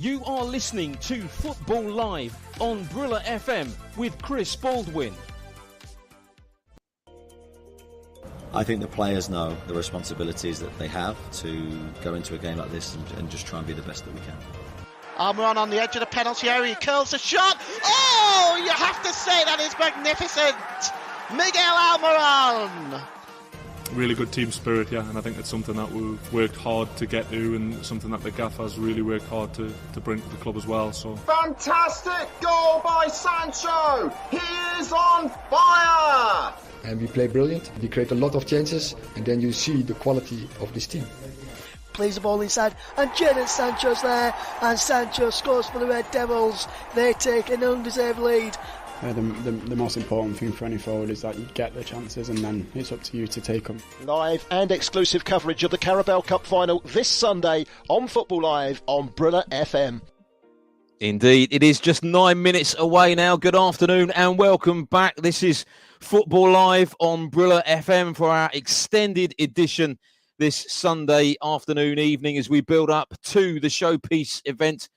You are listening to Football Live on Brilla FM with Chris Baldwin. I think the players know the responsibilities that they have to go into a game like this and just try and be the best that we can. Almiron on the edge of the penalty area, he curls a shot. Oh, you have to say that is magnificent. Miguel Almiron. Really good team spirit, yeah, and I think it's something that we've worked hard to get to and something that the gaffer has really worked hard to bring to the club as well. So fantastic goal by Sancho! He is on fire! And we play brilliant, we create a lot of chances, and then you see the quality of this team. Plays the ball inside, and Jadon Sancho's there, and Sancho scores for the Red Devils. They take an undeserved lead. The most important thing for any forward is that you get the chances and then it's up to you to take them. Live and exclusive coverage of the Carabao Cup final this Sunday on Football Live on Brilla FM. Indeed, it is just 9 minutes away now. Good afternoon and welcome back. This is Football Live on Brilla FM for our extended edition this Sunday afternoon, evening, as we build up to the showpiece event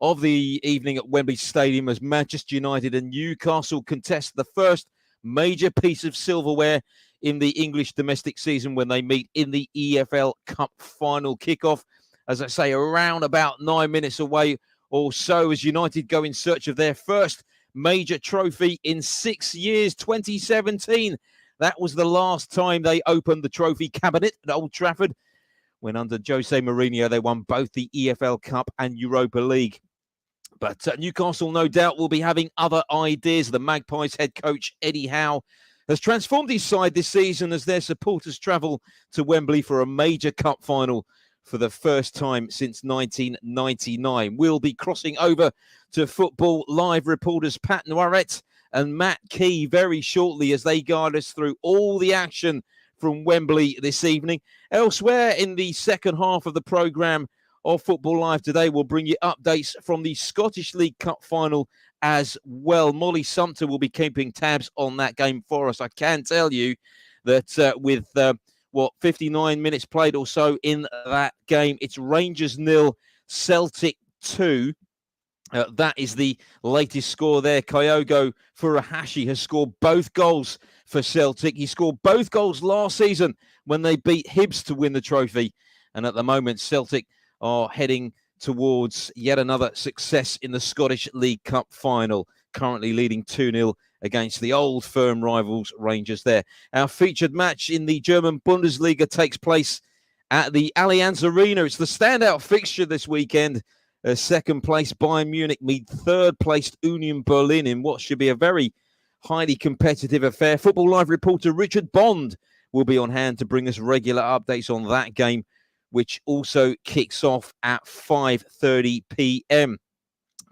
of the evening at Wembley Stadium as Manchester United and Newcastle contest the first major piece of silverware in the English domestic season when they meet in the EFL Cup final kickoff. As I say, around about 9 minutes away or so as United go in search of their first major trophy in 6 years. 2017, that was the last time they opened the trophy cabinet at Old Trafford, when under Jose Mourinho they won both the EFL Cup and Europa League. But Newcastle, no doubt, will be having other ideas. The Magpies head coach, Eddie Howe, has transformed his side this season as their supporters travel to Wembley for a major cup final for the first time since 1999. We'll be crossing over to Football Live reporters Pat Noiret and Matt Key very shortly as they guide us through all the action from Wembley this evening. Elsewhere in the second half of the programme of Football Live today, we'll bring you updates from the Scottish League Cup final as well. Molly Sumter will be keeping tabs on that game for us. I can tell you that with 59 minutes played or so in that game, it's Rangers 0, Celtic 2. That is the latest score there. Kyogo Furuhashi has scored both goals for Celtic. He scored both goals last season when they beat Hibs to win the trophy. And at the moment, Celtic are heading towards yet another success in the Scottish League Cup final, currently leading 2-0 against the old firm rivals Rangers there. Our featured match in the German Bundesliga takes place at the Allianz Arena. It's the standout fixture this weekend. Second place Bayern Munich meet third placed Union Berlin in what should be a very highly competitive affair. Football Live reporter Richard Bond will be on hand to bring us regular updates on that game, which also kicks off at 5:30 p.m.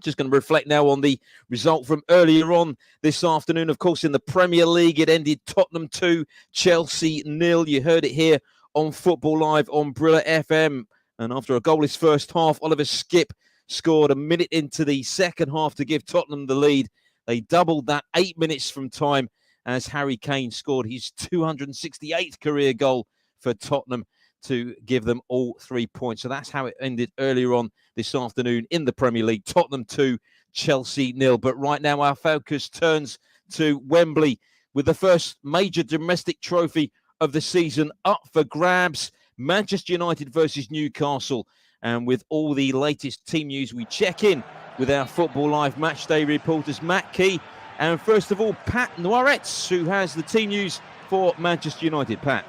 Just going to reflect now on the result from earlier on this afternoon. Of course, in the Premier League, it ended Tottenham 2, Chelsea 0. You heard it here on Football Live on Brilla FM. And after a goalless first half, Oliver Skipp scored a minute into the second half to give Tottenham the lead. They doubled that 8 minutes from time as Harry Kane scored his 268th career goal for Tottenham to give them all 3 points. So that's how it ended earlier on this afternoon in the Premier League. Tottenham 2, Chelsea 0. But right now our focus turns to Wembley with the first major domestic trophy of the season up for grabs. Manchester United versus Newcastle. And with all the latest team news, we check in with our Football Live Matchday reporters, Matt Key, and first of all, Pat Noiret, who has the team news for Manchester United. Pat.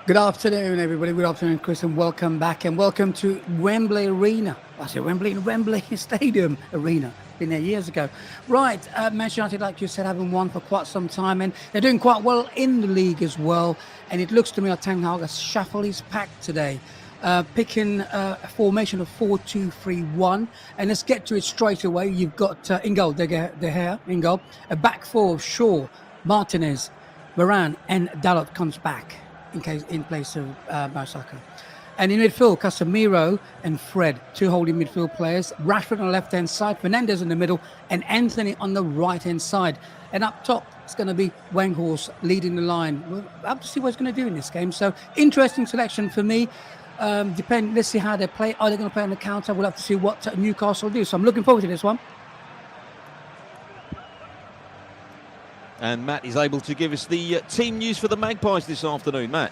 Good afternoon, everybody. Good afternoon, Chris, and welcome back. And welcome to Wembley Arena. I said Wembley Stadium Arena. Been there years ago. Right, Manchester United, like you said, haven't won for quite some time, and they're doing quite well in the league as well. And it looks to me like Ten Hag's shuffle is packed today, picking a formation of 4-2-3-1. And let's get to it straight away. You've got in goal, De Gea in goal. A back four of Shaw, Martinez, Varane, and Dalot comes back in place of Mo-Saka. And in midfield, Casemiro and Fred, two holding midfield players. Rashford on the left-hand side, Fernandes in the middle, and Anthony on the right-hand side. And up top, it's going to be Weghorst leading the line. We'll have to see what he's going to do in this game. So, interesting selection for me. Let's see how they play. Are they going to play on the counter? We'll have to see what Newcastle do. So I'm looking forward to this one. And Matt is able to give us the team news for the Magpies this afternoon. Matt.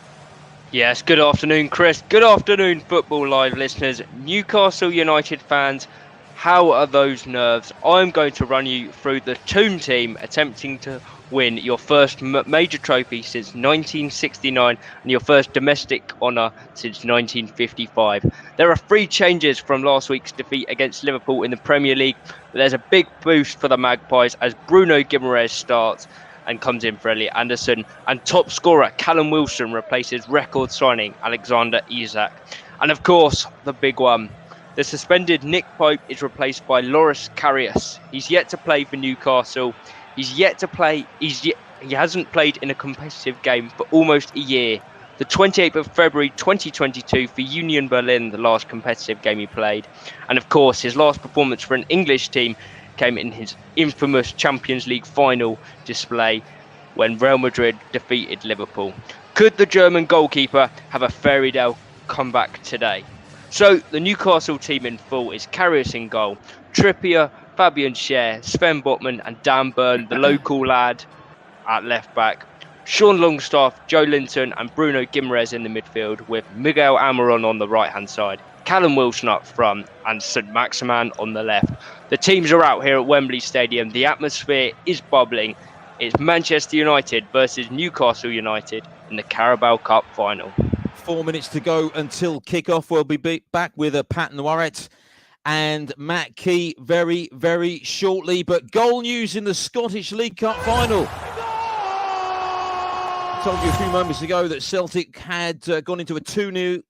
Yes, good afternoon, Chris. Good afternoon, Football Live listeners. Newcastle United fans, how are those nerves? I'm going to run you through the Toon team attempting to win your first major trophy since 1969 and your first domestic honour since 1955. There are 3 changes from last week's defeat against Liverpool in the Premier League, but there's a big boost for the Magpies as Bruno Guimaraes starts and comes in for Elliot Anderson, and top scorer Callum Wilson replaces record signing Alexander Isak. And of course, the big one, the suspended Nick Pope is replaced by Loris Karius. He's yet to play for Newcastle. He hasn't played in a competitive game for almost a year. The 28th of February 2022 for Union Berlin, the last competitive game he played. And of course, his last performance for an English team came in his infamous Champions League final display when Real Madrid defeated Liverpool. Could the German goalkeeper have a fairy tale comeback today? So the Newcastle team in full is Karius in goal, Trippier, Fabian Schär, Sven Botman and Dan Burn, the local lad, at left back, Sean Longstaff, Joe Linton and Bruno Guimaraes in the midfield, with Miguel Almiron on the right hand side, Callum Wilson up front and St Maximin on the left. The teams are out here at Wembley Stadium. The atmosphere is bubbling. It's Manchester United versus Newcastle United in the Carabao Cup final. 4 minutes to go until kick-off. We'll be back with Pat Noiret and Matt Key very, very shortly. But goal news in the Scottish League Cup final. I told you a few moments ago that Celtic had gone into a 2-0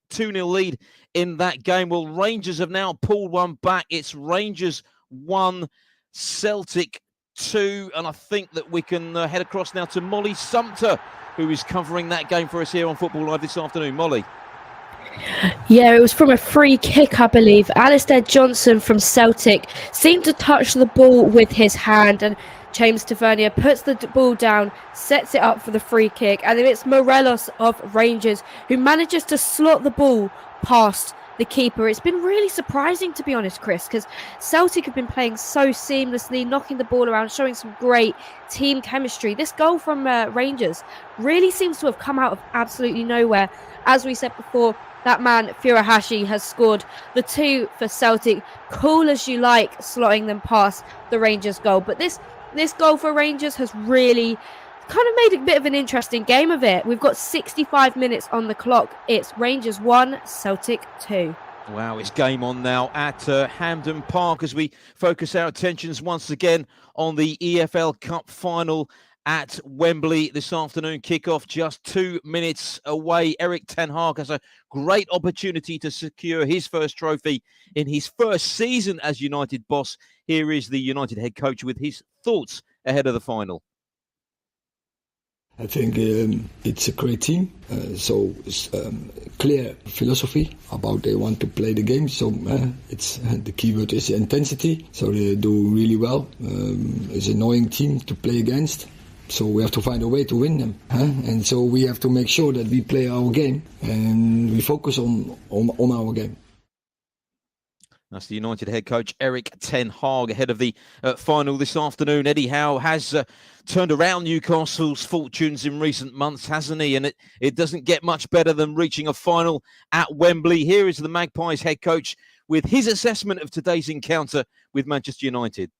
lead in that game. Well, Rangers have now pulled one back. It's Rangers 1, Celtic 2. And I think that we can head across now to Molly Sumter, who is covering that game for us here on Football Live this afternoon. Molly. Yeah, it was from a free kick, I believe. Alistair Johnson from Celtic seemed to touch the ball with his hand, and James Tavernier puts the ball down, sets it up for the free kick, and then it's Morelos of Rangers who manages to slot the ball past the keeper. It's been really surprising, to be honest, Chris, because Celtic have been playing so seamlessly, knocking the ball around, showing some great team chemistry. This goal from Rangers really seems to have come out of absolutely nowhere. As we said before, that man, Furuhashi, has scored the 2 for Celtic. Cool as you like, slotting them past the Rangers goal. But this goal for Rangers has really kind of made a bit of an interesting game of it. We've got 65 minutes on the clock. It's Rangers 1, Celtic 2. Wow, it's game on now at Hampden Park as we focus our attentions once again on the EFL Cup final at Wembley this afternoon. Kickoff just 2 minutes away. Erik ten Hag has a great opportunity to secure his first trophy in his first season as United boss. Here is the United head coach with his thoughts ahead of the final. I think it's a great team, so clear philosophy about they want to play the game. So it's the keyword is intensity. So they do really well. It's an annoying team to play against. So we have to find a way to win them, and so we have to make sure that we play our game and we focus on our game. That's the United head coach, Erik ten Hag, ahead of the final this afternoon. Eddie Howe has turned around Newcastle's fortunes in recent months, hasn't he? And it doesn't get much better than reaching a final at Wembley. Here is the Magpies head coach with his assessment of today's encounter with Manchester United.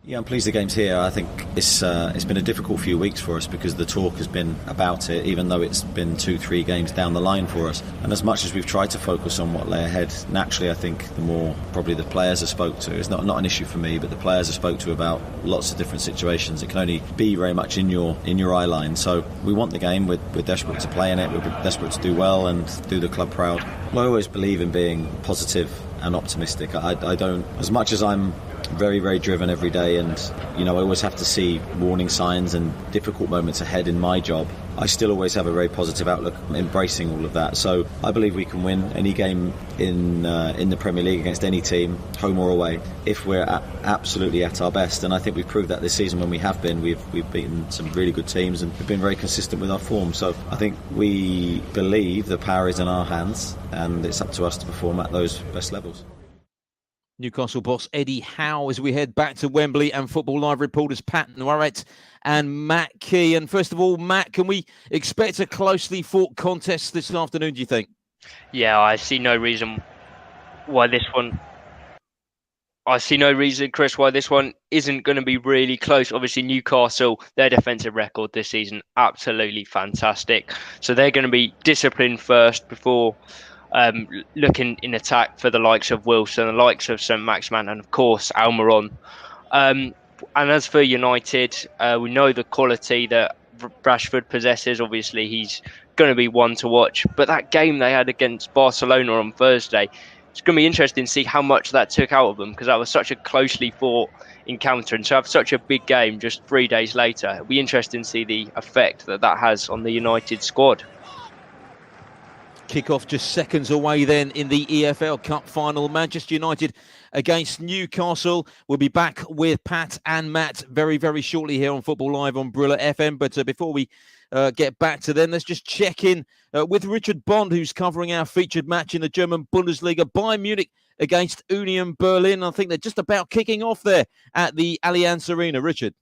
Yeah, I'm pleased the game's here. I think it's been a difficult few weeks for us because the talk has been about it, even though it's been 2-3 games down the line for us. And as much as we've tried to focus on what lay ahead, naturally I think the more probably the players are spoke to, it's not an issue for me, but the players are spoke to about lots of different situations. It can only be very much in your eye line. So we want the game. We're desperate to play in it. We're desperate to do well and do the club proud. I always believe in being positive and optimistic. I don't, as much as I'm very, very driven every day, and I always have to see warning signs and difficult moments ahead in my job. I still always have a very positive outlook, embracing all of that. So I believe we can win any game in the Premier League against any team, home or away, if we're absolutely at our best. And I think we've proved that this season when we have been. We've beaten some really good teams and we've been very consistent with our form. So I think we believe the power is in our hands, and it's up to us to perform at those best levels. Newcastle boss Eddie Howe as we head back to Wembley, and Football Live reporters Pat Noiret and Matt Key. And first of all, Matt, can we expect a closely fought contest this afternoon, do you think? Yeah, I see no reason why this one... Chris, why this one isn't going to be really close. Obviously, Newcastle, their defensive record this season, absolutely fantastic. So they're going to be disciplined first before looking in attack for the likes of Wilson, the likes of St Maximin, and of course Almiron. And as for United, we know the quality that Rashford possesses. Obviously, he's going to be one to watch. But that game they had against Barcelona on Thursday, it's going to be interesting to see how much that took out of them, because that was such a closely fought encounter. And to have such a big game just 3 days later, it'll be interesting to see the effect that has on the United squad. Kick-off just seconds away then in the EFL Cup final. Manchester United against Newcastle. We'll be back with Pat and Matt very, very shortly here on Football Live on Brilla FM. But before we get back to them, let's just check in with Richard Bond, who's covering our featured match in the German Bundesliga, Bayern Munich against Union Berlin. I think they're just about kicking off there at the Allianz Arena. Richard.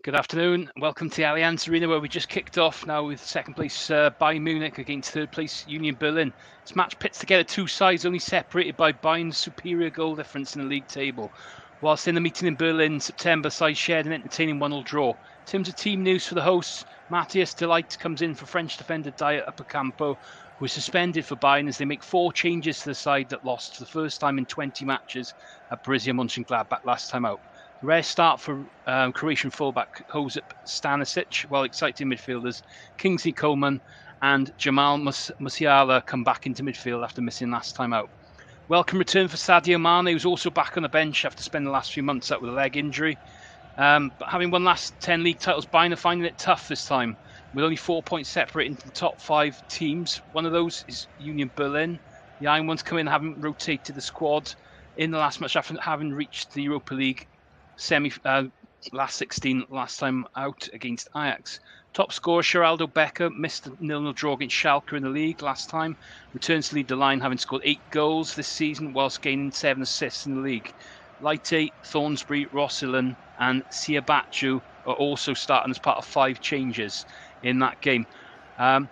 Good afternoon. Welcome to the Allianz Arena, where we just kicked off now with second place Bayern Munich against third place Union Berlin. This match pits together two sides only separated by Bayern's superior goal difference in the league table. Whilst in the meeting in Berlin in September, sides shared an entertaining 1-1 draw. In terms of team news for the hosts, Matthias de Ligt comes in for French defender Dyer Upamecano, who is suspended for Bayern as they make 4 changes to the side that lost for the first time in 20 matches at Borussia Mönchengladbach last time out. Rare start for Croatian fullback Josip Stanisic, while exciting midfielders Kingsley Coman and Jamal Musiala come back into midfield after missing last time out. Welcome return for Sadio Mane, who's also back on the bench after spending the last few months out with a leg injury. But having won last 10 league titles, Bayern are finding it tough this time, with only 4 points separating the top 5 teams. One of those is Union Berlin. The Iron Ones come in having rotated the squad in the last match after having reached the Europa League last 16 last time out against Ajax. Top scorer Geraldo Becker missed a 0-0 draw against Schalke in the league last time. Returns to lead the line, having scored 8 goals this season whilst gaining 7 assists in the league. Leite, Thornsbury, Rossilin and Siabachu are also starting as part of 5 changes in that game. A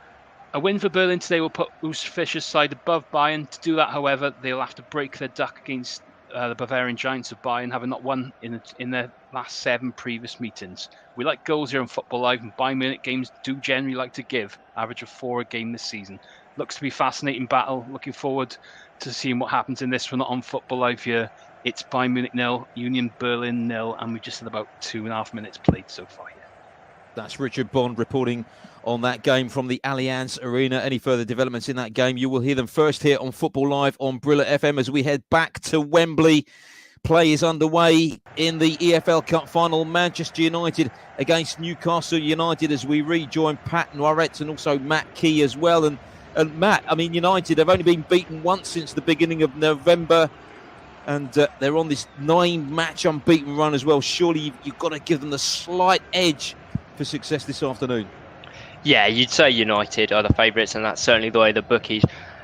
win for Berlin today will put Urs Fischer's side above Bayern. To do that, however, they'll have to break their duck against the Bavarian Giants of Bayern, having not won in their last 7 previous meetings. We like goals here on Football Live, and Bayern Munich games do generally like to give, average of 4 a game this season. Looks to be a fascinating battle. Looking forward to seeing what happens in this one on Football Live here. It's Bayern Munich 0, Union Berlin 0, and we've just had about 2.5 minutes played so far here. That's Richard Bond reporting on that game from the Allianz Arena. Any further developments in that game, you will hear them first here on Football Live on Brilla FM as we head back to Wembley. Play is underway in the EFL Cup final. Manchester United against Newcastle United as we rejoin Pat Noiret and also Matt Key as well. And Matt, I mean, United have only been beaten once since the beginning of November. And they're on this 9-match unbeaten run as well. Surely you've got to give them the slight edge for success this afternoon. Yeah, you'd say United are the favourites, and that's certainly the way the bookies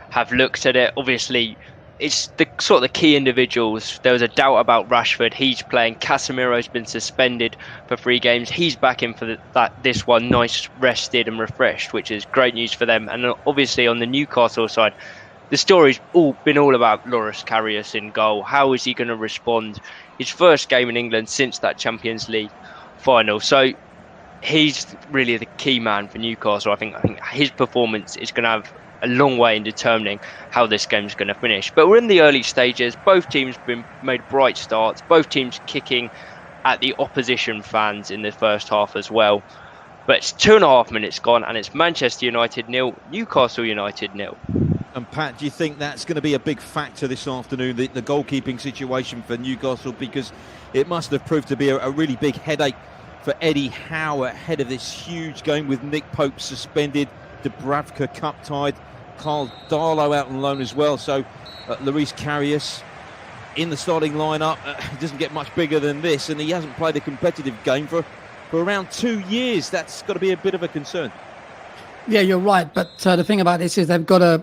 have looked at it. Obviously, it's the sort of the key individuals. There was a doubt about Rashford. He's playing. Casemiro's been suspended for 3 games. He's back in for this one, nice, rested and refreshed, which is great news for them. And obviously on the Newcastle side, the story's been all about Loris Karius in goal. How is he going to respond? His first game in England since that Champions League final. So he's really the key man for Newcastle. I think his performance is going to have a long way in determining how this game's going to finish. But we're in the early stages. Both teams have been made bright starts. Both teams kicking at the opposition fans in the first half as well. But it's 2.5 minutes gone, and it's Manchester United 0, Newcastle United 0. And Pat, do you think that's going to be a big factor this afternoon, the goalkeeping situation for Newcastle? Because it must have proved to be a really big headache for Eddie Howe ahead of this huge game with Nick Pope suspended, Dubravka cup-tied, Carl Darlow out on loan as well. So Luis Karius in the starting lineup. It doesn't get much bigger than this, and he hasn't played a competitive game for around 2 years. That's got to be a bit of a concern. Yeah, you're right. But the thing about this is they've got a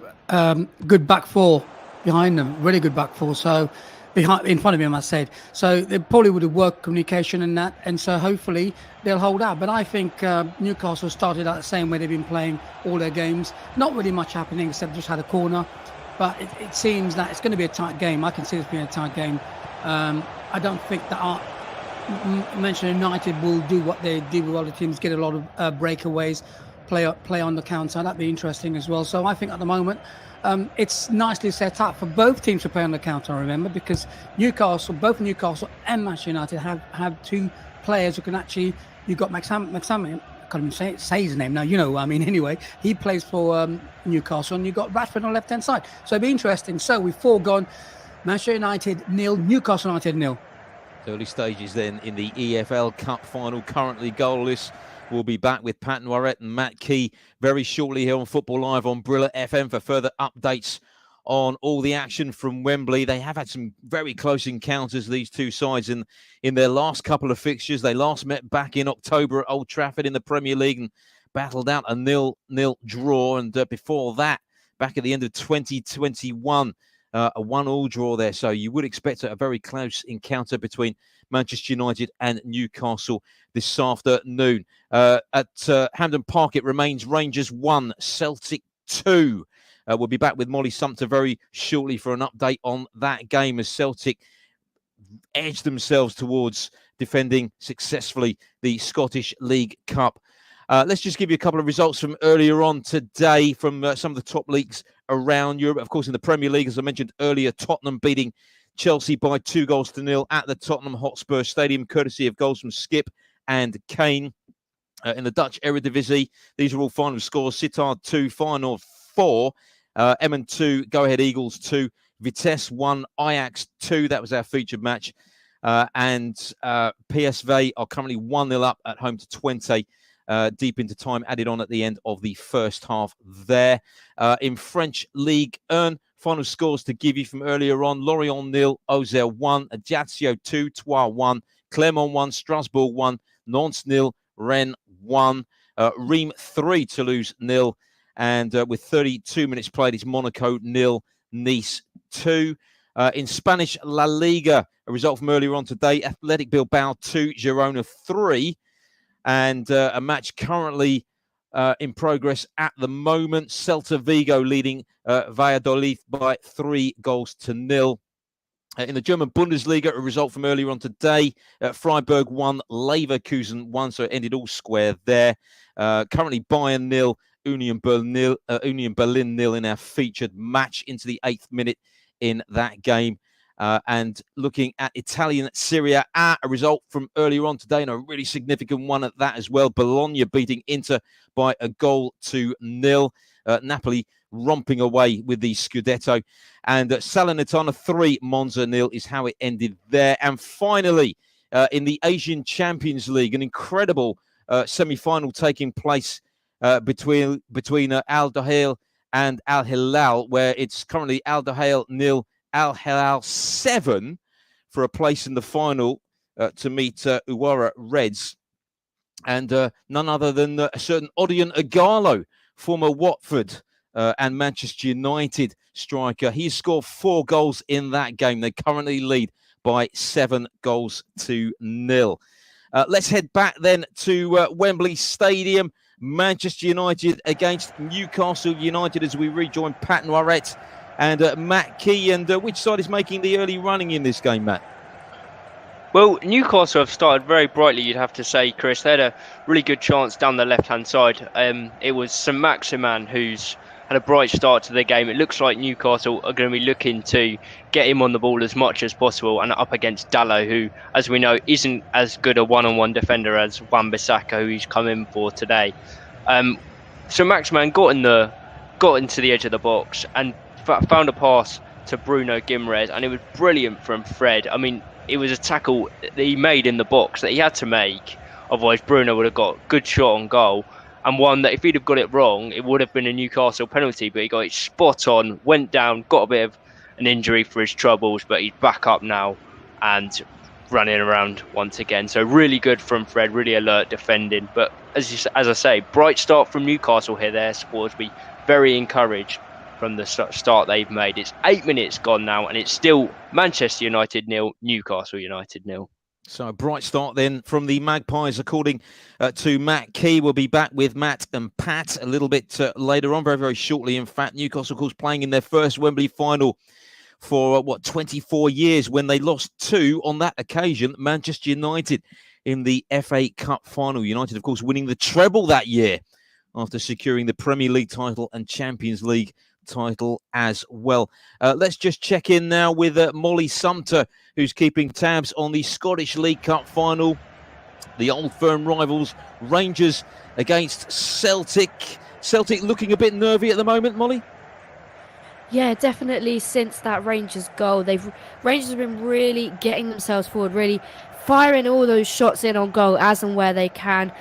good back four behind them, really good back four. So in front of him, I said. So they probably would have worked communication and that, and so hopefully they'll hold out. But I think Newcastle started out the same way they've been playing all their games. Not really much happening except just had a corner. But it seems that it's going to be a tight game. I can see this being a tight game. I don't think that Manchester United will do what they did with other teams, get a lot of breakaways, play on the counter. That'd be interesting as well. So I think at the moment it's nicely set up for both teams to play on the counter, remember, because both Newcastle and Manchester United have two players who can actually, you've got McSamuel, I can't even say his name now, you know what I mean. Anyway, he plays for Newcastle, and you've got Rashford on the left-hand side. So it'd be interesting. So we've foregone Manchester United 0, Newcastle United 0. Early stages then in the EFL Cup final, currently goalless. We'll be back with Pat Noiret and Matt Key very shortly here on Football Live on Brilla FM for further updates on all the action from Wembley. They have had some very close encounters, these two sides, in their last couple of fixtures. They last met back in October at Old Trafford in the Premier League and battled out a 0-0 draw. And before that, back at the end of 2021, a 1-1 draw there. So you would expect a very close encounter between Manchester United and Newcastle this afternoon. At Hampden Park, it remains Rangers 1, Celtic 2. We'll be back with Molly Sumter very shortly for an update on that game as Celtic edged themselves towards defending successfully the Scottish League Cup. Let's just give you a couple of results from earlier on today from some of the top leagues around Europe. Of course, in the Premier League, as I mentioned earlier, Tottenham beating Chelsea by 2-0 at the Tottenham Hotspur Stadium, courtesy of goals from Skip and Kane. In the Dutch Eredivisie, these are all final scores. Sittard 2, Feyenoord 4, Emmen 2, Go Ahead Eagles 2, Vitesse 1, Ajax 2. That was our featured match. And PSV are currently 1-0 up at home to Twente. Deep into time added on at the end of the first half there. In French Ligue 1, final scores to give you from earlier on. Lorient 0, Auxerre 1, Ajaccio 2, Troyes 1, Clermont 1, Strasbourg 1, Nantes 0, Rennes 1, Reims 3, Toulouse 0. And with 32 minutes played, it's Monaco 0, Nice 2. In Spanish La Liga, a result from earlier on today, Athletic Bilbao 2, Girona 3. And a match currently in progress at the moment. Celta Vigo leading Valladolid by 3-0. In the German Bundesliga, a result from earlier on today, Freiburg 1, Leverkusen 1, so it ended all square there. Currently Bayern 0, Union Berlin 0 in our featured match into the 8th minute in that game. And looking at Italian Serie A, a result from earlier on today, and a really significant one at that as well. Bologna beating Inter by 1-0. Napoli romping away with the Scudetto. And Salernitana 3, Monza 0 is how it ended there. And finally, in the Asian Champions League, an incredible semi-final taking place between Al Duhail and Al Hilal, where it's currently Al Duhail 0, Al Hilal 7 for a place in the final to meet Uwara Reds. And none other than a certain Odion Ighalo, former Watford and Manchester United striker. He's scored 4 goals in that game. They currently lead by 7-0. Let's head back then to Wembley Stadium. Manchester United against Newcastle United as we rejoin Pat Noiret and Matt Key. And which side is making the early running in this game, Matt? Well, Newcastle have started very brightly, you'd have to say, Chris. They had a really good chance down the left-hand side. It was St Maximin who's had a bright start to the game. It looks like Newcastle are going to be looking to get him on the ball as much as possible, and up against Dalot, who, as we know, isn't as good a one-on-one defender as Wan-Bissaka, who he's come in for today. St Maximin got into the edge of the box, and found a pass to Bruno Guimaraes, and it was brilliant from Fred. I mean, it was a tackle that he made in the box that he had to make. Otherwise, Bruno would have got a good shot on goal, and one that if he'd have got it wrong, it would have been a Newcastle penalty. But he got it spot on, went down, got a bit of an injury for his troubles, but he's back up now and running around once again. So really good from Fred, really alert defending. But as I say, bright start from Newcastle here. Their supporters be very encouraged from the start they've made. It's 8 minutes gone now, and it's still Manchester United 0, Newcastle United 0. So a bright start then from the Magpies, according to Matt Key. We'll be back with Matt and Pat a little bit later on, very, very shortly. In fact, Newcastle, of course, playing in their first Wembley final for, 24 years, when they lost 2 on that occasion, Manchester United in the FA Cup final. United, of course, winning the treble that year after securing the Premier League title and Champions League title as well. Let's just check in now with Molly Sumter, who's keeping tabs on the Scottish League Cup final. The old firm rivals, Rangers against Celtic. Celtic looking a bit nervy at the moment, Molly? Yeah, definitely since that Rangers goal. Rangers have been really getting themselves forward, really firing all those shots in on goal as and where they can.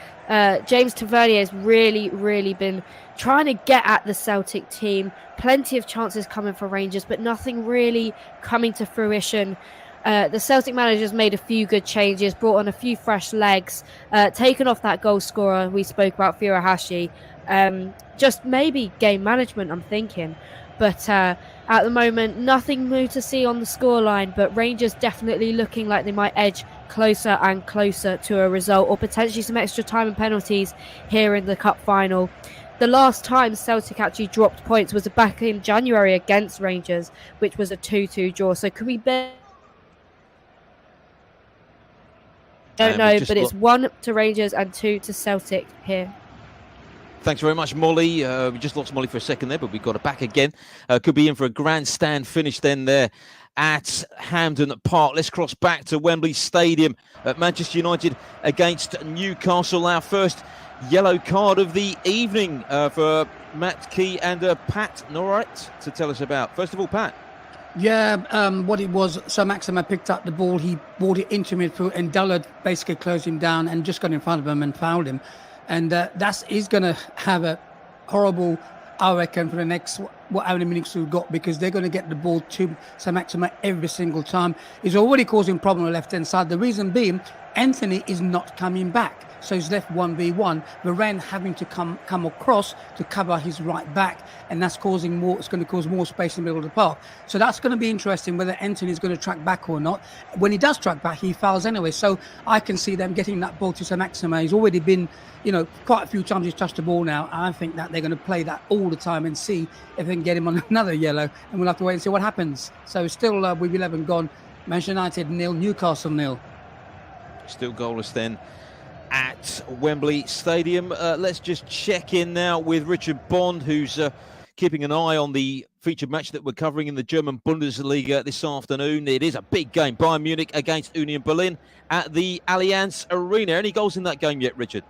James Tavernier has really been trying to get at the Celtic team. Plenty of chances coming for Rangers, but nothing really coming to fruition. The Celtic manager's made a few good changes, brought on a few fresh legs, taken off that goal scorer we spoke about, Furuhashi. Just maybe game management, I'm thinking. But at the moment, nothing new to see on the scoreline, but Rangers definitely looking like they might edge closer and closer to a result, or potentially some extra time and penalties here in the cup final. The last time Celtic actually dropped points was back in January against Rangers, which was a 2-2 draw. So could we bet? Don't know, but it's 1 to Rangers and 2 to Celtic here. Thanks very much, Molly. We just lost Molly for a second there, but we got her back again. Could be in for a grandstand finish then there at Hampden Park. Let's cross back to Wembley Stadium at Manchester United against Newcastle. Our first yellow card of the evening for Matt Key and Pat Norrit to tell us about. First of all, Pat. Yeah, what it was, Sir Maxima picked up the ball, he brought it into midfield, and Dullard basically closed him down and just got in front of him and fouled him. And he's going to have a horrible, I reckon, for the next, how many minutes we've got, because they're going to get the ball to Sir Maxima every single time. He's already causing problem on the left-hand side. The reason being, Anthony is not coming back. So he's left 1v1. Varane having to come across to cover his right back, and that's causing more. It's going to cause more space in the middle of the park. So that's going to be interesting whether Anthony is going to track back or not. When he does track back, he fouls anyway. So I can see them getting that ball to Sir Maxima. He's already been, quite a few times he's touched the ball now. I think that they're going to play that all the time and see if they can get him on another yellow, and we'll have to wait and see what happens. So still with 11 gone, Manchester United 0, Newcastle 0. Still goalless then at Wembley Stadium. Let's just check in now with Richard Bond, who's keeping an eye on the featured match that we're covering in the German Bundesliga this afternoon. It is a big game. Bayern Munich against Union Berlin at the Allianz Arena. Any goals in that game yet, Richard?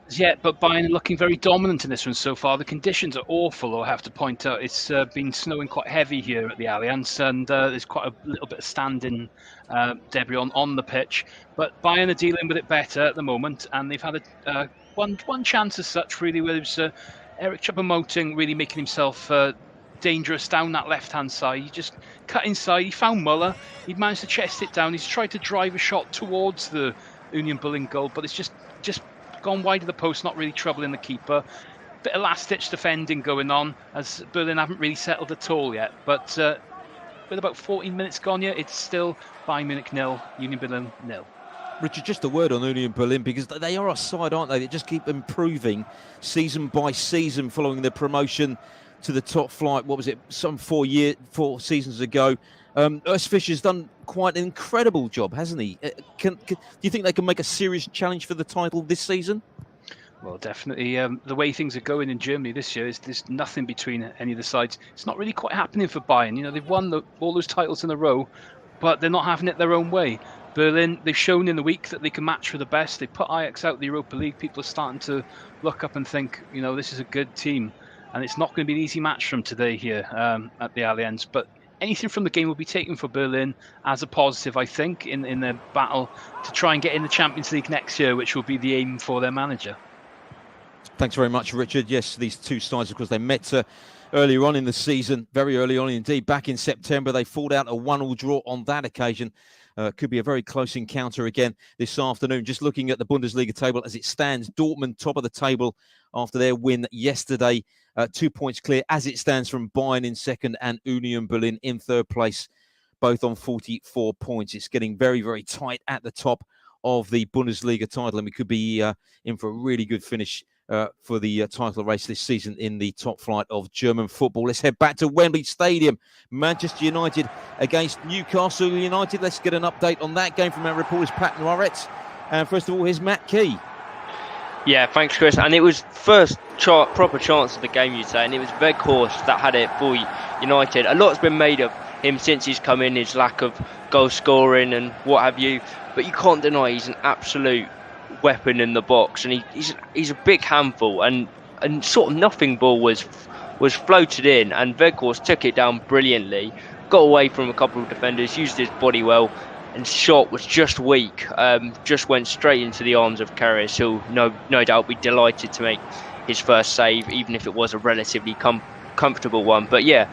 Yet, but Bayern looking very dominant in this one so far. The conditions are awful, I have to point out. It's been snowing quite heavy here at the Allianz, and there's quite a little bit of standing debris on the pitch. But Bayern are dealing with it better at the moment, and they've had one chance as such, really, where there's Eric Choupo-Moting really making himself dangerous down that left-hand side. He just cut inside. He found Muller. He managed to chest it down. He's tried to drive a shot towards the Union Berlin goal, but it's just gone wide of the post, not really troubling the keeper. Bit of last-ditch defending going on, as Berlin haven't really settled at all yet. But with about 14 minutes gone yet, it's still Bayern Munich 0, Union Berlin 0. Richard, just a word on Union Berlin, because they are a side, aren't they? They just keep improving season by season following the promotion to the top flight. What was it, some 4 seasons ago? Urs Fischer's done quite an incredible job, hasn't he? Do you think they can make a serious challenge for the title this season? Well, definitely. The way things are going in Germany this year, there's nothing between any of the sides. It's not really quite happening for Bayern. They've won all those titles in a row, but they're not having it their own way. Berlin, they've shown in the week that they can match for the best. They put Ajax out of the Europa League. People are starting to look up and think, this is a good team. and it's not going to be an easy match from today here at the Allianz. But anything from the game will be taken for Berlin as a positive, I think, in their battle to try and get in the Champions League next year, which will be the aim for their manager. Thanks very much, Richard. Yes, these two sides, of course, they met earlier on in the season, very early on indeed. Back in September, they fought out a 1-1 draw on that occasion. Could be a very close encounter again this afternoon. Just looking at the Bundesliga table as it stands, Dortmund top of the table after their win yesterday. 2 points clear as it stands from Bayern in second and Union Berlin in third place, both on 44 points. It's getting very, very tight at the top of the Bundesliga title, and we could be in for a really good finish for the title race this season in the top flight of German football. Let's head back to Wembley Stadium. Manchester United against Newcastle United. Let's get an update on that game from our reporters Pat Noiret. And first of all, here's Matt Key. Yeah, thanks, Chris. And it was first proper chance of the game, you'd say, and it was Weghorst that had it for United. A lot's been made of him since he's come in, his lack of goal scoring and what have you. But you can't deny he's an absolute weapon in the box, and he's a big handful. And sort of nothing ball was floated in, and Weghorst took it down brilliantly, got away from a couple of defenders, used his body well, and shot was just weak. Just went straight into the arms of Karius, who no doubt be delighted to make his first save, even if it was a relatively comfortable one. But yeah,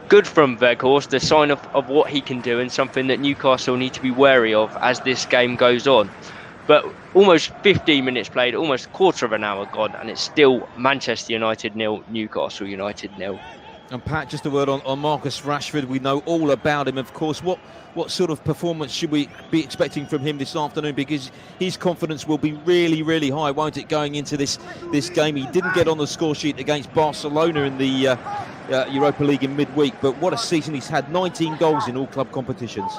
good from Weghorst, the sign of what he can do, and something that Newcastle need to be wary of as this game goes on. But almost 15 minutes played, almost a quarter of an hour gone, and it's still Manchester United 0, Newcastle United 0. And Pat, just a word on Marcus Rashford. We know all about him, of course. What sort of performance should we be expecting from him this afternoon? Because his confidence will be really, really high, won't it, going into this game? He didn't get on the score sheet against Barcelona in the Europa League in midweek, but what a season he's had. 19 goals in all club competitions.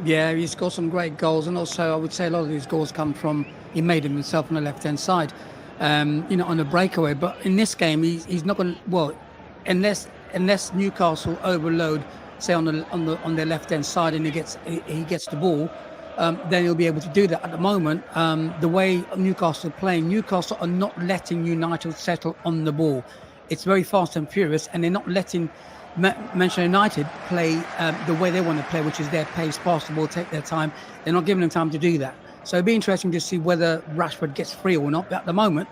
Yeah, he's got some great goals, and also I would say a lot of these goals come from, he made them himself on the left-hand side, on a breakaway. But in this game, he's not going to, well, unless Newcastle overload, say on their left-hand side, and he gets the ball, then he'll be able to do that. At the moment, the way Newcastle are playing, Newcastle are not letting United settle on the ball. It's very fast and furious, and they're not letting Manchester United play the way they want to play, which is their pace, pass the ball, take their time. They're not giving them time to do that. So it'd be interesting to see whether Rashford gets free or not. But at the moment,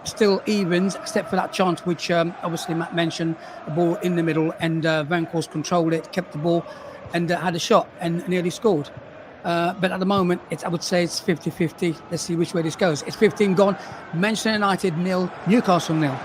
still evens, except for that chance, which obviously Matt mentioned, the ball in the middle, and Weghorst controlled it, kept the ball, and had a shot and nearly scored. But at the moment, I would say it's 50-50. Let's see which way this goes. It's 15 gone. Manchester United 0, Newcastle 0.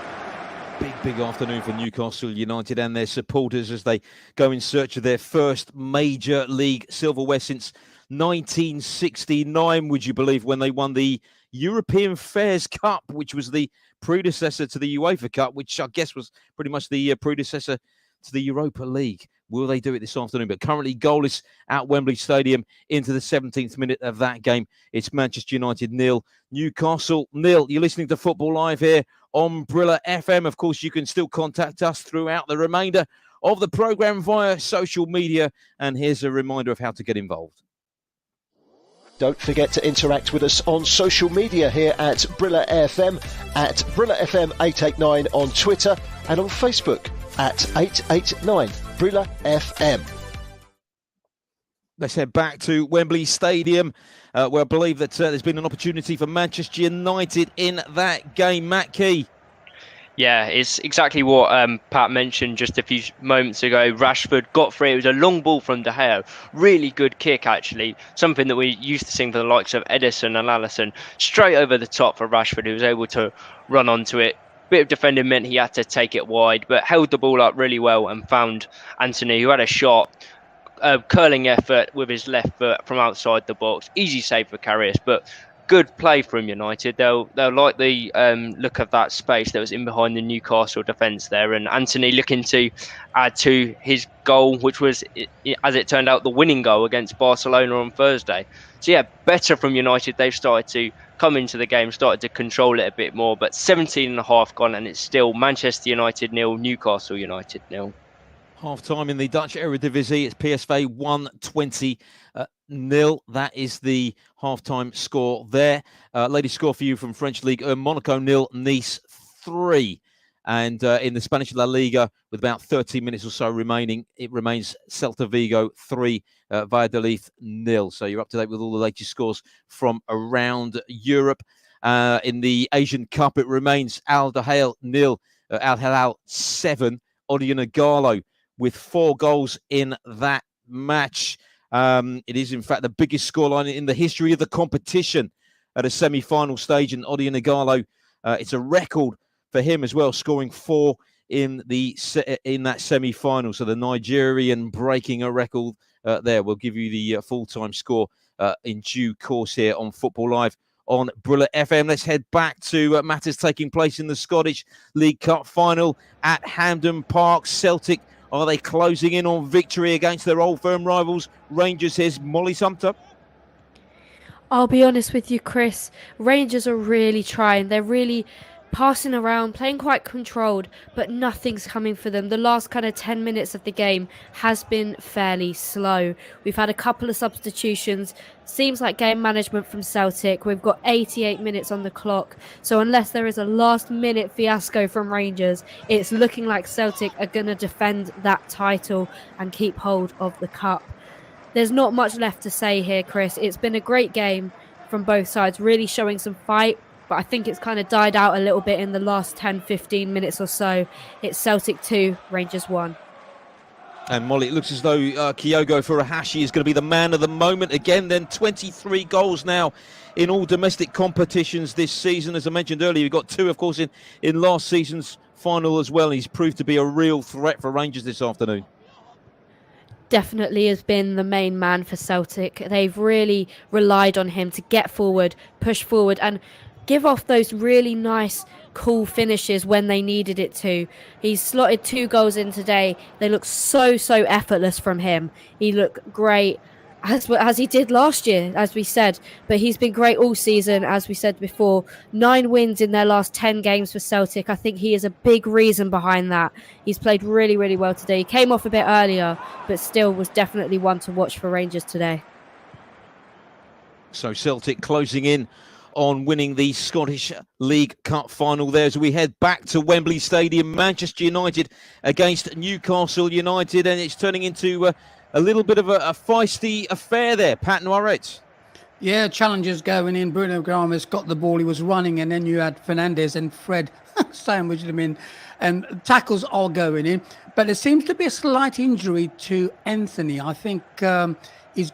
Big afternoon for Newcastle United and their supporters as they go in search of their first major league silverware since 1969, would you believe, when they won the European Fairs Cup, which was the predecessor to the UEFA Cup, which I guess was pretty much the predecessor to the Europa League. Will they do it this afternoon? But currently goalless at Wembley Stadium into the 17th minute of that game. It's Manchester United 0, Newcastle 0. You're listening to Football Live here on Brilla FM. Of course, you can still contact us throughout the remainder of the programme via social media. And here's a reminder of how to get involved. Don't forget to interact with us on social media here at Brilla FM, at Brilla FM 889 on Twitter, and on Facebook at 889 Brilla FM. Let's head back to Wembley Stadium, where I believe that there's been an opportunity for Manchester United in that game. Matt Key. Yeah, it's exactly what Pat mentioned just a few moments ago. Rashford got free. It was a long ball from De Gea. Really good kick, actually. Something that we used to see for the likes of Edison and Alisson. Straight over the top for Rashford, who was able to run onto it. Bit of defending meant he had to take it wide, but held the ball up really well and found Anthony, who had a shot. Curling effort with his left foot from outside the box. Easy save for Karius, but good play from United. They'll like the look of that space that was in behind the Newcastle defence there, and Anthony looking to add to his goal, which was, as it turned out, the winning goal against Barcelona on Thursday. So yeah, better from United. They've started to come into the game, started to control it a bit more, but 17.5 gone, and it's still Manchester United 0, Newcastle United 0. Half-time in the Dutch Eredivisie, it's PSV 1-20 0. That is the half-time score there. Latest score for you from French League, Monaco 0, Nice 3. And in the Spanish La Liga, with about 13 minutes or so remaining, it remains Celta Vigo 3, Valladolid 0. So you're up to date with all the latest scores from around Europe. In the Asian Cup, it remains Al Dahel 0, Al Hilal 7, Odion Igalo with 4 goals in that match. It is, in fact, the biggest scoreline in the history of the competition at a semi-final stage. And Odion Igalo, it's a record for him as well, scoring 4 in that semi-final. So the Nigerian breaking a record there. We'll give you the full-time score in due course here on Football Live on Brilla FM. Let's head back to matters taking place in the Scottish League Cup final at Hampden Park. Celtic, are they closing in on victory against their old firm rivals Rangers? Here's Molly Sumter. I'll be honest with you, Chris. Rangers are really trying. They're really passing around, playing quite controlled, but nothing's coming for them. The last kind of 10 minutes of the game has been fairly slow. We've had a couple of substitutions. Seems like game management from Celtic. We've got 88 minutes on the clock. So unless there is a last-minute fiasco from Rangers, it's looking like Celtic are going to defend that title and keep hold of the cup. There's not much left to say here, Chris. It's been a great game from both sides, really showing some fight. But I think it's kind of died out a little bit in the last 10, 15 minutes or so. It's Celtic 2, Rangers 1. And Molly, it looks as though Kyogo Furuhashi is going to be the man of the moment again. Then 23 goals now in all domestic competitions this season. As I mentioned earlier, you've got 2, of course, in last season's final as well. He's proved to be a real threat for Rangers this afternoon. Definitely has been the main man for Celtic. They've really relied on him to get forward, push forward, and give off those really nice, cool finishes when they needed it to. He's slotted 2 goals in today. They look so effortless from him. He looked great, as he did last year, as we said. But he's been great all season, as we said before. 9 wins in their last 10 games for Celtic. I think he is a big reason behind that. He's played really, really well today. He came off a bit earlier, but still was definitely one to watch for Rangers today. So Celtic closing in on winning the Scottish League Cup final there as we head back to Wembley Stadium. Manchester United against Newcastle United, and it's turning into a little bit of a feisty affair there. Pat Noiret. Yeah, challenges going in. Bruno Guimaraes got the ball, he was running, and then you had Fernandes and Fred sandwiched him in, and tackles are going in. But there seems to be a slight injury to Anthony. I think he's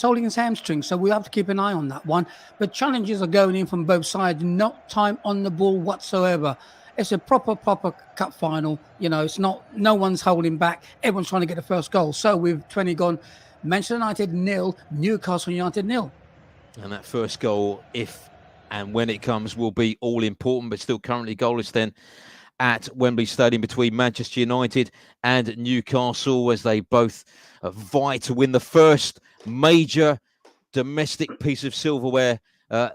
holding his hamstring, so we have to keep an eye on that one. But challenges are going in from both sides, not time on the ball whatsoever. It's a proper cup final. You know, it's not, no one's holding back. Everyone's trying to get the first goal. So we've 20 gone, Manchester United 0, Newcastle United 0. And that first goal, if and when it comes, will be all important, but still currently goalless then at Wembley Stadium between Manchester United and Newcastle as they both vie to win the first major domestic piece of silverware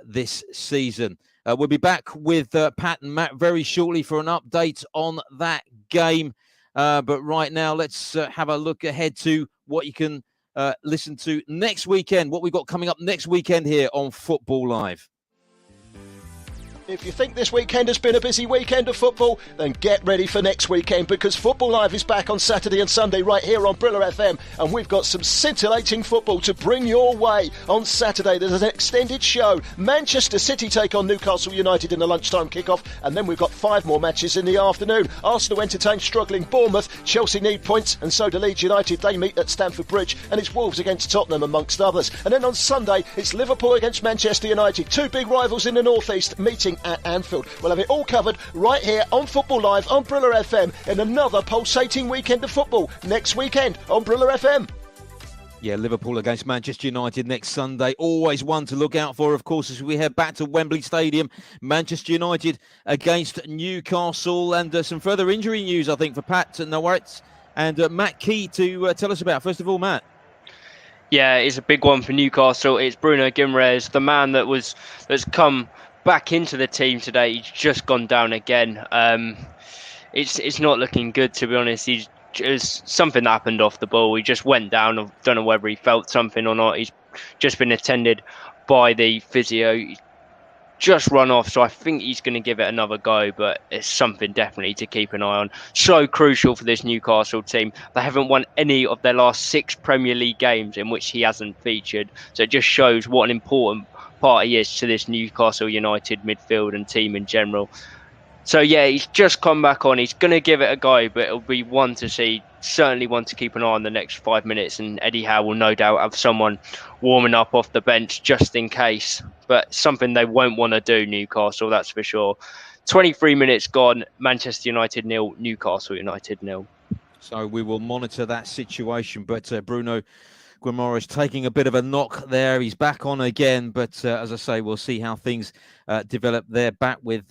this season. We'll be back with Pat and Matt very shortly for an update on that game. But right now, let's have a look ahead to what you can listen to next weekend, what we've got coming up next weekend here on Football Live. If you think this weekend has been a busy weekend of football, then get ready for next weekend, because Football Live is back on Saturday and Sunday right here on Brilla FM, and we've got some scintillating football to bring your way. On Saturday there's an extended show. Manchester City take on Newcastle United in the lunchtime kickoff, and then we've got 5 more matches in the afternoon. Arsenal entertain struggling Bournemouth, Chelsea need points, and so do Leeds United. They meet at Stamford Bridge, and it's Wolves against Tottenham amongst others. And then on Sunday it's Liverpool against Manchester United, 2 big rivals in the North East meeting at Anfield. We'll have it all covered right here on Football Live on Brilla FM in another pulsating weekend of football next weekend on Brilla FM. Yeah, Liverpool against Manchester United next Sunday. Always one to look out for, of course, as we head back to Wembley Stadium. Manchester United against Newcastle, and some further injury news, I think, for Pat Noiret and Matt Key to tell us about. First of all, Matt. Yeah, it's a big one for Newcastle. It's Bruno Guimaraes, the man that's come back into the team today. He's just gone down again. It's not looking good, to be honest. He's just something happened off the ball. He just went down. I don't know whether he felt something or not. He's just been attended by the physio. just run off. So I think he's going to give it another go, but it's something definitely to keep an eye on. So crucial for this Newcastle team. They haven't won any of their last 6 Premier League games in which he hasn't featured. So it just shows what an important part he is to this Newcastle United midfield and team in general. So yeah, he's just come back on. He's going to give it a go, but it'll be one to see, certainly one to keep an eye on the next 5 minutes. And Eddie Howe will no doubt have someone warming up off the bench just in case. But something they won't want to do, Newcastle, that's for sure. 23 minutes gone, Manchester United 0, Newcastle United 0. So we will monitor that situation. But Bruno Guimaraes taking a bit of a knock there. He's back on again. But as I say, we'll see how things develop. They're back with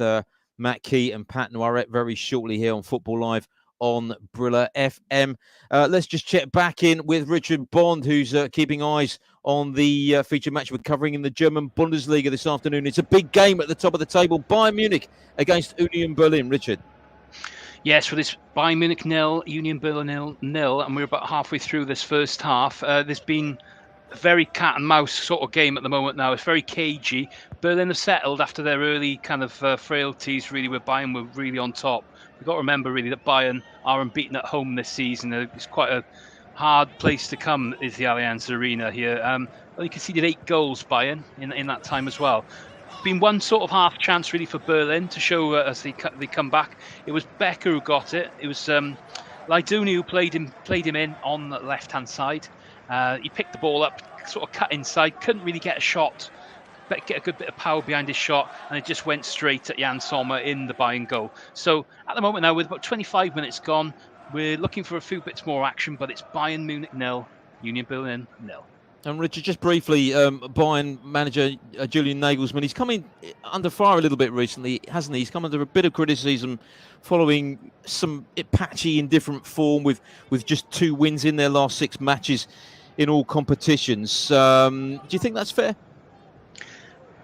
Matt Key and Pat Noiret very shortly here on Football Live on Brilla FM. Let's just check back in with Richard Bond, who's keeping eyes on the feature match we're covering in the German Bundesliga this afternoon. It's a big game at the top of the table. Bayern Munich against Union Berlin. Richard. Yes, well, it's Bayern Munich 0, Union Berlin 0, and we're about halfway through this first half. There's been a very cat and mouse sort of game at the moment now. It's very cagey. Berlin have settled after their early kind of frailties, really, where Bayern were really on top. We've got to remember, really, that Bayern are unbeaten at home this season. It's quite a hard place to come, is the Allianz Arena here. Only conceded 8 goals, Bayern, in that time as well. Been one sort of half chance, really, for Berlin to show as they come back. It was Becker who got it. It was Laiduni who played him in on the left-hand side. He picked the ball up, sort of cut inside, couldn't really get a shot, but get a good bit of power behind his shot, and it just went straight at Jan Sommer in the Bayern goal. So at the moment now, with about 25 minutes gone, we're looking for a few bits more action, but it's Bayern Munich 0, Union Berlin 0. And Richard, just briefly, Bayern manager Julian Nagelsmann, he's come in under fire a little bit recently, hasn't he? He's come under a bit of criticism following some patchy, indifferent form with just 2 wins in their last 6 matches in all competitions. Do you think that's fair?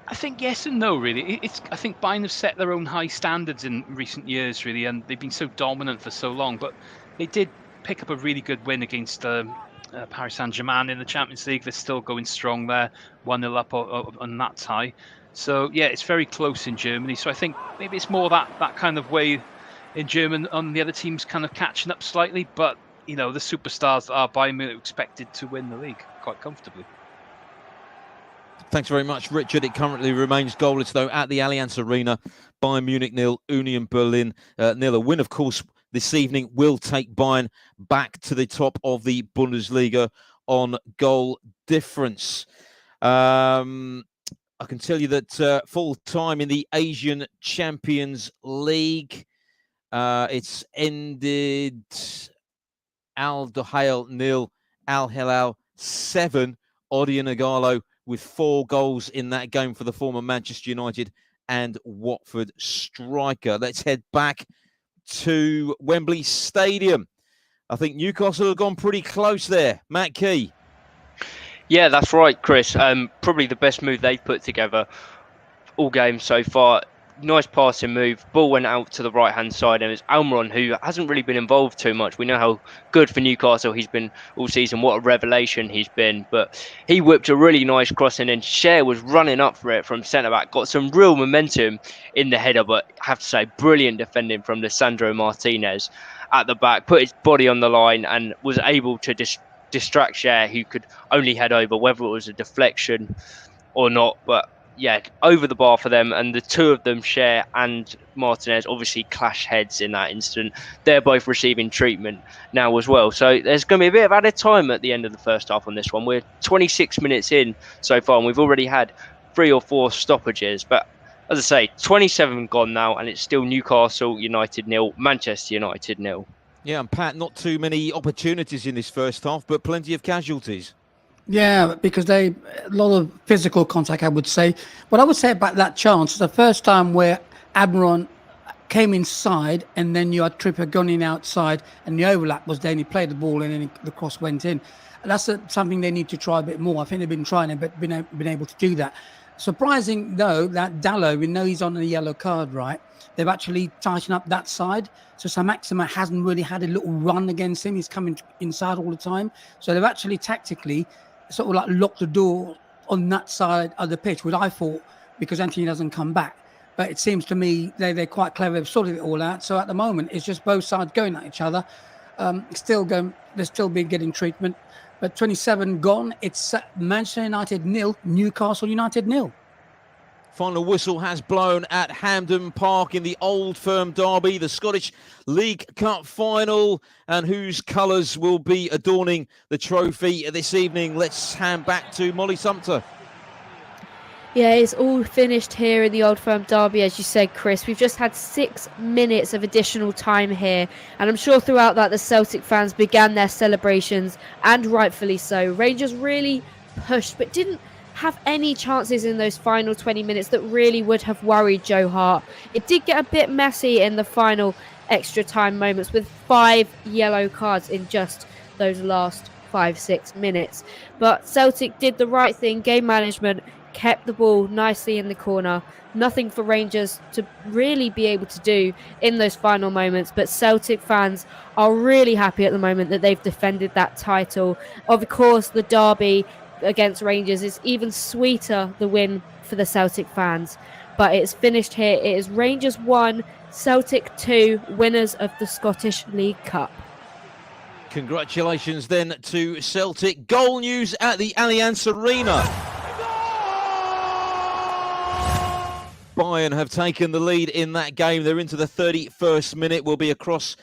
I think yes and no, really. I think Bayern have set their own high standards in recent years, really, and they've been so dominant for so long. But they did pick up a really good win against Paris Saint-Germain in the Champions League. They're still going strong there, 1-0 up on that tie. So yeah, it's very close in Germany. So I think maybe it's more that kind of way in Germany, on the other teams kind of catching up slightly. But you know, the superstars that are Bayern Munich expected to win the league quite comfortably. Thanks very much, Richard. It currently remains goalless, though, at the Allianz Arena. Bayern Munich 0, Union Berlin 0. A win, of course, this evening will take Bayern back to the top of the Bundesliga on goal difference. I can tell you that full time in the Asian Champions League, it's ended Al Duhail 0, Al Hilal 7. Odion Igalo with 4 goals in that game for the former Manchester United and Watford striker. Let's head back to Wembley Stadium. I think Newcastle have gone pretty close there. Matt Key. Yeah, that's right, Chris. Probably the best move they've put together all game so far. Nice passing move. Ball went out to the right-hand side, and it's Almiron, who hasn't really been involved too much. We know how good for Newcastle he's been all season, what a revelation he's been. But he whipped a really nice crossing, and Cher was running up for it from centre-back. Got some real momentum in the header, but I have to say, brilliant defending from Lisandro Martinez at the back. Put his body on the line and was able to distract Cher, who could only head over, whether it was a deflection or not. But yeah, over the bar for them, and the two of them, Cher and Martinez, obviously clash heads in that instant. They're both receiving treatment now as well. So there's going to be a bit of added time at the end of the first half on this one. We're 26 minutes in so far, and we've already had 3 or 4 stoppages. But as I say, 27 gone now, and it's still Newcastle United 0, Manchester United 0. Yeah, and Pat, not too many opportunities in this first half, but plenty of casualties. Yeah, because a lot of physical contact, I would say. What I would say about that chance is the first time where Almiron came inside and then you had Trippier gunning outside and the overlap was there and he played the ball and then the cross went in. And that's something they need to try a bit more. I think they've been trying it, but been able to do that. Surprising, though, that Dallo, we know he's on a yellow card, right? They've actually tightened up that side. So Saint-Maximin hasn't really had a little run against him. He's coming inside all the time. So they've actually tactically sort of like locked the door on that side of the pitch, which I thought because Anthony doesn't come back. But it seems to me they're quite clever. They've sorted it all out. So at the moment, it's just both sides going at each other. They're still been getting treatment. But 27 gone. It's Manchester United 0, Newcastle United 0. Final whistle has blown at Hampden Park in the Old Firm derby, the Scottish League Cup final, and whose colours will be adorning the trophy this evening. Let's hand back to Molly Sumter. Yeah, it's all finished here in the Old Firm derby, as you said, Chris. We've just had 6 minutes of additional time here, and I'm sure throughout that the Celtic fans began their celebrations, and rightfully so. Rangers really pushed, but didn't have any chances in those final 20 minutes that really would have worried Joe Hart. It did get a bit messy in the final extra time moments with 5 yellow cards in just those last 5-6 minutes. But Celtic did the right thing, game management, kept the ball nicely in the corner. Nothing for Rangers to really be able to do in those final moments, but Celtic fans are really happy at the moment that they've defended that title. Of course, the derby against Rangers is even sweeter, the win for the Celtic fans, but it's finished here. It is Rangers 1, Celtic 2, winners of the Scottish League Cup. Congratulations then to Celtic. Goal news at the Allianz Arena. Bayern have taken the lead in that game. They're into the 31st minute. We'll be across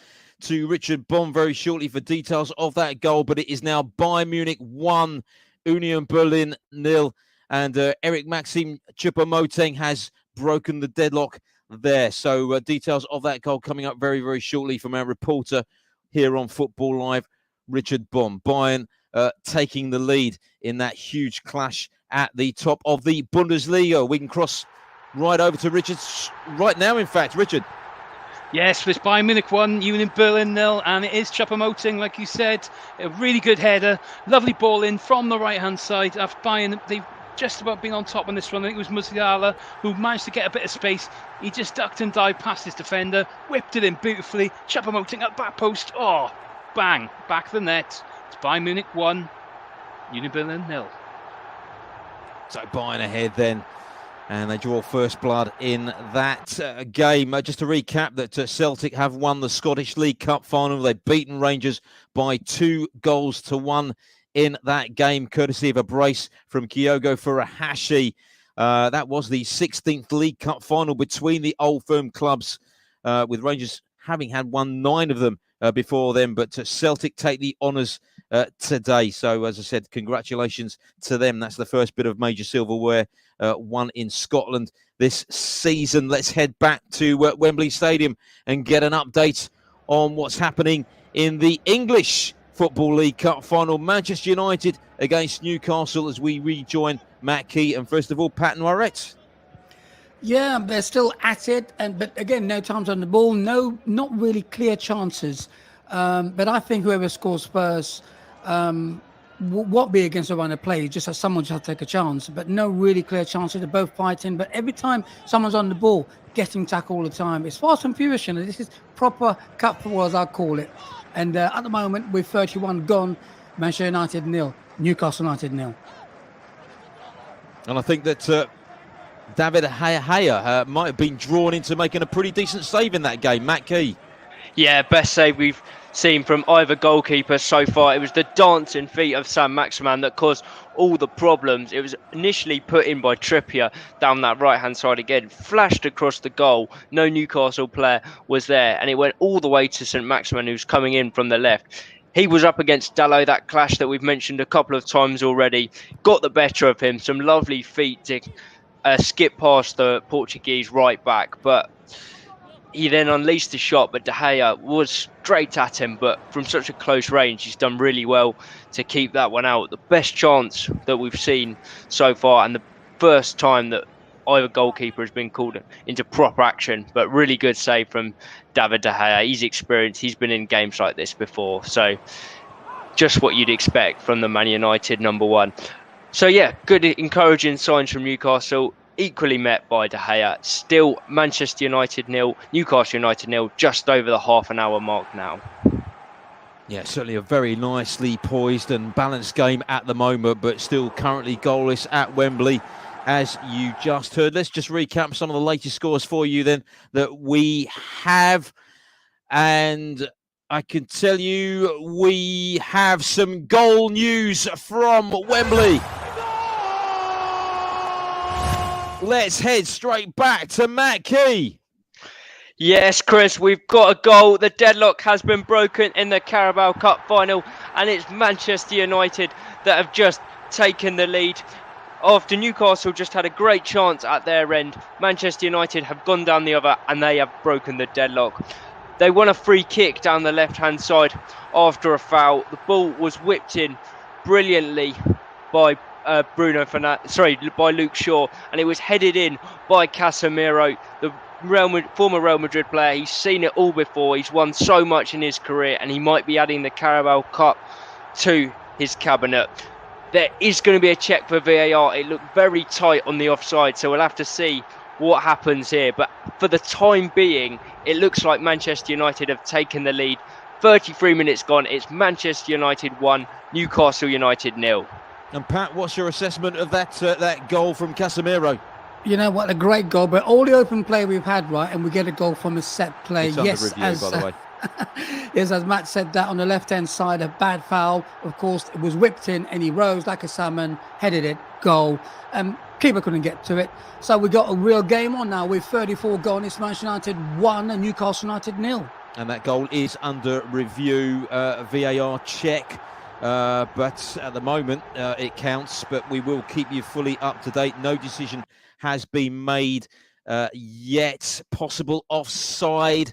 to Richard Bond very shortly for details of that goal, but it is now Bayern Munich 1, Union Berlin 0, and Eric Maxim Choupo-Moting has broken the deadlock there. So details of that goal coming up very, very shortly from our reporter here on Football Live, Richard Bond. Bayern taking the lead in that huge clash at the top of the Bundesliga. We can cross right over to Richard right now, in fact. Richard. Yes, it's Bayern Munich 1, Union Berlin 0, and it is Choupo-Moting, like you said. A really good header, lovely ball in from the right-hand side. After Bayern, they've just about been on top on this one. I think it was Musiala who managed to get a bit of space. He just ducked and dived past his defender, whipped it in beautifully. Choupo-Moting at back post. Oh, bang, back of the net. It's Bayern Munich 1, Union Berlin 0. So Bayern ahead then. And they draw first blood in that game. Just to recap that Celtic have won the Scottish League Cup final. They've beaten Rangers by 2-1 in that game, courtesy of a brace from Kyogo Furuhashi. That was the 16th League Cup final between the Old Firm clubs, with Rangers having had won 9 of them before then. But Celtic take the honours today. So, as I said, congratulations to them. That's the first bit of major silverware won in Scotland this season. Let's head back to Wembley Stadium and get an update on what's happening in the English Football League Cup final. Manchester United against Newcastle as we rejoin Matt Key and, first of all, Pat Noiret. Yeah, they're still at it, but again, no times on the ball, not really clear chances. But I think whoever scores first won't be against the run of play, just as someone just has to take a chance. But no really clear chances. They're both fighting, but every time someone's on the ball, getting tackled all the time. It's fast and furious, and this is proper cup football, as I call it. And at the moment, with 31 gone, Manchester United 0, Newcastle United 0. And I think that David De Gea might have been drawn into making a pretty decent save in that game. Matt Key. Yeah, best save we've seen from either goalkeeper so far. It was the dancing feet of Sam Maximan that caused all the problems. It was initially put in by Trippier down that right-hand side again, flashed across the goal. No Newcastle player was there, and it went all the way to St Maximan, who's coming in from the left. He was up against Dalot, that clash that we've mentioned a couple of times already. Got the better of him. Some lovely feet to skip past the Portuguese right back, but he then unleashed the shot, but De Gea was straight at him, but from such a close range, he's done really well to keep that one out. The best chance that we've seen so far, and the first time that either goalkeeper has been called into proper action, but really good save from David De Gea. He's experienced, he's been in games like this before, so just what you'd expect from the Man United number one. So yeah, good encouraging signs from Newcastle. Equally met by De Gea. Still Manchester United 0, Newcastle United 0, just over the half an hour mark now. Yeah, certainly a very nicely poised and balanced game at the moment, but still currently goalless at Wembley. as you just heard. Let's just recap some of the latest scores for you then that we have. And I can tell you we have some goal news from Wembley. Let's head straight back to Matt Key. Yes, Chris, we've got a goal. The deadlock has been broken in the Carabao Cup final, and it's Manchester United that have just taken the lead. After Newcastle just had a great chance at their end, Manchester United have gone down the other and they have broken the deadlock. They won a free kick down the left-hand side after a foul. The ball was whipped in brilliantly by by Luke Shaw, and it was headed in by Casemiro, the former Real Madrid player. He's seen it all before. He's won so much in his career, and he might be adding the Carabao Cup to his cabinet. There is going to be a check for VAR. It looked very tight on the offside, so we'll have to see what happens here. But for the time being, it looks like Manchester United have taken the lead. 33 minutes gone. It's Manchester United 1, Newcastle United 0. And Pat, what's your assessment of that goal from Casemiro? You know what, a great goal, but all the open play we've had, right, and we get a goal from a set play. It's yes, under review, by the way. Yes, as Matt said, that on the left-hand side, a bad foul. Of course, it was whipped in, and he rose like a salmon, headed it, goal. Keeper couldn't get to it. So we got a real game on now with 34 gone. It's Manchester United 1 and Newcastle United 0. And that goal is under review, VAR check. But at the moment, it counts. But we will keep you fully up to date. No decision has been made yet. Possible offside.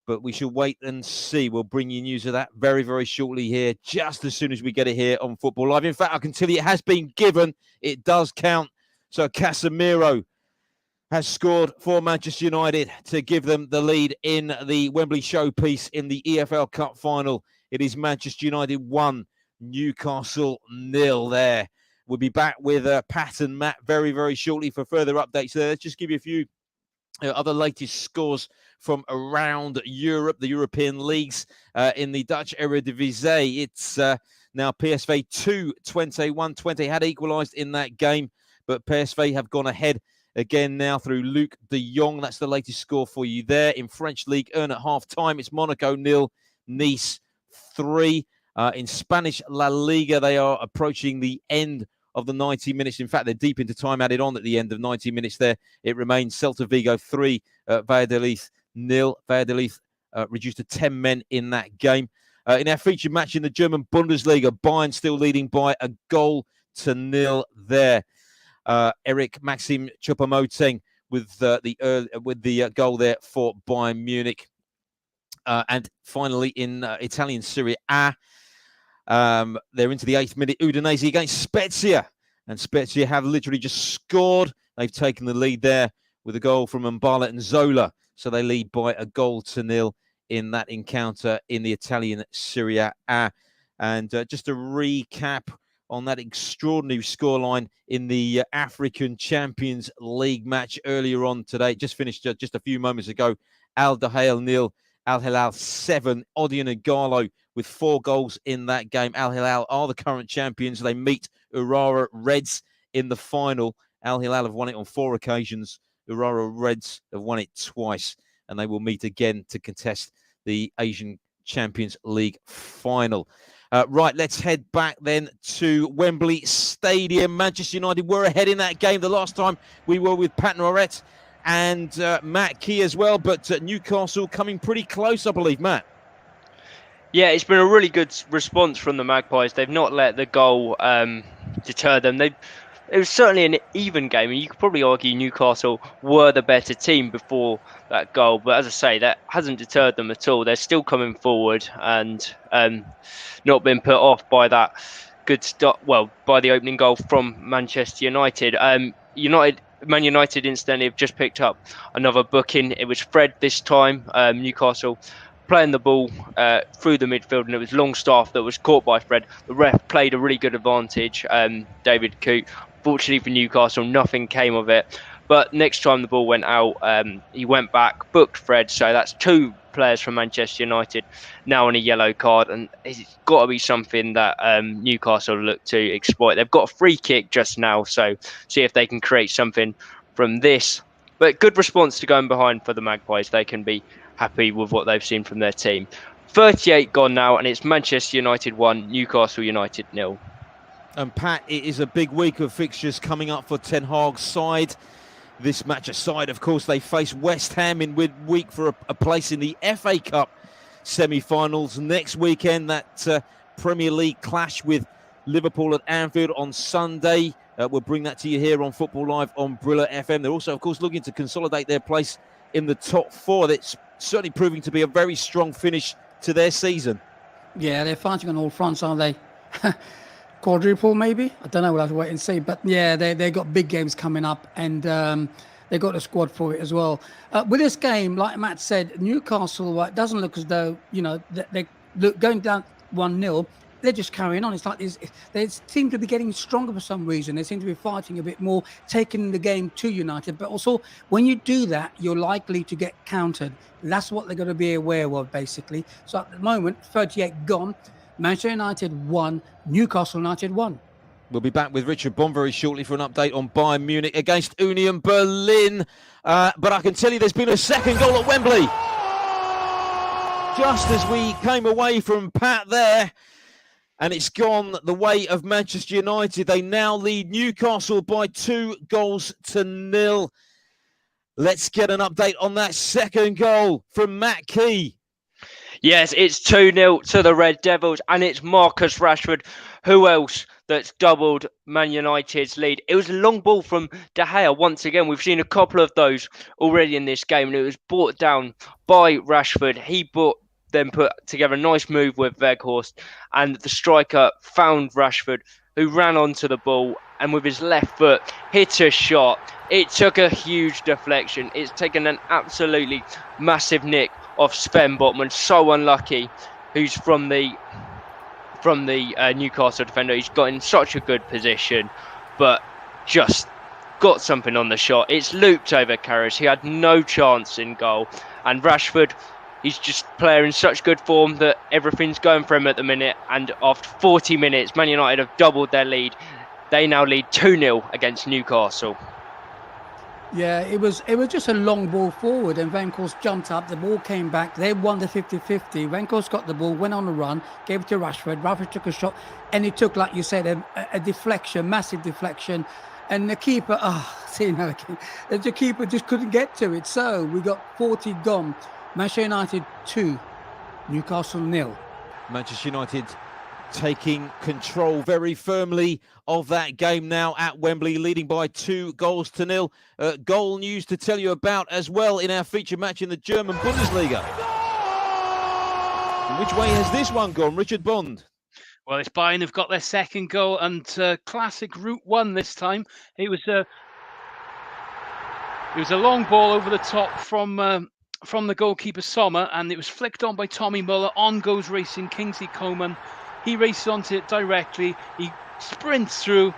But we shall wait and see. We'll bring you news of that very, very shortly here, just as soon as we get it here on Football Live. In fact, I can tell you it has been given. It does count. So Casemiro has scored for Manchester United to give them the lead in the Wembley showpiece in the EFL Cup final. It is Manchester United 1, Newcastle 0 there. We'll be back with Pat and Matt very, very shortly for further updates there. Let's just give you a few other latest scores from around Europe, the European leagues in the Dutch Eredivisie. It's now PSV 2, Twente 1. Twente had equalised in that game, but PSV have gone ahead again now through Luc de Jong. That's the latest score for you there. In French League, at half-time, it's Monaco 0, Nice 3. In Spanish La Liga, they are approaching the end of the 90 minutes. In fact, they're deep into time added on at the end of 90 minutes there. It remains Celta Vigo 3, Valladolid 0. Valladolid reduced to 10 men in that game. In our featured match in the German Bundesliga, Bayern still leading by a goal to 0 there. Eric Maxim Choupo-Moting with the goal there for Bayern Munich. And finally, in Italian Serie A, they're into the 8th minute. Udinese against Spezia. And Spezia have literally just scored. They've taken the lead there with a goal from Mbala and Zola. So they lead by a goal to 0 in that encounter in the Italian Serie A. And just a recap on that extraordinary scoreline in the African Champions League match earlier on today. Just finished just a few moments ago. Al Dahail 0, Al Hilal 7. Odion Igalo with 4 goals in that game. Al Hilal are the current champions. They meet Urara Reds in the final. Al Hilal have won it on 4 occasions. Urara Reds have won it twice. And they will meet again to contest the Asian Champions League final. Right, let's head back then to Wembley Stadium. Manchester United were ahead in that game the last time we were with Pat Norret and Matt Key as well. But Newcastle coming pretty close, I believe, Matt. Yeah, it's been a really good response from the Magpies. They've not let the goal deter them. It was certainly an even game, and you could probably argue Newcastle were the better team before that goal. But as I say, that hasn't deterred them at all. They're still coming forward and not been put off by that good start. Well, by the opening goal from Manchester United. Man United incidentally have just picked up another booking. It was Fred this time. Newcastle playing the ball through the midfield, and it was Longstaff that was caught by Fred. The ref played a really good advantage, David Coote. Fortunately for Newcastle, nothing came of it. But next time the ball went out, he went back, booked Fred. So that's 2 players from Manchester United now on a yellow card, and it's got to be something that Newcastle look to exploit. They've got a free kick just now, so see if they can create something from this. But good response to going behind for the Magpies. They can be happy with what they've seen from their team. 38 gone now, and it's Manchester United 1, Newcastle United 0. And Pat, it is a big week of fixtures coming up for Ten Hag's side. This match aside, of course, they face West Ham in midweek for a place in the FA Cup semi-finals. Next weekend, that Premier League clash with Liverpool at Anfield on Sunday. We'll bring that to you here on Football Live on Brilla FM. They're also, of course, looking to consolidate their place in the top four. That's certainly proving to be a very strong finish to their season. Yeah, they're fighting on all fronts, aren't they? Quadruple, maybe? I don't know. We'll have to wait and see. But yeah, they got big games coming up, and they got a squad for it as well. With this game, like Matt said, Newcastle, it doesn't look as though, they look going down 1-0. They're just carrying on. It's like they seem to be getting stronger for some reason. They seem to be fighting a bit more, taking the game to United. But also, when you do that, you're likely to get countered. That's what they're going to be aware of, basically. So at the moment, 38 gone. Manchester United 1, Newcastle United 1. We'll be back with Richard Bond very shortly for an update on Bayern Munich against Union Berlin. But I can tell you there's been a second goal at Wembley. Just as we came away from Pat there, and it's gone the way of Manchester United. They now lead Newcastle by 2-0. Let's get an update on that second goal from Matt Key. Yes, it's 2-0 to the Red Devils, and it's Marcus Rashford. Who else that's doubled Man United's lead? It was a long ball from De Gea once again. We've seen a couple of those already in this game, and it was brought down by Rashford. He put together a nice move with Weghorst, and the striker found Rashford, who ran onto the ball and with his left foot hit a shot. It took a huge deflection. It's taken an absolutely massive nick off Sven Botman. So unlucky, who's from the Newcastle defender. He's got in such a good position, but just got something on the shot. It's looped over Karius. He had no chance in goal, and Rashford, he's just playing in such good form that everything's going for him at the minute. And after 40 minutes, Man United have doubled their lead. They now lead 2-0 against Newcastle. Yeah, it was just a long ball forward, and Weghorst jumped up, the ball came back, they won the 50-50. Weghorst got the ball, went on a run, gave it to Rashford. Rashford took a shot, and it took, like you said, a deflection, massive deflection. And the keeper, the keeper just couldn't get to it. So we got 40 gone. Manchester United 2, Newcastle 0. Manchester United taking control very firmly of that game now at Wembley, leading by 2-0. Goal news to tell you about as well in our feature match in the German Bundesliga. Which way has this one gone, Richard Bond? Well, it's Bayern who've got their second goal, and classic Route 1 this time. It was a long ball over the top from the goalkeeper Sommer, and it was flicked on by Tommy Muller. On goes racing Kingsley Coman. He races onto it directly. He sprints through,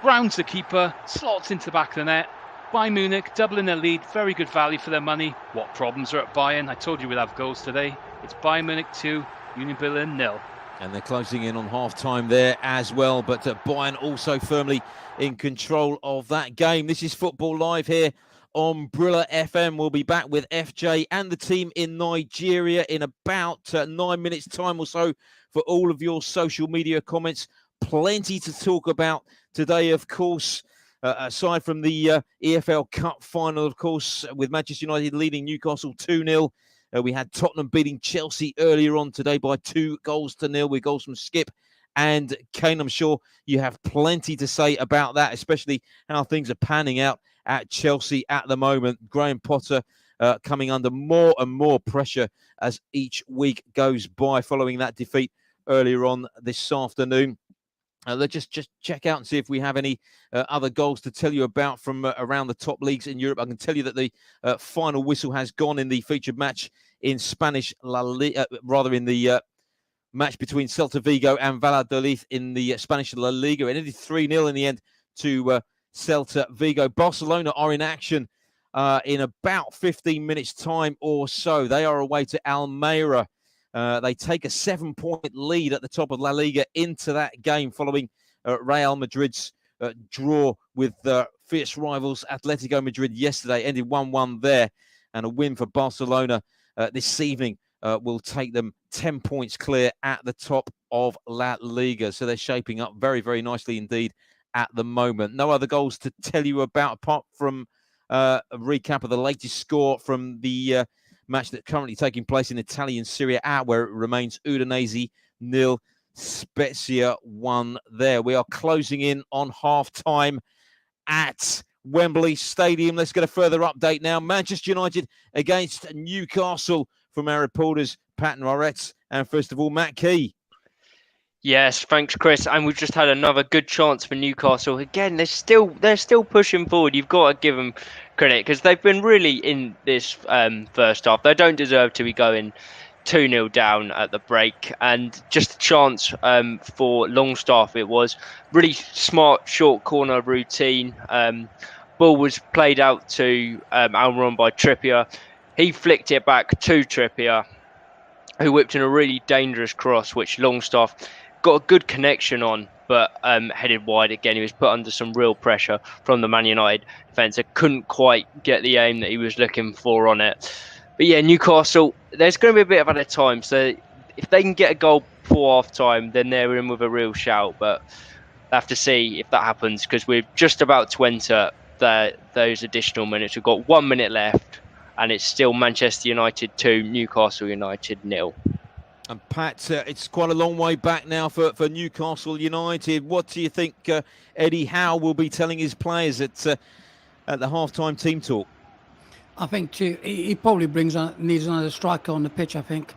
grounds the keeper, slots into the back of the net. Bayern Munich doubling their lead. Very good value for their money. What problems are at Bayern? I told you we'd have goals today. It's Bayern Munich 2, Union Berlin 0. And they're closing in on half-time there as well. But Bayern also firmly in control of that game. This is Football Live here on Brilla FM. We'll be back with FJ and the team in Nigeria in about 9 minutes time or so for all of your social media comments. Plenty to talk about today, of course, aside from the EFL Cup final, of course, with Manchester United leading Newcastle 2-0. We had Tottenham beating Chelsea earlier on today by 2-0 with goals from Skip and Kane. I'm sure you have plenty to say about that, especially how things are panning out at Chelsea at the moment. Graham Potter coming under more and more pressure as each week goes by following that defeat earlier on this afternoon. Let's just check out and see if we have any other goals to tell you about from around the top leagues in Europe. I can tell you that the final whistle has gone in the featured match in Spanish La Liga, in the match between Celta Vigo and Valladolid in the Spanish La Liga. It ended 3-0 in the end to Celta Vigo. Barcelona are in action in about 15 minutes' time or so. They are away to Almeria. They take a 7-point lead at the top of La Liga into that game following Real Madrid's draw with fierce rivals Atletico Madrid yesterday. Ended 1-1 there, and a win for Barcelona this evening will take them 10 points clear at the top of La Liga. So they're shaping up very, very nicely indeed at the moment. No other goals to tell you about apart from a recap of the latest score from the match that's currently taking place in Italian Serie A, where it remains Udinese 0, Spezia 1 there. We are closing in on half-time at Wembley Stadium. Let's get a further update now. Manchester United against Newcastle from our reporters, Pat Noiretz, and first of all, Matt Key. Yes, thanks, Chris. And we've just had another good chance for Newcastle. Again, they're still pushing forward. You've got to give them credit because they've been really in this first half. They don't deserve to be going 2-0 down at the break, and just a chance for Longstaff. It was really smart short corner routine. Ball was played out to Almiron by Trippier. He flicked it back to Trippier, who whipped in a really dangerous cross, which Longstaff got a good connection on, but headed wide again. He was put under some real pressure from the Man United defence. Couldn't quite get the aim that he was looking for on it. But yeah, Newcastle, there's going to be a bit of added time. So if they can get a goal before half-time, then they're in with a real shout. But I have to see if that happens because we're just about to enter those additional minutes. We've got 1 minute left, and it's still Manchester United 2, Newcastle United 0. And Pat, it's quite a long way back now for Newcastle United. What do you think Eddie Howe will be telling his players at the halftime team talk? I think too, he probably needs another striker on the pitch. I think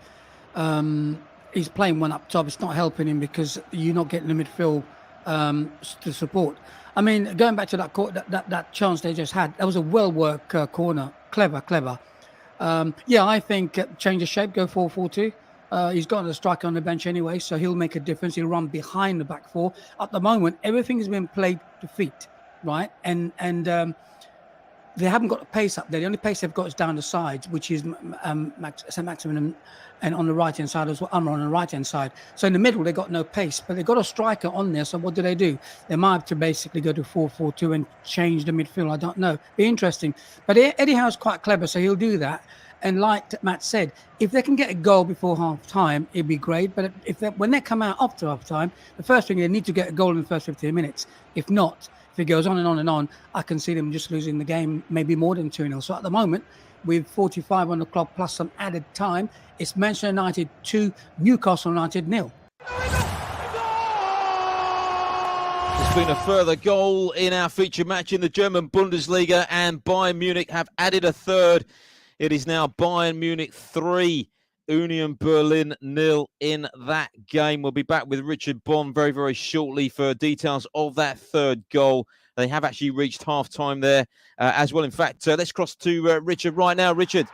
he's playing one up top. It's not helping him because you're not getting the midfield to support. I mean, going back to that chance they just had, that was a well-worked corner. Clever. I think change the shape, go 4-4-2. He's got a striker on the bench anyway, so he'll make a difference. He'll run behind the back four. At the moment, everything has been played to feet, right? And they haven't got the pace up there. The only pace they've got is down the sides, which is St. Maximin and on the right-hand side as well, Amr on the right-hand side. So in the middle, they've got no pace, but they've got a striker on there. So what do? They might have to basically go to 4-4-2 and change the midfield. I don't know. Be interesting. But Eddie Howe's quite clever, so he'll do that. And like Matt said, if they can get a goal before half-time, it'd be great. But when they come out after half-time, the first thing, they need to get a goal in the first 15 minutes. If not, if it goes on and on and on, I can see them just losing the game, maybe more than 2-0. So at the moment, with 45 on the clock plus some added time, it's Manchester United 2, Newcastle United 0. There's been a further goal in our feature match in the German Bundesliga, and Bayern Munich have added a third. It is now Bayern Munich 3, Union Berlin 0 in that game. We'll be back with Richard Bond very, very shortly for details of that third goal. They have actually reached half-time there as well. In fact, let's cross to Richard right now. Richard.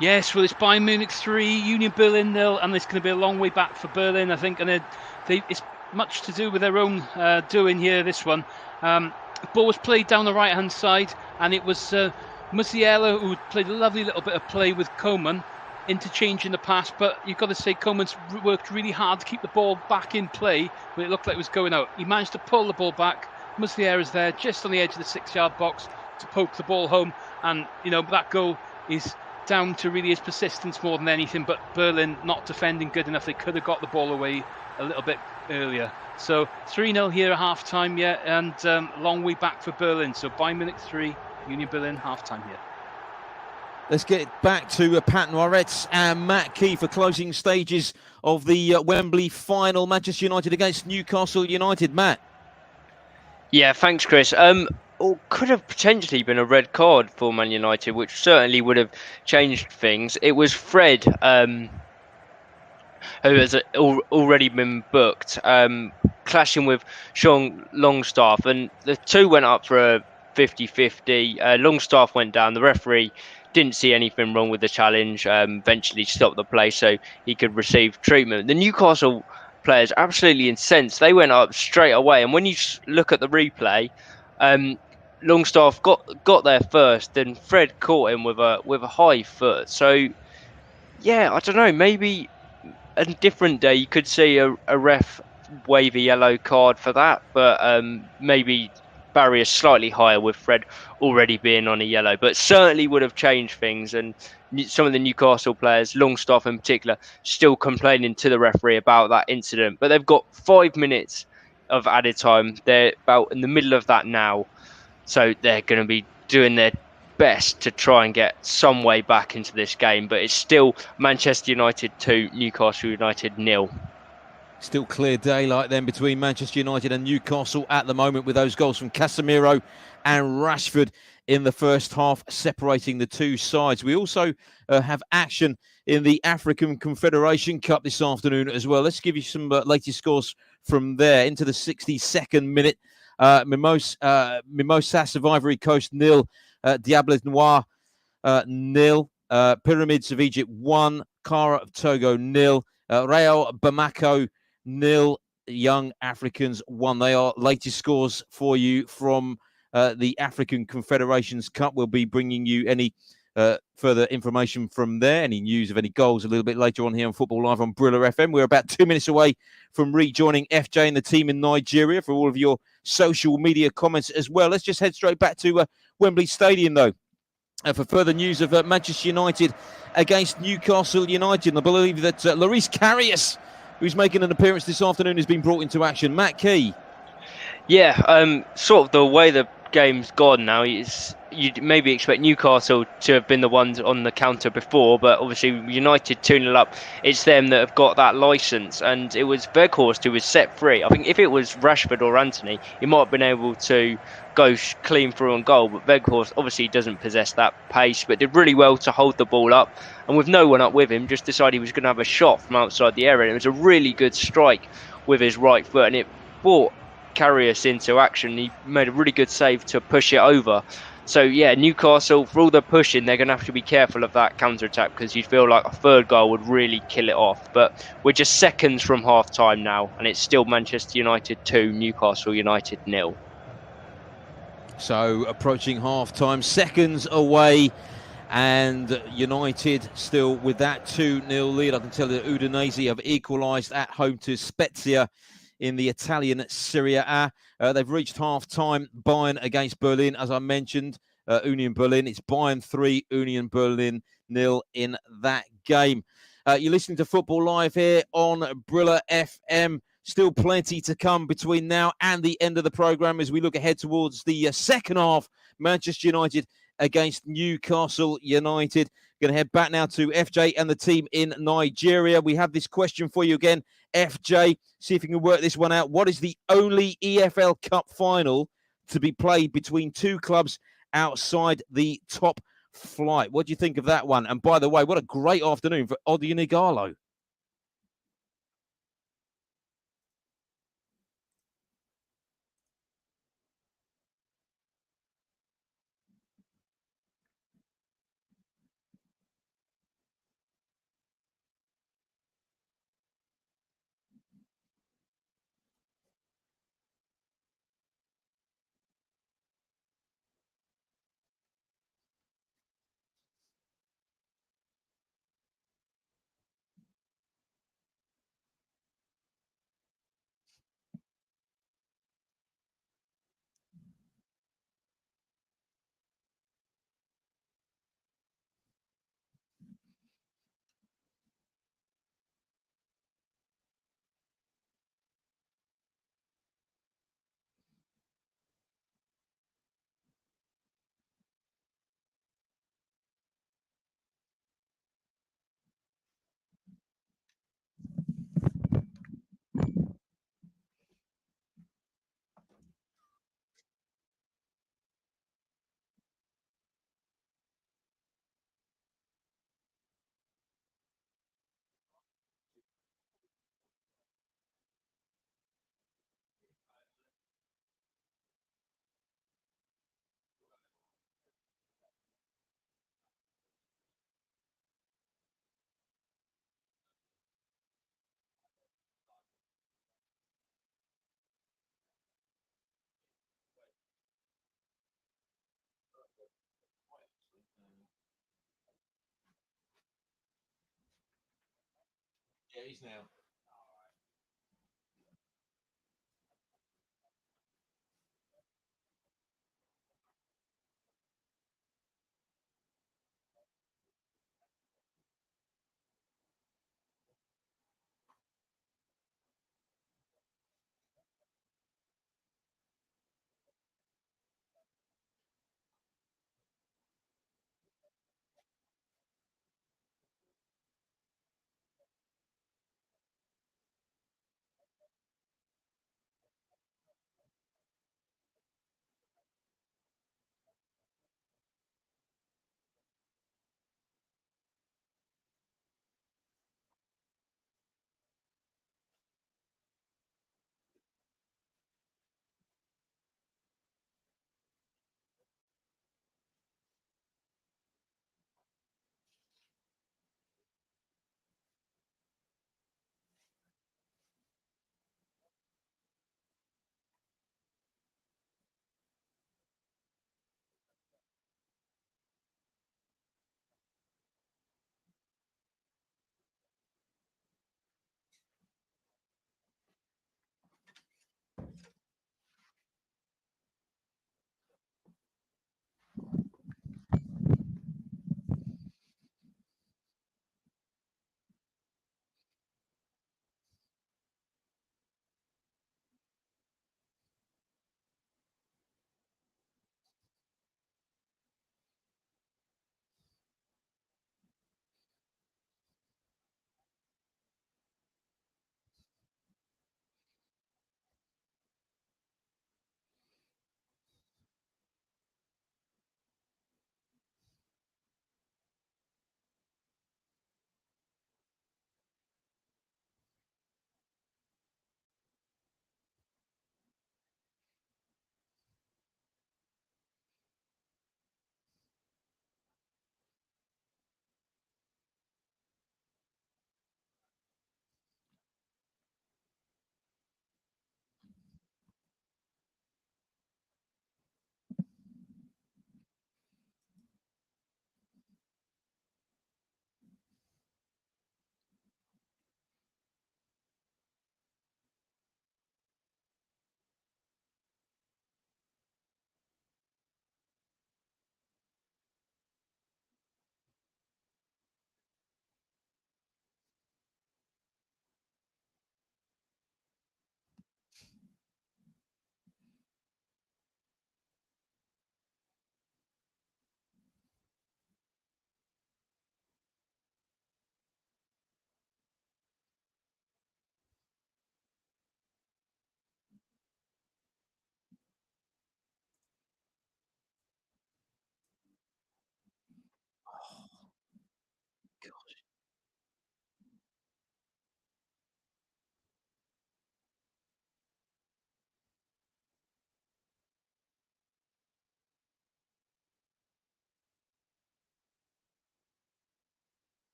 Yes, well, it's Bayern Munich 3, Union Berlin 0, and it's going to be a long way back for Berlin, I think. And it's much to do with their own doing here, this one. Ball was played down the right-hand side, and it was Musiala who played a lovely little bit of play with Coman, interchanging the pass, but you've got to say Coman's worked really hard to keep the ball back in play, but it looked like it was going out. He managed to pull the ball back. Musiala's there just on the edge of the 6-yard box to poke the ball home, and that goal is down to really his persistence more than anything, but Berlin not defending good enough. They could have got the ball away a little bit earlier. So 3-0 here at half-time, and long way back for Berlin. So Bayern Munich 3, Union Berlin half-time here. Let's get back to Pat Noiretz and Matt Key for closing stages of the Wembley final. Manchester United against Newcastle United. Matt. Yeah, thanks, Chris. Could have potentially been a red card for Man United, which certainly would have changed things. It was Fred, who has already been booked, clashing with Sean Longstaff, and the two went up for a 50-50. Longstaff went down. The referee didn't see anything wrong with the challenge, eventually stopped the play so he could receive treatment. The Newcastle players absolutely incensed. They went up straight away, and when you look at the replay, Longstaff got there first, then Fred caught him with a high foot. So yeah, I don't know. Maybe a different day you could see a ref wave a yellow card for that, but maybe barrier slightly higher with Fred already being on a yellow, but certainly would have changed things. And some of the Newcastle players, Longstaff in particular, still complaining to the referee about that incident. But they've got 5 minutes of added time. They're about in the middle of that now, so they're going to be doing their best to try and get some way back into this game. But it's still Manchester United 2, Newcastle United 0. Still clear daylight then between Manchester United and Newcastle at the moment, with those goals from Casemiro and Rashford in the first half separating the two sides. We also have action in the African Confederation Cup this afternoon as well. Let's give you some latest scores from there. Into the 62nd minute, Mimosas of Ivory Coast 0, Diables Noirs 0, Pyramids of Egypt 1, Kara of Togo 0, Real Bamako 0, Young Africans 1. They are latest scores for you from the African Confederations Cup. We'll be bringing you any further information from there, any news of any goals a little bit later on here on Football Live on Brilla FM. We're about 2 minutes away from rejoining FJ and the team in Nigeria for all of your social media comments as well. Let's just head straight back to Wembley Stadium, though, for further news of Manchester United against Newcastle United. And I believe that Lloris Karius, who's making an appearance this afternoon, has been brought into action. Matt Key. Yeah, sort of the way the game's gone now is you'd maybe expect Newcastle to have been the ones on the counter before, but obviously United 2-0 up, it's them that have got that licence, and it was Weghorst who was set free. I think if it was Rashford or Anthony, he might have been able to go clean through on goal, but Weghorst obviously doesn't possess that pace, but did really well to hold the ball up, and with no one up with him, just decided he was going to have a shot from outside the area, and it was a really good strike with his right foot, and it brought Karius into action. He made a really good save to push it over. So yeah, Newcastle, for all the pushing, they're going to have to be careful of that counter-attack, because you'd feel like a third goal would really kill it off. But we're just seconds from half-time now, and it's still Manchester United 2, Newcastle United 0. So approaching half-time, seconds away, and United still with that 2-0 lead. I can tell you that Udinese have equalised at home to Spezia in the Italian Serie A. They've reached half-time. Bayern against Berlin, as I mentioned. Union Berlin. It's Bayern 3, Union Berlin 0 in that game. You're listening to Football Live here on Brilla FM. Still plenty to come between now and the end of the programme as we look ahead towards the second half. Manchester United against Newcastle United. Going to head back now to FJ and the team in Nigeria. We have this question for you again, FJ. See if you can work this one out. What is the only EFL Cup final to be played between two clubs outside the top flight? What do you think of that one? And by the way, what a great afternoon for Odion Igalo. Yeah, he's now.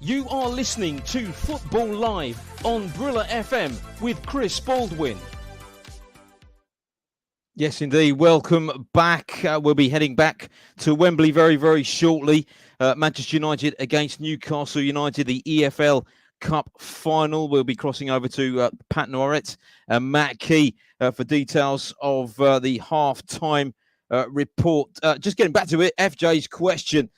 You are listening to Football Live on Brilla FM with Chris Baldwin. Yes, indeed. Welcome back. We'll be heading back to Wembley very, very shortly. Manchester United against Newcastle United, the EFL Cup final. We'll be crossing over to Pat Norrett and Matt Key for details of the half-time report. Just getting back to it, FJ's question.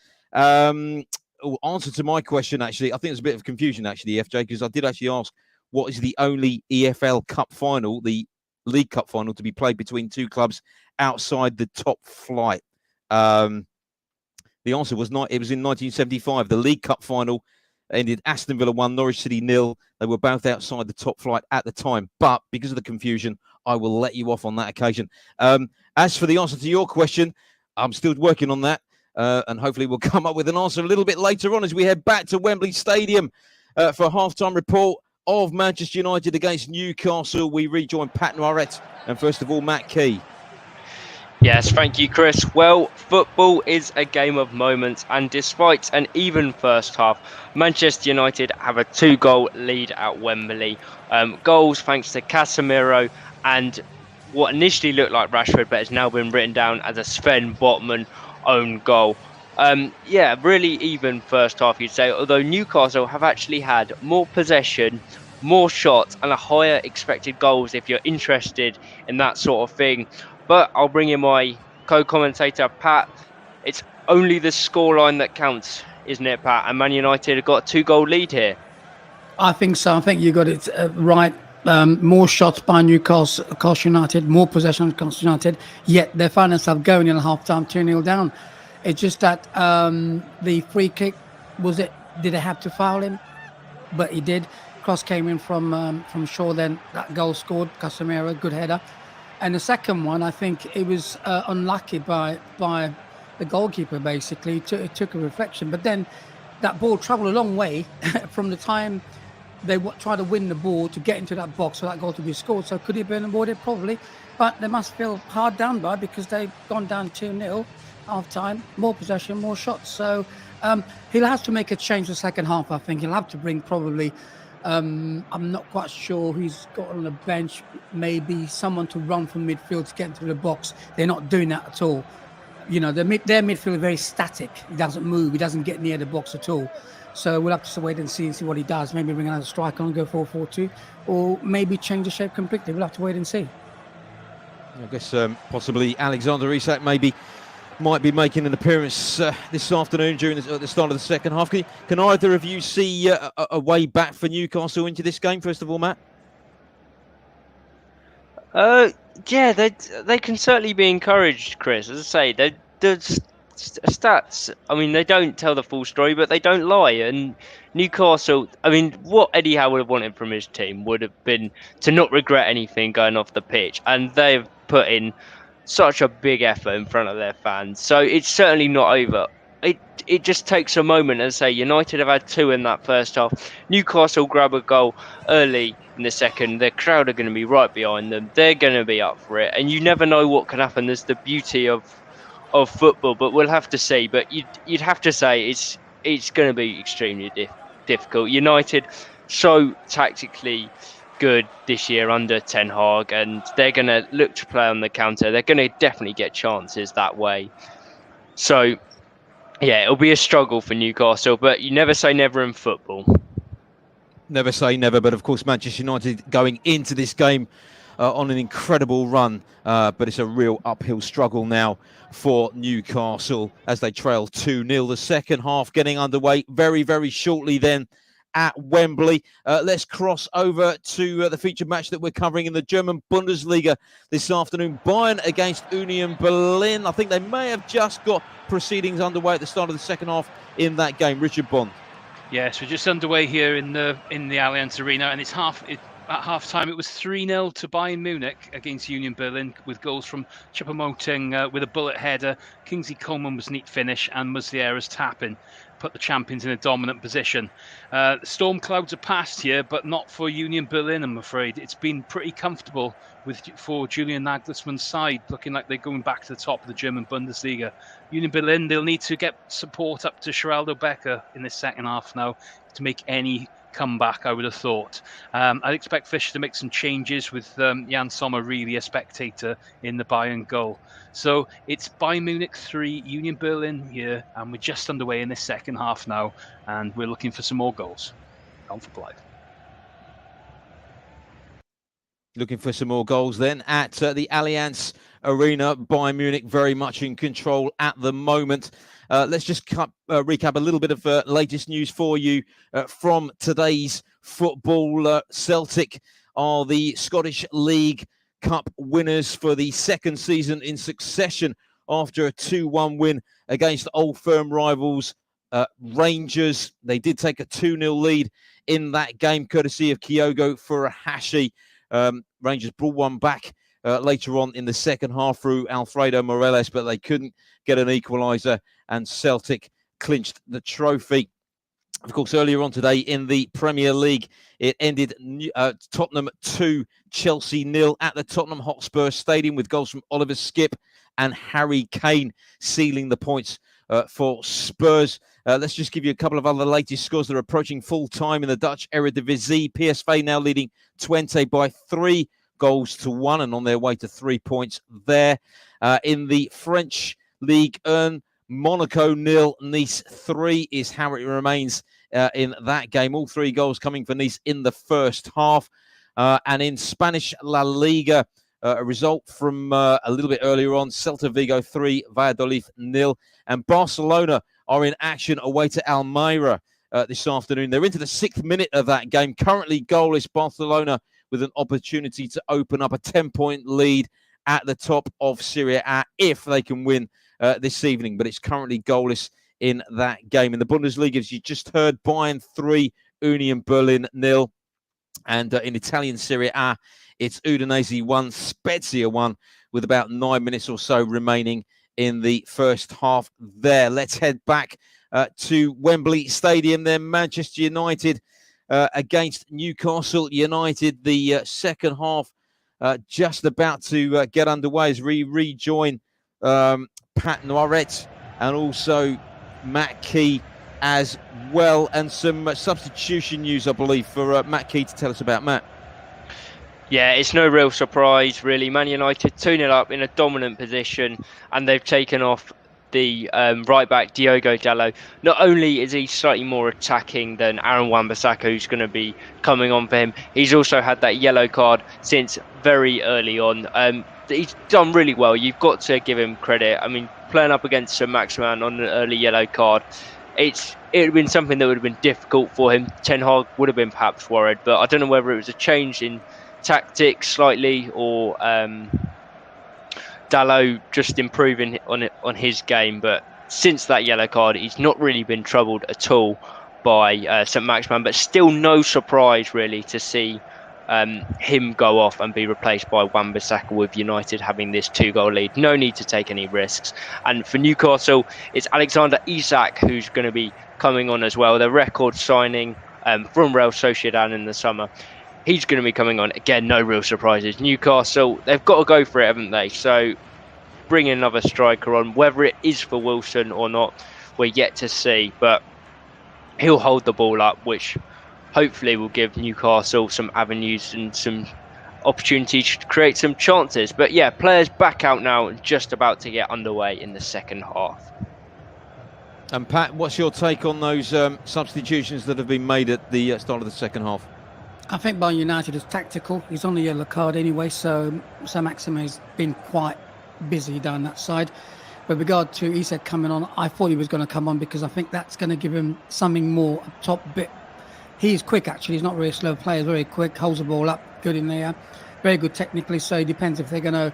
Answer to my question, actually. I think there's a bit of confusion, actually, FJ, because I did actually ask what is the only EFL Cup final, the League Cup final, to be played between two clubs outside the top flight. The answer was not. It was in 1975. The League Cup final ended Aston Villa 1, Norwich City 0. They were both outside the top flight at the time. But because of the confusion, I will let you off on that occasion. As for the answer to your question, I'm still working on that. And hopefully we'll come up with an answer a little bit later on as we head back to Wembley Stadium for a half-time report of Manchester United against Newcastle. We rejoin Pat Noiret and first of all, Matt Key. Yes, thank you, Chris. Well, football is a game of moments, and despite an even first half, Manchester United have a 2-goal lead at Wembley. Goals thanks to Casemiro and what initially looked like Rashford, but has now been written down as a Sven Botman own goal. Really even first half, you'd say, although Newcastle have actually had more possession, more shots and a higher expected goals if you're interested in that sort of thing. But I'll bring in my co-commentator, Pat. It's only the scoreline that counts, isn't it, Pat? And Man United have got a 2-goal lead here. I think so. I think you got it right. More shots by Newcastle United, more possession on Newcastle United, yet they find themselves going in half-time 2-0 down. It's just that the free kick, did they have to foul him? But he did. Cross came in from Shaw, then that goal scored, Casemiro, good header. And the second one, I think it was unlucky by the goalkeeper, basically. It took a reflection. But then that ball travelled a long way from the time they tried to win the ball to get into that box for that goal to be scored. So could he have been avoided? Probably. But they must feel hard done by because they've gone down 2-0 half-time, more possession, more shots. So he'll have to make a change the second half, I think. He'll have to bring probably, I'm not quite sure who's got on the bench, maybe someone to run from midfield to get into the box. They're not doing that at all. You know, their midfield is very static. He doesn't move. He doesn't get near the box at all. So we'll have to wait and see what he does. Maybe bring another striker and go 4-4-2, or maybe change the shape completely. We'll have to wait and see. I guess possibly Alexander Isak might be making an appearance this afternoon during at the start of the second half. Can either of you see a way back for Newcastle into this game? First of all, Matt. They can certainly be encouraged, Chris. As I say, the stats, I mean, they don't tell the full story, but they don't lie. And Newcastle, I mean, what Eddie Howe would have wanted from his team would have been to not regret anything going off the pitch. And they've put in such a big effort in front of their fans. So it's certainly not over. It just takes a moment. And say United have had 2 in that first half. Newcastle grab a goal early in the second. Their crowd are going to be right behind them. They're going to be up for it. And you never know what can happen. There's the beauty of football, but we'll have to see. But you'd have to say it's going to be extremely difficult. United so tactically good this year under Ten Hag, and they're going to look to play on the counter. They're going to definitely get chances that way. So yeah, it'll be a struggle for Newcastle, but you never say never in football. Never say never, but of course Manchester United going into this game on an incredible run, but it's a real uphill struggle now for Newcastle as they trail 2-0. The second half getting underway very, very shortly then at Wembley. Let's cross over to the featured match that we're covering in the German Bundesliga this afternoon. Bayern against Union Berlin. I think they may have just got proceedings underway at the start of the second half in that game. Richard Bond. Yes, we're just underway here in the Allianz Arena, and it's at half-time, it was 3-0 to Bayern Munich against Union Berlin, with goals from Choupo-Moting with a bullet header. Kingsley Coman was neat finish, and Muslera's tap-in put the champions in a dominant position. Storm clouds are past here, but not for Union Berlin, I'm afraid. It's been pretty comfortable for Julian Nagelsmann's side, looking like they're going back to the top of the German Bundesliga. Union Berlin, they'll need to get support up to Geraldo Becker in this second half now to make any comeback, I would have thought. I'd expect Fischer to make some changes with Jan Sommer really a spectator in the Bayern goal. So it's Bayern Munich 3, Union Berlin here, and we're just underway in this second half now, and we're looking for some more goals. On for Blythe. Looking for some more goals then at the Allianz Arena. Bayern Munich very much in control at the moment. Let's just recap a little bit of latest news for you from today's football. Celtic are the Scottish League Cup winners for the second season in succession after a 2-1 win against old firm rivals Rangers. They did take a 2-0 lead in that game, courtesy of Kyogo Furuhashi. Rangers brought one back later on in the second half through Alfredo Morelos, but they couldn't get an equaliser, and Celtic clinched the trophy. Of course, earlier on today in the Premier League, it ended Tottenham 2, Chelsea 0 at the Tottenham Hotspur Stadium, with goals from Oliver Skipp and Harry Kane sealing the points for Spurs. Let's just give you a couple of other latest scores that are approaching full time in the Dutch Eredivisie. PSV now leading Twente by 3-1 and on their way to 3 points there. In the French Ligue 1, Monaco 0, Nice 3 is how it remains in that game. All 3 goals coming for Nice in the first half. And in Spanish La Liga, a result from a little bit earlier on, Celta Vigo 3, Valladolid 0. And Barcelona are in action away to Almeria this afternoon. They're into the 6th minute of that game. Currently goalless, Barcelona with an opportunity to open up a 10-point lead at the top of Serie A if they can win this evening. But it's currently goalless in that game. In the Bundesliga, as you just heard, Bayern 3, Union Berlin 0. And in Italian Serie A, it's Udinese 1, Spezia 1, with about 9 minutes or so remaining in the first half there. Let's head back to Wembley Stadium then. Manchester United against Newcastle United. The second half just about to get underway as we rejoin Pat Noiret and also Matt Key as well. And some substitution news, I believe, for Matt Key to tell us about. Matt. Yeah, it's no real surprise, really. Man United 2-0 up in a dominant position, and they've taken off the right back Diogo Dalot. Not only is he slightly more attacking than Aaron Wan-Bissaka, who's going to be coming on for him, he's also had that yellow card since very early on. He's done really well. You've got to give him credit. I mean, playing up against Maximan on an early yellow card, it would have been something that would have been difficult for him. Ten Hag would have been perhaps worried, but I don't know whether it was a change in tactics slightly or Dalot just improving on his game. But since that yellow card, he's not really been troubled at all by St Maximin. But still no surprise really to see him go off and be replaced by Wan-Bissaka, with United having this 2-goal lead. No need to take any risks. And for Newcastle, it's Alexander Isak who's going to be coming on as well. The record signing from Real Sociedad in the summer. He's going to be coming on. Again, no real surprises. Newcastle, they've got to go for it, haven't they? So bring another striker on. Whether it is for Wilson or not, we're yet to see. But he'll hold the ball up, which hopefully will give Newcastle some avenues and some opportunities to create some chances. But yeah, players back out now, just about to get underway in the second half. And Pat, what's your take on those substitutions that have been made at the start of the second half? I think Bayern United is tactical. He's on the yellow card anyway, so Maximin has been quite busy down that side. With regard to Isak coming on, I thought he was going to come on because I think that's going to give him something more up top bit. He's quick, actually. He's not really a slow player. Very quick, holds the ball up, good in there. Very good technically, so it depends if they're going to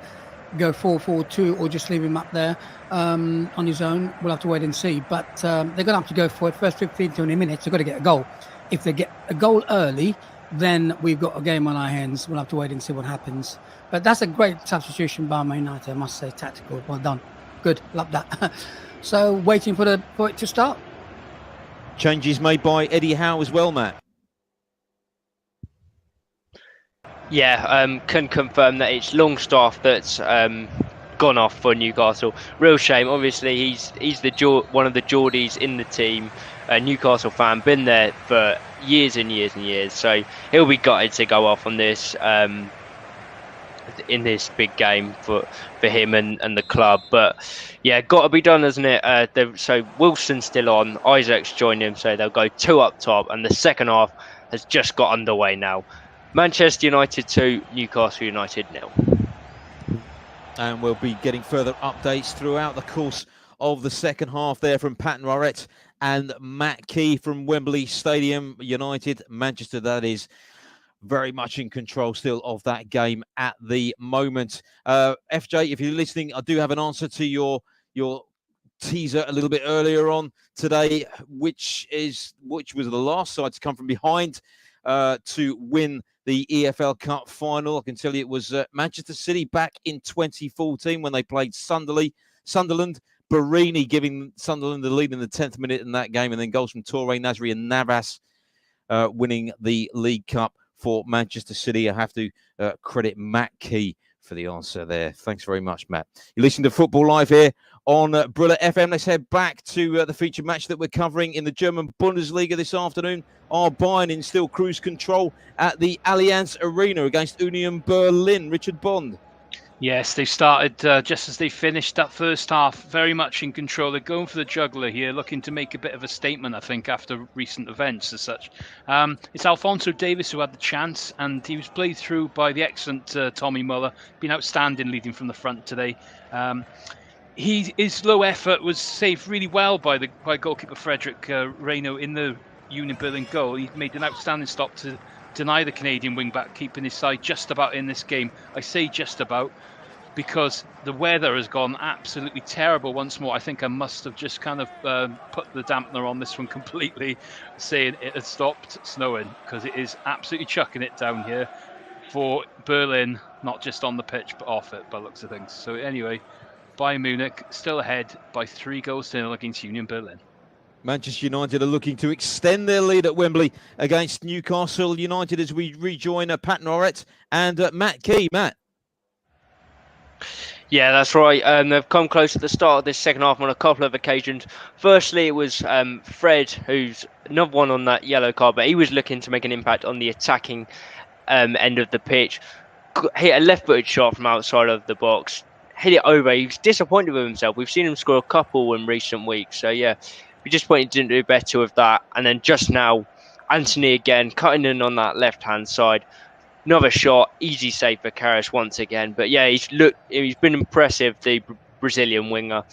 go 4-4-2 or just leave him up there on his own. We'll have to wait and see. But they're going to have to go for it. First 15, 20 minutes, they've got to get a goal. If they get a goal early, then we've got a game on our hands. We'll have to wait and see what happens. But that's a great substitution by Man United, I must say. Tactical. Well done. Good. Love that. So waiting for it to start. Changes made by Eddie Howe as well, Matt. Yeah, can confirm that it's Longstaff that's gone off for Newcastle. Real shame. Obviously, he's one of the Geordies in the team. A Newcastle fan, been there for years and years and years. So he'll be gutted to go off on this in this big game for him and the club. But yeah, got to be done, isn't it? So Wilson's still on. Isaac's joined him, so they'll go 2 up top, and the second half has just got underway now. Manchester United 2, Newcastle United 0. And we'll be getting further updates throughout the course of the second half there from Pat Norrett and Matt Key from Wembley Stadium. United, Manchester, that is, very much in control still of that game at the moment. FJ, if you're listening, I do have an answer to your teaser a little bit earlier on today, which was the last side to come from behind to win the EFL Cup final. I can tell you it was Manchester City back in 2014 when they played Sunderland. Barini giving Sunderland the lead in the 10th minute in that game, and then goals from Toure, Nasri and Navas winning the League Cup for Manchester City. I have to credit Matt Key for the answer there. Thanks very much, Matt. You're listening to Football Live here on Brilla FM. Let's head back to the featured match that we're covering in the German Bundesliga this afternoon. Our Bayern in still cruise control at the Allianz Arena against Union Berlin. Richard Bond. Yes, they started just as they finished that first half, very much in control. They're going for the juggler here, looking to make a bit of a statement, I think, after recent events as such. It's Alphonso Davies who had the chance, and he was played through by the excellent Tommy Muller, been outstanding leading from the front today. His low effort was saved really well by goalkeeper Frederick Reyno in the Union Berlin goal. He made an outstanding stop to deny the Canadian wing-back, keeping his side just about in this game. I say just about because the weather has gone absolutely terrible once more. I think I must have just kind of put the dampener on this one completely, saying it had stopped snowing, because it is absolutely chucking it down here for Berlin, not just on the pitch but off it by the looks of things. So anyway, Bayern Munich still ahead by 3-0 against Union Berlin. Manchester United are looking to extend their lead at Wembley against Newcastle United as we rejoin Pat Norrett and Matt Key. Matt. Yeah, that's right. They've come close at the start of this second half on a couple of occasions. Firstly, it was Fred, who's another one on that yellow card, but he was looking to make an impact on the attacking end of the pitch. Hit a left-footed shot from outside of the box. Hit it over. He was disappointed with himself. We've seen him score a couple in recent weeks. So, yeah, we just wanted didn't do better with that. And then just now, Anthony again cutting in on that left-hand side. Another shot, easy save for Karras once again. But yeah, he's been impressive, the Brazilian winger.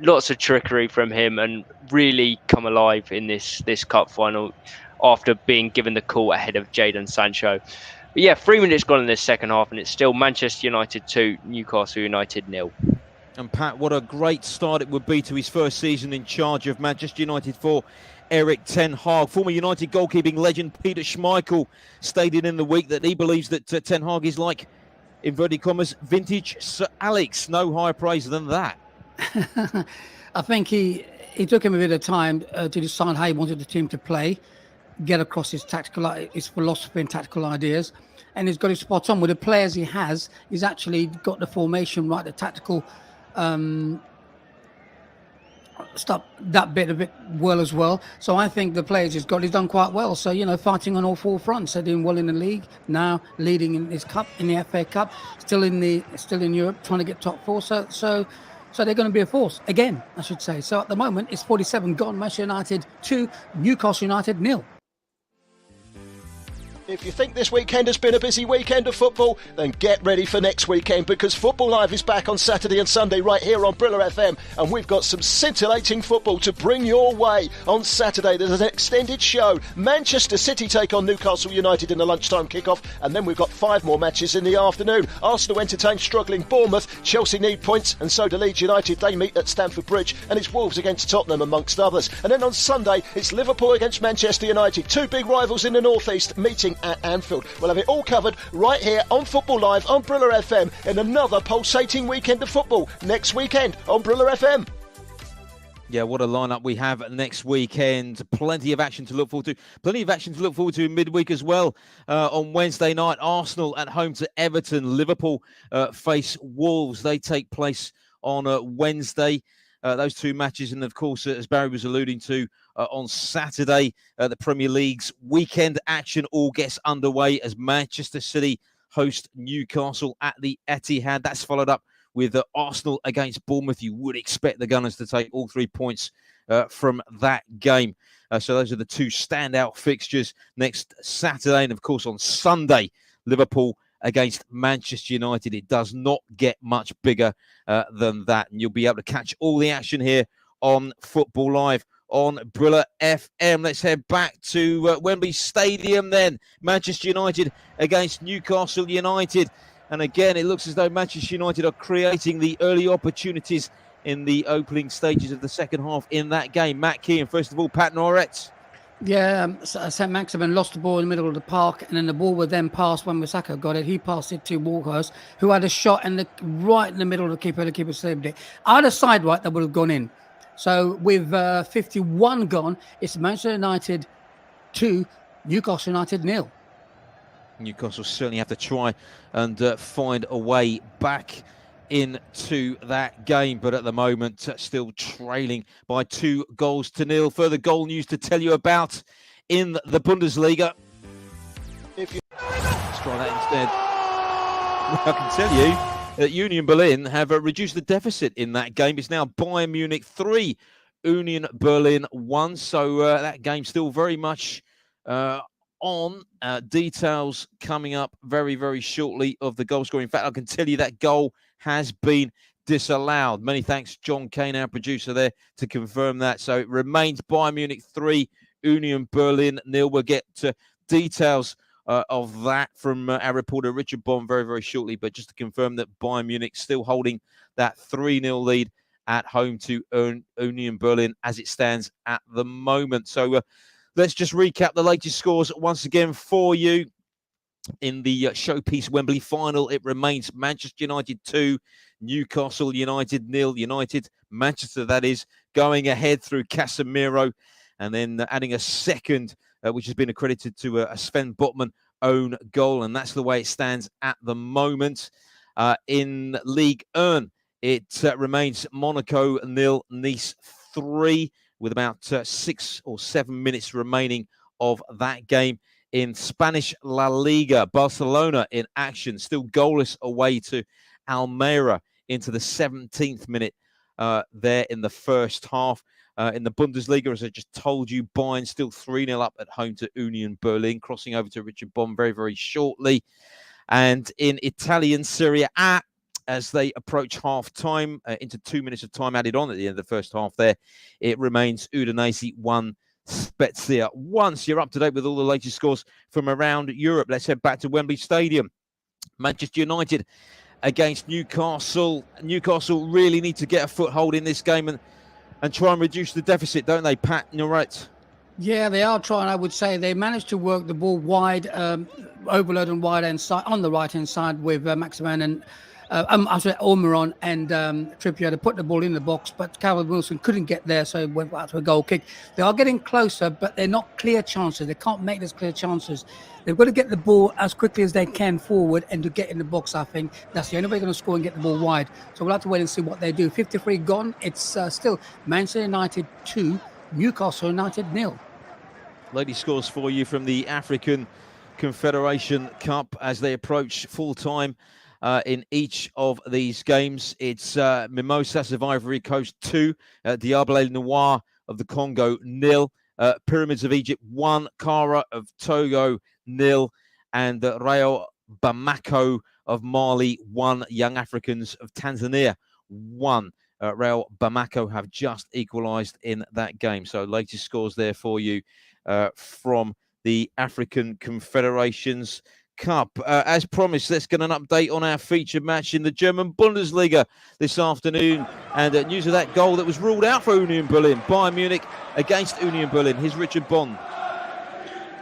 Lots of trickery from him and really come alive in this cup final after being given the call ahead of Jadon Sancho. But yeah, 3 minutes gone in this second half and it's still Manchester United 2, Newcastle United 0. And Pat, what a great start it would be to his first season in charge of Manchester United for Erik ten Hag. Former United goalkeeping legend Peter Schmeichel stated in the week that he believes that ten Hag is like, inverted commas, vintage Sir Alex. No higher praise than that. I think he took him a bit of time to decide how he wanted the team to play, get across his philosophy and tactical ideas, and he's got it spot on with the players he has. He's actually got the formation right, the tactical stop that bit a bit well as well. So I think the players he's done quite well. So, you know, fighting on all four fronts. They're doing well in the league, now leading in his cup, in the FA Cup, still in Europe, trying to get top four. So they're going to be a force again, I should say. So at the moment it's 47 gone, Manchester United 2, Newcastle United 0. If you think this weekend has been a busy weekend of football, then get ready for next weekend, because Football Live is back on Saturday and Sunday right here on Brilla FM, and we've got some scintillating football to bring your way. On Saturday there's an extended show. Manchester City take on Newcastle United in the lunchtime kickoff, and then we've got 5 more matches in the afternoon. Arsenal entertain struggling Bournemouth, Chelsea need points, and so do Leeds United. They meet at Stamford Bridge, and it's Wolves against Tottenham amongst others. And then on Sunday it's Liverpool against Manchester United, 2 big rivals in the North East meeting happening at Anfield. We'll have it all covered right here on Football Live on Brilla FM in another pulsating weekend of football next weekend on Brilla FM. Yeah, what a lineup we have next weekend. Plenty of action to look forward to. Plenty of action to look forward to in midweek as well. On Wednesday night, Arsenal at home to Everton. Liverpool face Wolves. They take place on Wednesday. Those two matches. And, of course, as Barry was alluding to, on Saturday, the Premier League's weekend action all gets underway as Manchester City host Newcastle at the Etihad. That's followed up with Arsenal against Bournemouth. You would expect the Gunners to take all 3 points from that game. So those are the two standout fixtures next Saturday. And, of course, on Sunday, Liverpool against Manchester United. It does not get much bigger than that. And you'll be able to catch all the action here on Football Live on Brilla FM. Let's head back to Wembley Stadium then. Manchester United against Newcastle United. And again, it looks as though Manchester United are creating the early opportunities in the opening stages of the second half in that game. Matt Keane, first of all, Pat Norret. Yeah, St. Maximin lost the ball in the middle of the park, and then the ball was then passed when Wisaka got it. He passed it to Walkhurst, who had a shot right in the middle of the keeper. The keeper saved it. Either side, right, that would have gone in. So with 51 gone, it's Manchester United 2, Newcastle United 0. Newcastle certainly have to try and find a way back into that game, but at the moment still trailing by 2-0. Further goal news to tell you about in the Bundesliga. Let's try that instead. Well, I can tell you that Union Berlin have reduced the deficit in that game. It's now Bayern Munich 3, Union Berlin 1. So that game still very much on. Details coming up very, very shortly of the goal scoring. In fact, I can tell you that goal has been disallowed. Many thanks, John Kane, our producer there, to confirm that. So it remains Bayern Munich 3, Union Berlin 0. We'll get details of that from our reporter Richard Bond very, very shortly. But just to confirm that Bayern Munich still holding that 3-0 lead at home to Union Berlin as it stands at the moment. So let's just recap the latest scores once again for you. In the Showpiece Wembley final, it remains Manchester United 2, Newcastle United 0. Manchester, that is, going ahead through Casemiro, and then adding a second, which has been accredited to a Sven Botman own goal, and that's the way it stands at the moment. In Ligue 1, it remains Monaco 0, Nice 3, with about 6 or 7 minutes remaining of that game. In Spanish La Liga, Barcelona in action, still goalless away to Almeria into the 17th minute there in the first half. In the Bundesliga, as I just told you, Bayern still 3-0 up at home to Union Berlin, crossing over to Richard Bond very, very shortly. And in Italian Serie A, as they approach half-time, into 2 minutes of time added on at the end of the first half there, it remains Udinese 1, Spezia. Once you're up to date with all the latest scores from around Europe, let's head back to Wembley Stadium. Manchester United against Newcastle. Newcastle really need to get a foothold in this game and try and reduce the deficit, don't they, Pat? You're right. Yeah, they are trying. I would say they managed to work the ball wide, overload on wide end side, on the right hand side with Maximin and Almiron and Trippier to put the ball in the box, but Calvin Wilson couldn't get there, so it went out to a goal kick. They are getting closer, but they're not clear chances. They can't make those clear chances. They've got to get the ball as quickly as they can forward and to get in the box. I think that's the only way they're going to score and get the ball wide. So we'll have to wait and see what they do. 53 gone. It's still Manchester United 2, Newcastle United 0. Lady scores for you from the African Confederation Cup as they approach full time. In each of these games, it's Mimosas of Ivory Coast 2, Diable Noir of the Congo 0, Pyramids of Egypt 1, Kara of Togo 0, and Rayo Bamako of Mali 1, Young Africans of Tanzania 1. Rayo Bamako have just equalised in that game. So latest scores there for you from the African Confederations Cup. As promised, let's get an update on our featured match in the German Bundesliga this afternoon, and news of that goal that was ruled out for Union Berlin. Bayern Munich against Union Berlin. Here's Richard Bond.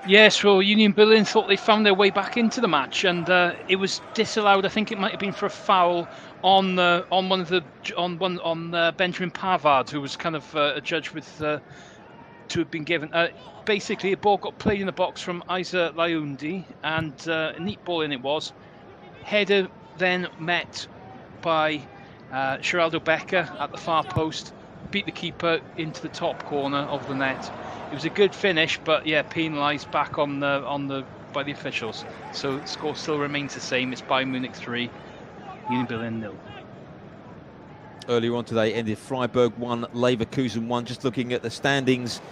Yes, well, Union Berlin thought they found their way back into the match, and it was disallowed. I think it might have been for a foul on Benjamin Pavard, who was kind of a judge with to have been given. Basically, a ball got played in the box from Isa Liundi, and a neat ball in it was. Header then met by Geraldo Becker at the far post, beat the keeper into the top corner of the net. It was a good finish, but yeah, penalised back by the officials. So the score still remains the same. It's Bayern Munich 3, Union Berlin 0. Earlier on today ended Freiburg 1, Leverkusen 1. Just looking at the standings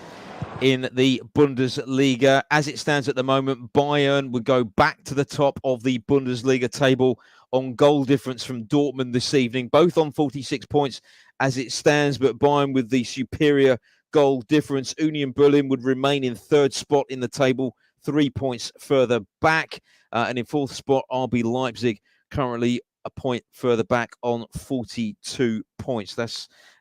in the Bundesliga. As it stands at the moment, Bayern would go back to the top of the Bundesliga table on goal difference from Dortmund this evening, both on 46 points as it stands, but Bayern with the superior goal difference. Union Berlin would remain in third spot in the table, 3 points further back. And in fourth spot, RB Leipzig, currently a point further back on 42 points. They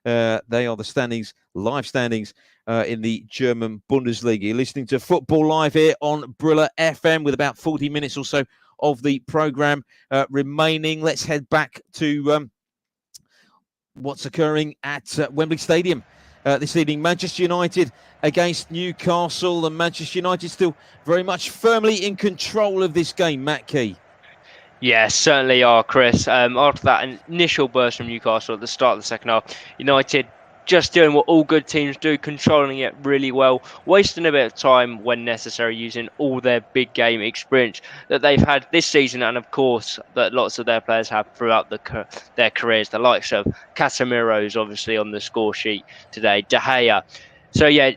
are the standings, live standings in the German Bundesliga. You're listening to Football Live here on Brilla FM with about 40 minutes or so of the programme remaining. Let's head back to what's occurring at Wembley Stadium this evening. Manchester United against Newcastle, and Manchester United still very much firmly in control of this game. Matt Key. Yeah, certainly are, Chris. After that initial burst from Newcastle at the start of the second half, United just doing what all good teams do, controlling it really well, wasting a bit of time when necessary, using all their big game experience that they've had this season, and of course that lots of their players have throughout their careers. The likes of Casemiro's obviously on the score sheet today, De Gea. So yeah,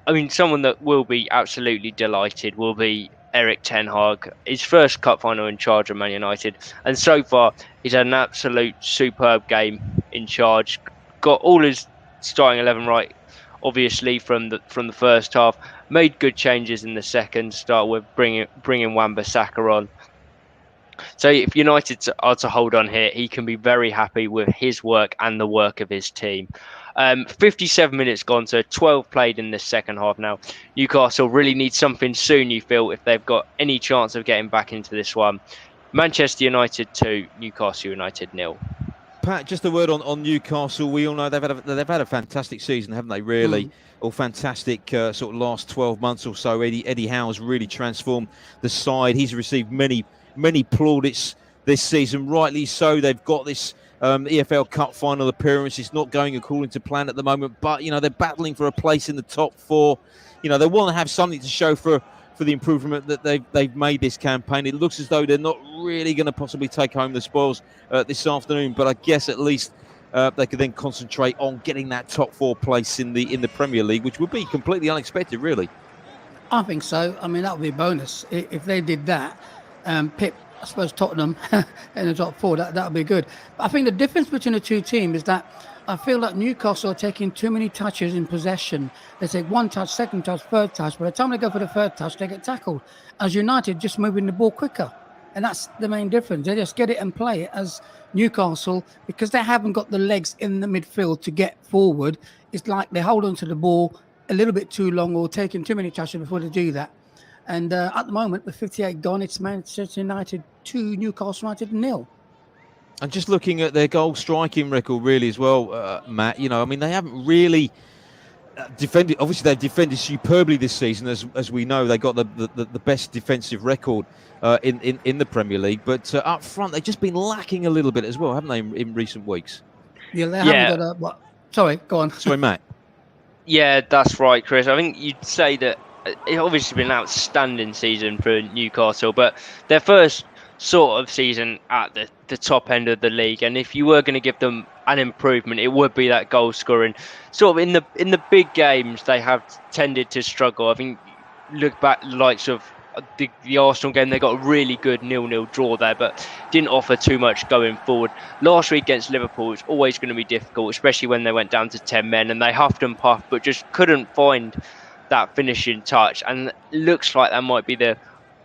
I mean, someone that will be absolutely delighted will be Erik ten Hag, his first cup final in charge of Man United, and so far he's had an absolute superb game in charge. Got all his starting 11 right, obviously from the first half. Made good changes in the second. Start with bringing Wan-Bissaka on. So if United are to hold on here, he can be very happy with his work and the work of his team. 57 minutes gone, so 12 played in the second half now. Newcastle really need something soon, you feel, if they've got any chance of getting back into this one. Manchester United 2, Newcastle United 0. Pat, just a word on Newcastle. We all know they've had a fantastic season, haven't they? Really, or fantastic sort of last 12 months or so. Eddie Howe's really transformed the side. He's received many plaudits this season, rightly so. They've got this EFL Cup final appearance. It's not going according to plan at the moment, but they're battling for a place in the top four. They want to have something to show for the improvement that they've made this campaign. It looks as though they're not really going to possibly take home the spoils this afternoon, but I guess at least they could then concentrate on getting that top four place in the Premier League, which would be completely unexpected, really. I think so. I mean, that would be a bonus if they did that. Pip, I suppose Tottenham in the top four, that would be good. But I think the difference between the two teams is that I feel like Newcastle are taking too many touches in possession. They take one touch, second touch, third touch. By the time they go for the third touch, they get tackled. As United, just moving the ball quicker. And that's the main difference. They just get it and play it. As Newcastle, because they haven't got the legs in the midfield to get forward, it's like they hold on to the ball a little bit too long or taking too many touches before they do that. And at the moment, with 58 gone, it's Manchester United 2, Newcastle United 0. And just looking at their goal striking record, really, as well, Matt, I mean, they haven't really defended. Obviously, they've defended superbly this season. As we know, they got the best defensive record in the Premier League. But up front, they've just been lacking a little bit as well, haven't they, in recent weeks? Yeah, they haven't got a... Sorry, go on. Sorry, Matt. Yeah, that's right, Chris. I think you'd say that it's obviously been an outstanding season for Newcastle, but their first sort of season at the top end of the league, and if you were going to give them an improvement, it would be that goal scoring. Sort of in the big games, they have tended to struggle. I think look back the likes of the Arsenal game, they got a really good 0-0 draw there, but didn't offer too much going forward. Last week against Liverpool, it's always going to be difficult, especially when they went down to 10 men and they huffed and puffed, but just couldn't find that finishing touch. And looks like that might be the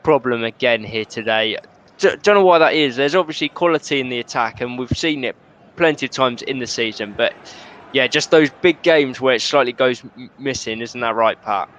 problem again here today. Don't know why that is. There's obviously quality in the attack, and we've seen it plenty of times in the season. But yeah, just those big games where it slightly goes missing, isn't that right, Pat?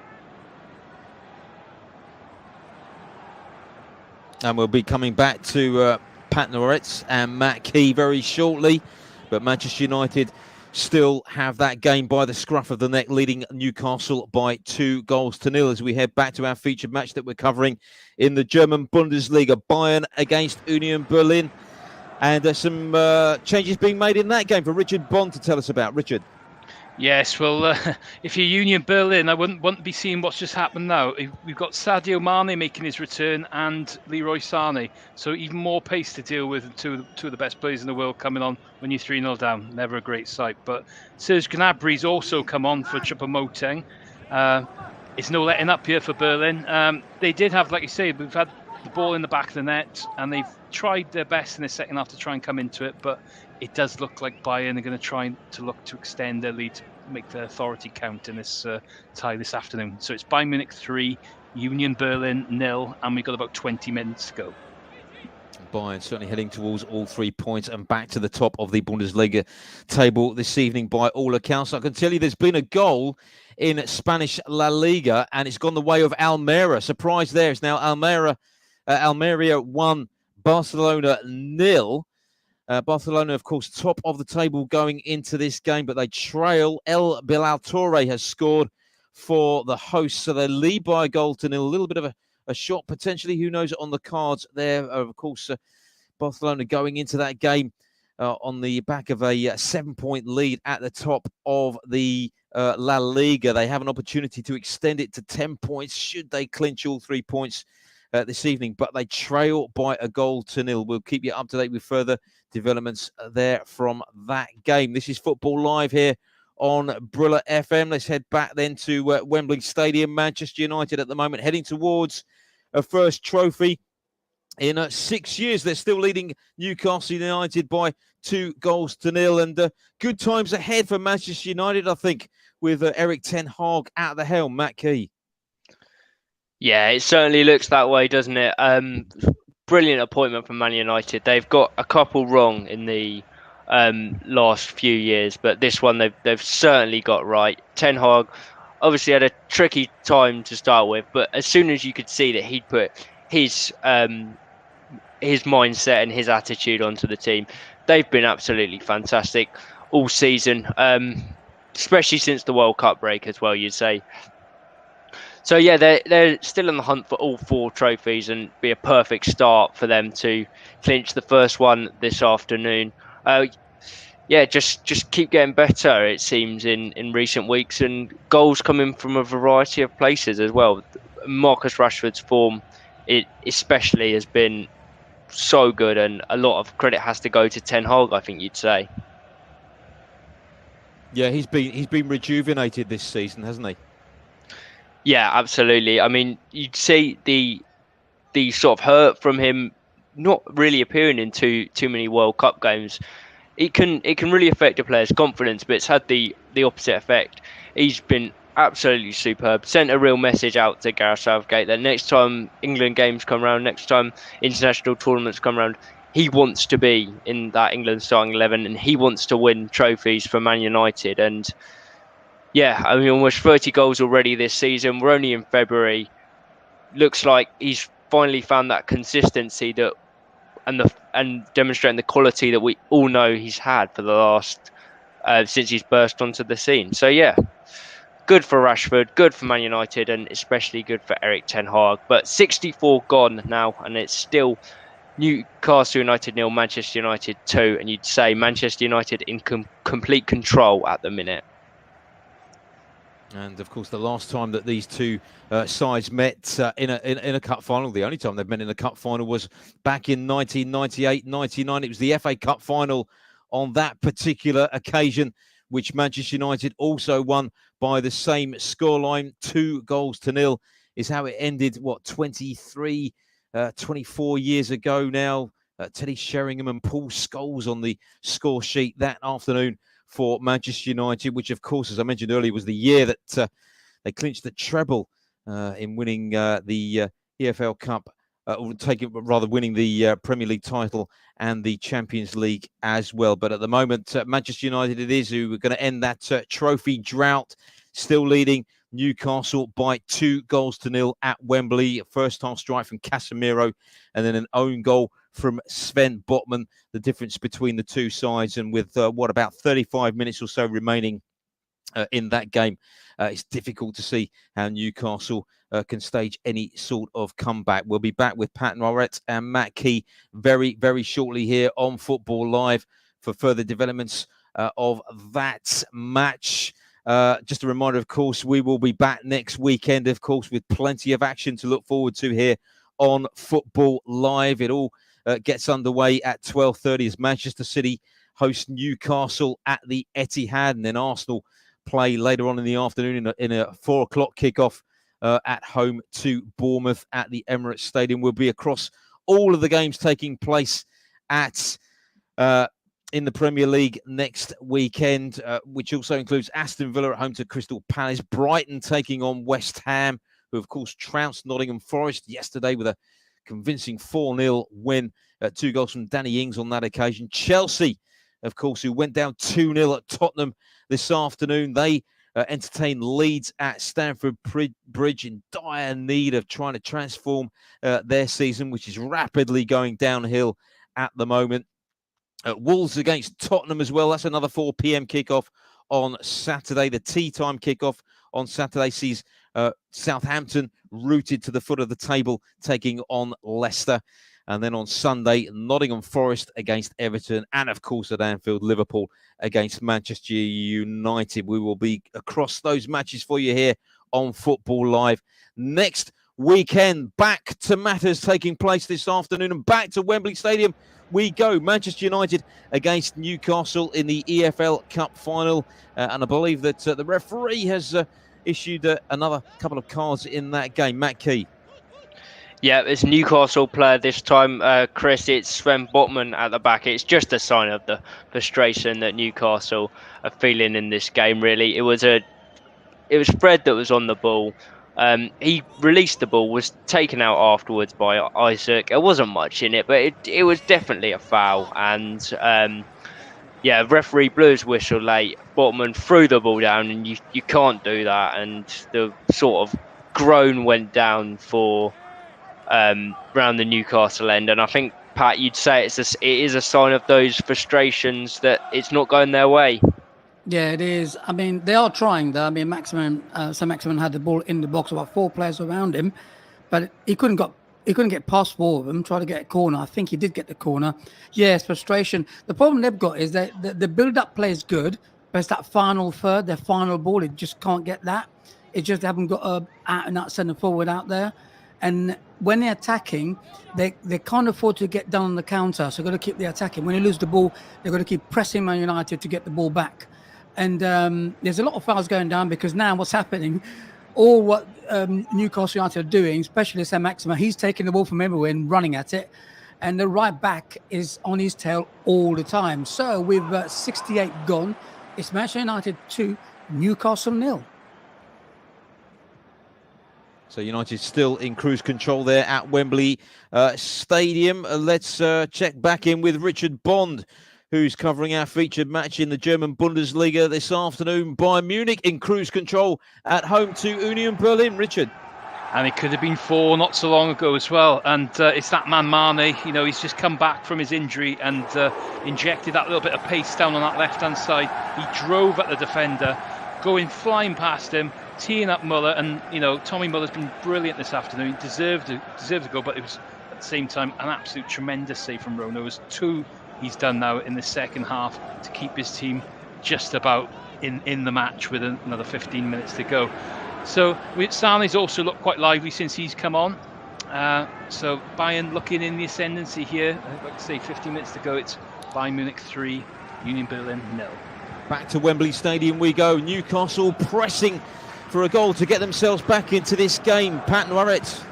And we'll be coming back to Pat Noretz and Matt Key very shortly. But Manchester United still have that game by the scruff of the neck, leading Newcastle by 2-0 as we head back to our featured match that we're covering in the German Bundesliga. Bayern against Union Berlin. And some changes being made in that game for Richard Bond to tell us about. Richard. Yes, well, if you're Union Berlin, I wouldn't want to be seeing what's just happened now. We've got Sadio Mane making his return and Leroy Sané, so even more pace to deal with. Two of the best players in the world coming on when you're 3-0 down. Never a great sight. But Serge Gnabry's also come on for Choupo-Moting. It's no letting up here for Berlin. They did have, like you say, we've had the ball in the back of the net, and they've tried their best in the second half to try and come into it, but it does look like Bayern are going to try to look to extend their lead, to make their authority count in this tie this afternoon. So it's Bayern Munich 3, Union Berlin 0, and we've got about 20 minutes to go. Bayern certainly heading towards all 3 points and back to the top of the Bundesliga table this evening by all accounts. I can tell you there's been a goal in Spanish La Liga, and it's gone the way of Almeria. Surprise there. It's now Almeria 1, Barcelona 0. Barcelona, of course, top of the table going into this game, but they trail. El Bilal Torre has scored for the hosts, so they lead by a goal to 0. A little bit of a shot, potentially. Who knows on the cards there? Of course, Barcelona going into that game on the back of a 7-point lead at the top of the La Liga. They have an opportunity to extend it to 10 points should they clinch all 3 points this evening, but they trail by a goal to 0. We'll keep you up to date with further developments there from that game. This is Football Live here on Brilla FM. Let's head back then to Wembley Stadium. Manchester United at the moment heading towards a first trophy in 6 years. They're still leading Newcastle United by 2-0, and good times ahead for Manchester United, I think, with Erik ten Hag at the helm. Matt Key. Yeah, it certainly looks that way, doesn't it? Brilliant appointment from Man United. They've got a couple wrong in the last few years, but this one they've certainly got right. Ten Hag obviously had a tricky time to start with, but as soon as you could see that he'd put his mindset and his attitude onto the team, they've been absolutely fantastic all season, especially since the World Cup break as well, you'd say. So yeah, they're still in the hunt for all 4 trophies, and be a perfect start for them to clinch the first one this afternoon. Just keep getting better, it seems, in recent weeks, and goals coming from a variety of places as well. Marcus Rashford's form, it especially, has been so good, and a lot of credit has to go to Ten Hag, I think you'd say. Yeah, he's been rejuvenated this season, hasn't he? Yeah, absolutely. I mean, you'd see the sort of hurt from him not really appearing in too many World Cup games. It can really affect a player's confidence, but it's had the opposite effect. He's been absolutely superb. Sent a real message out to Gareth Southgate that next time England games come around, next time international tournaments come around, he wants to be in that England starting 11, and he wants to win trophies for Man United. And yeah, I mean, almost 30 goals already this season. We're only in February. Looks like he's finally found that consistency and demonstrating the quality that we all know he's had for the last since he's burst onto the scene. So yeah, good for Rashford, good for Man United, and especially good for Erik ten Hag. But 64 gone now, and it's still Newcastle United 0, Manchester United 2, and you'd say Manchester United in complete control at the minute. And of course, the last time that these two sides met in a cup final, the only time they've met in a cup final was back in 1998-99. It was the FA Cup final on that particular occasion, which Manchester United also won by the same scoreline. 2-0 is how it ended, 24 years ago now. Teddy Sheringham and Paul Scholes on the score sheet that afternoon for Manchester United, which, of course, as I mentioned earlier, was the year that they clinched the treble in winning the EFL Cup, winning the Premier League title and the Champions League as well. But at the moment, Manchester United it is who are going to end that trophy drought, still leading Newcastle by 2-0 at Wembley. First half strike from Casemiro and then an own goal from Sven Botman. The difference between the two sides, and with about 35 minutes or so remaining in that game, it's difficult to see how Newcastle can stage any sort of comeback. We'll be back with Pat Norrett and Matt Key very, very shortly here on Football Live for further developments of that match. Just a reminder, of course, we will be back next weekend, of course, with plenty of action to look forward to here on Football Live. It all gets underway at 12:30 as Manchester City host Newcastle at the Etihad, and then Arsenal play later on in the afternoon in a 4 o'clock kickoff at home to Bournemouth at the Emirates Stadium. We'll be across all of the games taking place at in the Premier League next weekend, which also includes Aston Villa at home to Crystal Palace, Brighton taking on West Ham, who of course trounced Nottingham Forest yesterday with a convincing 4-0 win, 2 goals from Danny Ings on that occasion. Chelsea, of course, who went down 2-0 at Tottenham this afternoon. They entertain Leeds at Stamford Bridge, in dire need of trying to transform their season, which is rapidly going downhill at the moment. Wolves against Tottenham as well. That's another 4 p.m. kickoff on Saturday. The tea time kickoff on Saturday sees Southampton rooted to the foot of the table, taking on Leicester. And then on Sunday, Nottingham Forest against Everton. And, of course, at Anfield, Liverpool against Manchester United. We will be across those matches for you here on Football Live next weekend. Back to matters taking place this afternoon and back to Wembley Stadium we go. Manchester United against Newcastle in the EFL Cup final. And I believe that the referee has issued another couple of cards in that game. Matt Key. Yeah, it's Newcastle player this time, Chris. It's Sven Botman at the back. It's just a sign of the frustration that Newcastle are feeling in this game. Really, it was Fred that was on the ball. He released the ball, was taken out afterwards by Isaac. There wasn't much in it, but it was definitely a foul. And referee blew his whistle late. Botman threw the ball down, and you can't do that. And the sort of groan went down for around the Newcastle end, and I think, Pat, you'd say it is a sign of those frustrations that it's not going their way. Yeah, it is. I mean, they are trying though. I mean, Sir Maximin had the ball in the box, about 4 players around him, but he couldn't get past 4 of them. Tried to get a corner. I think he did get the corner. Yes, frustration. The problem they've got is that the build-up play is good, but it's that final third, their final ball. It just can't get that. It just haven't got a out and out centre forward out there. And when they're attacking, they can't afford to get down on the counter. So they've got to keep the attacking. When they lose the ball, they've got to keep pressing Man United to get the ball back. And there's a lot of fouls going down because now what's happening, all what Newcastle United are doing, especially Sir Maximin, he's taking the ball from everywhere and running at it. And the right back is on his tail all the time. So with 68 gone, it's Manchester United 2, Newcastle 0. So United still in cruise control there at Wembley Stadium. Let's check back in with Richard Bond, who's covering our featured match in the German Bundesliga this afternoon. Bayern Munich in cruise control at home to Union Berlin. Richard. And it could have been 4 not so long ago as well. And it's that man Mane, he's just come back from his injury and injected that little bit of pace down on that left-hand side. He drove at the defender, going flying past him, teeing up Muller, and Tommy Muller's been brilliant this afternoon. He deserved a goal, but it was at the same time an absolute tremendous save from Rono. It was 2 he's done now in the second half to keep his team just about in the match with another 15 minutes to go. So Sané's also looked quite lively since he's come on. So Bayern looking in the ascendancy here. Like I say, 15 minutes to go. It's Bayern Munich 3, Union Berlin 0. Back to Wembley Stadium we go. Newcastle pressing for a goal to get themselves back into this game. Pat Norrett.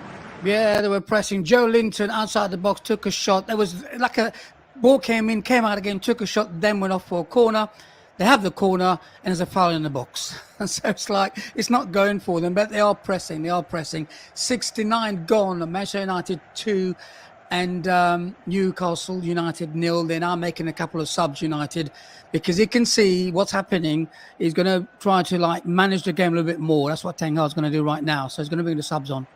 Yeah, they were pressing. Joe Linton outside the box took a shot. There was like a ball came out again, took a shot, then went off for a corner. They have the corner and there's a foul in the box. And so it's like, it's not going for them, but they are pressing. 69 gone, Manchester United 2, and Newcastle United 0. They're now making a couple of subs, United, because he can see what's happening. He's going to try to manage the game a little bit more. That's what Ten Hag's going to do right now. So he's going to bring the subs on.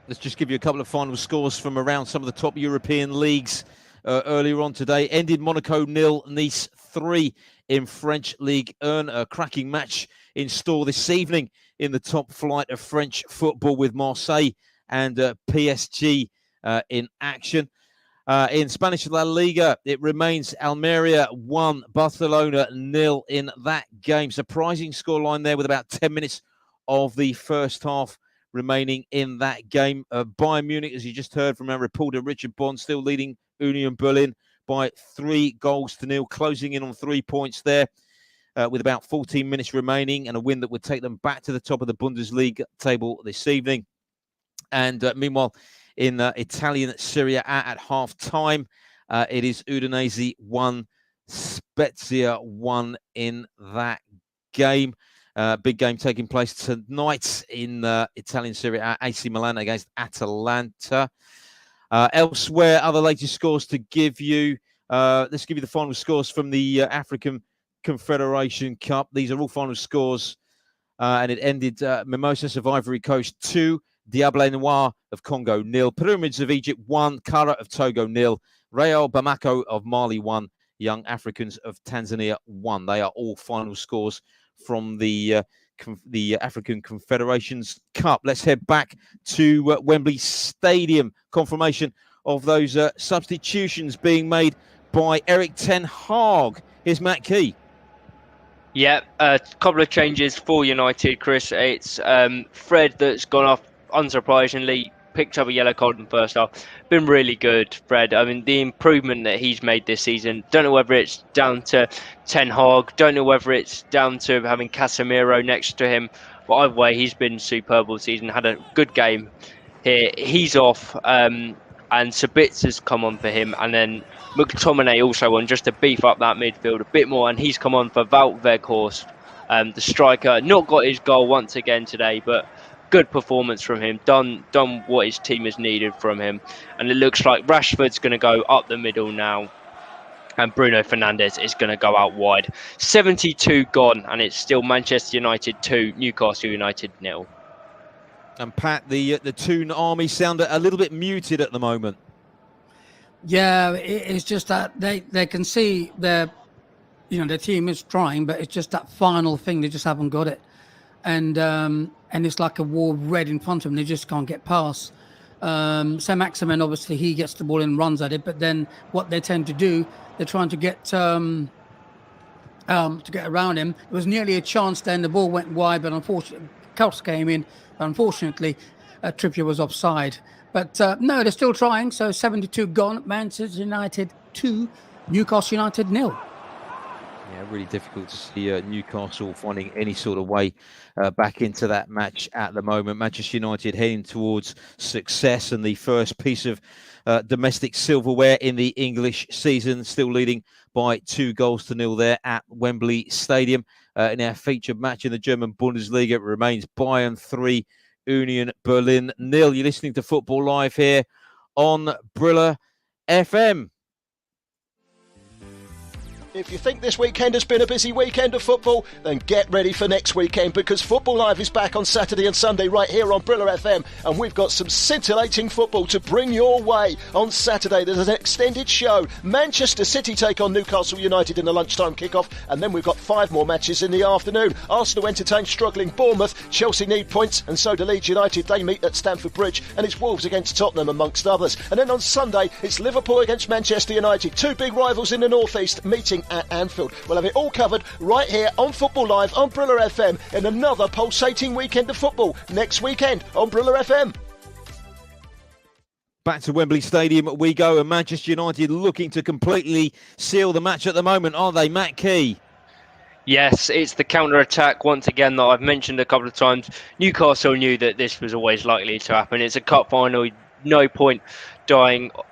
Let's just give you a couple of final scores from around some of the top European leagues earlier on today. Ended Monaco 0, Nice 3 in French Ligue 1. A cracking match in store this evening in the top flight of French football with Marseille and PSG in action. In Spanish La Liga, it remains Almeria 1, Barcelona 0 in that game. Surprising scoreline there with about 10 minutes of the first half remaining in that game. Bayern Munich, as you just heard from our reporter Richard Bond, still leading Union Berlin by 3-0, closing in on 3 points there with about 14 minutes remaining, and a win that would take them back to the top of the Bundesliga table this evening. And meanwhile, in Italian Serie A at half-time, it is Udinese 1, Spezia 1 in that game. Big game taking place tonight in Italian Serie A, AC Milan against Atalanta. Elsewhere, other latest scores to give you. Let's give you the final scores from the African Confederation Cup. These are all final scores. And it ended Mimosas of Ivory Coast 2, Diable Noir of Congo 0, Pyramids of Egypt 1, Kara of Togo 0, Real Bamako of Mali 1, Young Africans of Tanzania 1. They are all final scores from the African Confederations Cup. Let's head back to Wembley Stadium. Confirmation of those substitutions being made by Erik Ten Hag. Here's Matt Key. Yeah, a couple of changes for United, Chris. It's Fred that's gone off, unsurprisingly, picked up a yellow card in the first half. Been really good, Fred. I mean, the improvement that he's made this season, don't know whether it's down to Ten Hag, don't know whether it's down to having Casemiro next to him, but either way, he's been superb all season, had a good game here. He's off, and Sabitz has come on for him, and then McTominay also on, just to beef up that midfield a bit more, and he's come on for Wout Weghorst, the striker. Not got his goal once again today, but good performance from him, done what his team has needed from him. And it looks like Rashford's going to go up the middle now, and Bruno Fernandes is going to go out wide. 72 gone, and it's still Manchester United 2, Newcastle United 0. And Pat, the Toon Army sound a little bit muted at the moment. Yeah, it's just that they can see their team is trying, but it's just that final thing, they just haven't got it. And it's like a wall of red in front of them. They just can't get past. Saint-Maximin, obviously, he gets the ball and runs at it. But then what they tend to do, they're trying to get around him. It was nearly a chance then. The ball went wide, but unfortunately, Kels came in. Unfortunately, Trippier was offside. But no, they're still trying. So 72 gone. Manchester United 2, Newcastle United 0. Yeah, really difficult to see Newcastle finding any sort of way back into that match at the moment. Manchester United heading towards success and the first piece of domestic silverware in the English season, still leading by 2-0 there at Wembley Stadium. In our featured match in the German Bundesliga, it remains Bayern 3, Union Berlin 0. You're listening to Football Live here on Brilla FM. If you think this weekend has been a busy weekend of football, then get ready for next weekend, because Football Live is back on Saturday and Sunday right here on Brilla FM, and we've got some scintillating football to bring your way. On Saturday there's an extended show. Manchester City take on Newcastle United in the lunchtime kickoff, and then we've got 5 more matches in the afternoon. Arsenal entertain struggling Bournemouth, Chelsea need points, and so do Leeds United. They meet at Stamford Bridge, and it's Wolves against Tottenham amongst others. And then on Sunday it's Liverpool against Manchester United, 2 big rivals in the North East meeting at Anfield. We'll have it all covered right here on Football Live on Brilla FM in another pulsating weekend of football next weekend on Brilla FM. Back to Wembley Stadium we go, and Manchester United looking to completely seal the match at the moment, aren't they, Matt Key? Yes, it's the counter-attack once again that I've mentioned a couple of times. Newcastle knew that this was always likely to happen. It's a cup final, no point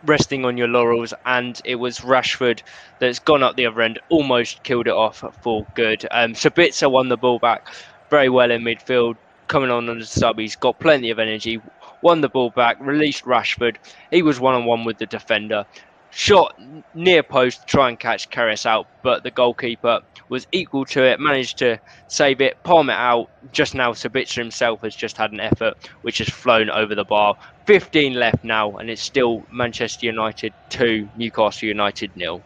resting on your laurels, and it was Rashford that's gone up the other end, almost killed it off for good. Sabitzer won the ball back very well in midfield, coming on as a sub. He's got plenty of energy, won the ball back, released Rashford. He was one-on-one with the defender. Shot near post to try and catch Karius out, but the goalkeeper was equal to it, managed to save it, palm it out. Just now, Sabitzer himself has just had an effort which has flown over the bar. 15 left now, and it's still Manchester United 2, Newcastle United 0.